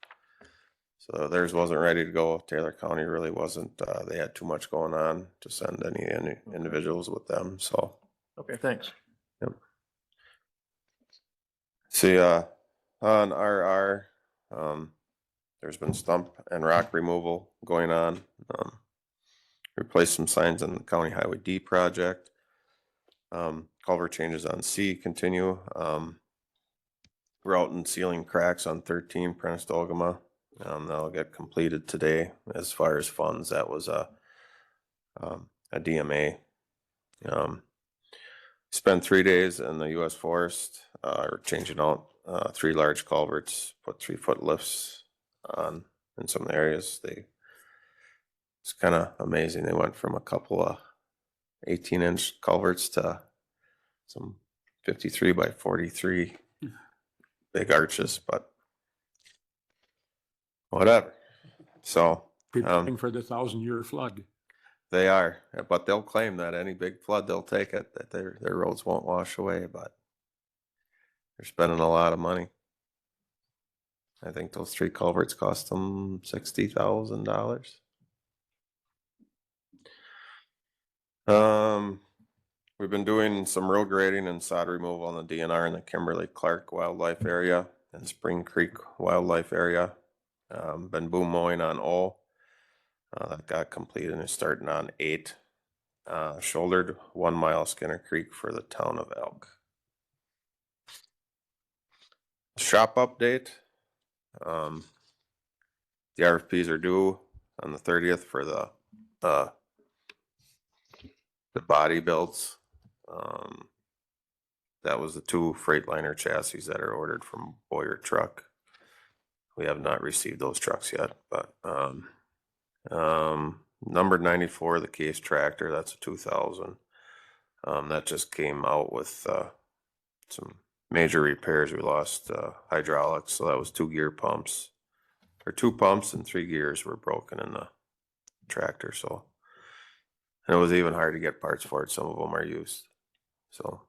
So theirs wasn't ready to go. Taylor County really wasn't. They had too much going on to send any individuals with them. So. Okay, thanks. Yep. See, on RR, there's been stump and rock removal going on. Replace some signs on the County Highway D project. Culvert changes on C continue. Route and sealing cracks on 13 Prentice to Ogama. That'll get completed today. As far as funds, that was a DMA. Spent 3 days in the U.S. forest, changing out 3 large culverts, put 3-foot lifts on in some areas. It's kind of amazing. They went from a couple of 18-inch culverts to some 53 by 43 big arches, but whatever. So preparing for the 1,000-year flood. They are, but they'll claim that any big flood, they'll take it, that their roads won't wash away, but they're spending a lot of money. I think those 3 culverts cost them $60,000. We've been doing some road grading and sod removal on the DNR in the Kimberly Clark Wildlife Area and Spring Creek Wildlife Area. Been boom mowing on O. That got completed and is starting on 8. Shouldered 1 mile Skinner Creek for the town of Elk. Shop update. The RFPs are due on the 30th for the body builds. That was the 2 Freightliner chassis that are ordered from Boyer Truck. We have not received those trucks yet, but number 94, the Case tractor, that's a 2000. That just came out with some major repairs. We lost hydraulics, so that was 2 gear pumps, or 2 pumps and 3 gears were broken in the tractor. So, and it was even hard to get parts for it. Some of them are used. So,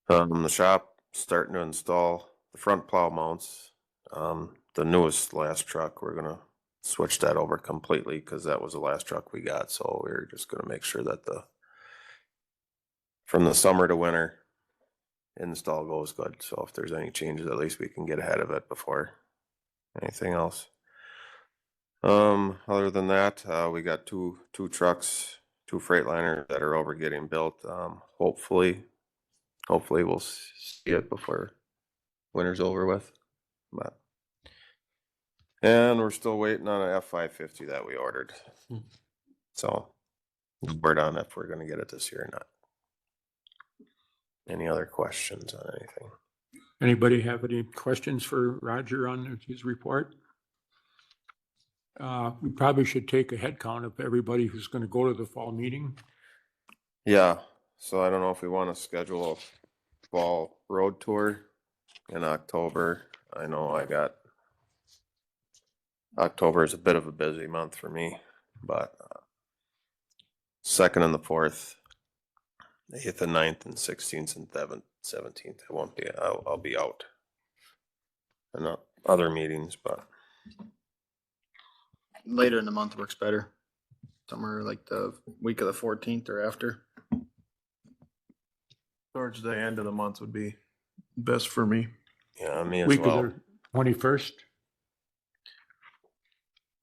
the shop starting to install the front plow mounts. The newest last truck, we're gonna switch that over completely because that was the last truck we got. So we're just gonna make sure that from the summer to winter install goes good. So if there's any changes, at least we can get ahead of it before anything else. Other than that, we got two trucks, 2 Freightliners that are over getting built. Hopefully we'll see it before winter's over with. But and we're still waiting on an F550 that we ordered. So word on if we're gonna get it this year or not. Any other questions on anything? Anybody have any questions for Roger on his report? We probably should take a head count of everybody who's gonna go to the fall meeting. Yeah, so I don't know if we want to schedule a fall road tour in October. I know October is a bit of a busy month for me, but 2nd and the 4th, 8th and 9th and 16th and 17th, I won't be, I'll be out. And not other meetings, but Later in the month works better. Somewhere like the week of the 14th or after. Towards the end of the month would be best for me. yeah, me as Week well. of the 21st.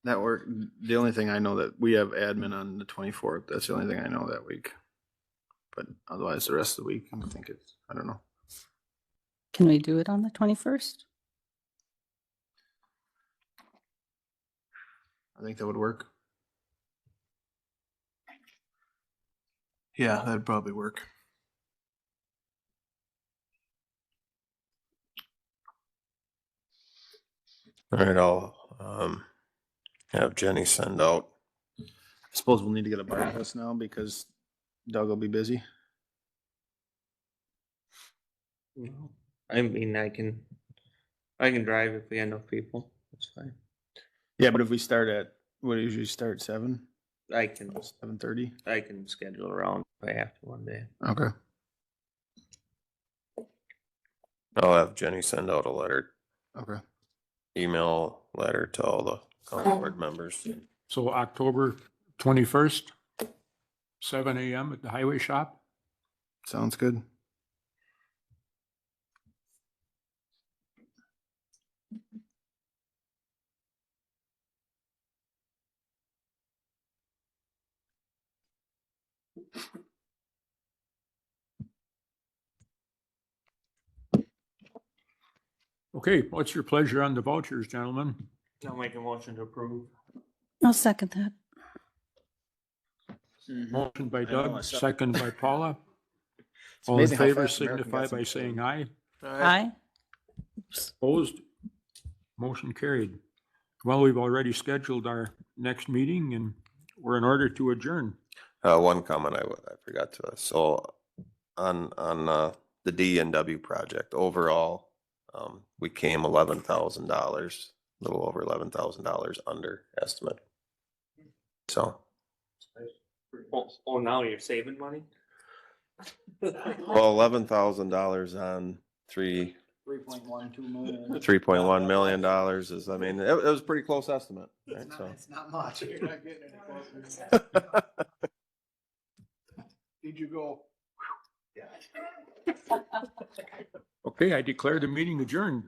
That work. The only thing I know that we have admin on the 24th. That's the only thing I know that week. But otherwise, the rest of the week, I don't know. Can we do it on the 21st? I think that would work. Yeah, that'd probably work. All right, I'll have Jenny send out. I suppose we'll need to get a bar list now because Doug will be busy. I mean, I can drive if we have enough people. That's fine. Yeah, but if we start at, what do you usually start, 7? I can 7:30? schedule around if I have to one day. Okay. I'll have Jenny send out a letter, Okay. email letter to all the county board members. So October 21st, 7 a.m. at the highway shop. Sounds good. Okay, what's your pleasure on the vouchers, gentlemen? I'll make a motion to approve. I'll second that. Motion by I know, I Doug, saw- second by Paula. It's All in amazing how favor fast America signify gets by them. saying aye. Aye. Opposed? Motion carried. Well, we've already scheduled our next meeting and we're in order to adjourn. One comment I forgot to, so on the D and W project, overall, we came $11,000 little over $11,000 under estimate. So, Oh, now you're saving money? well, $11,000 on $3.1 million is, I mean, it was a pretty close estimate, right? So. not much. You're not getting any closer. Did you go? Okay, I declare the meeting adjourned.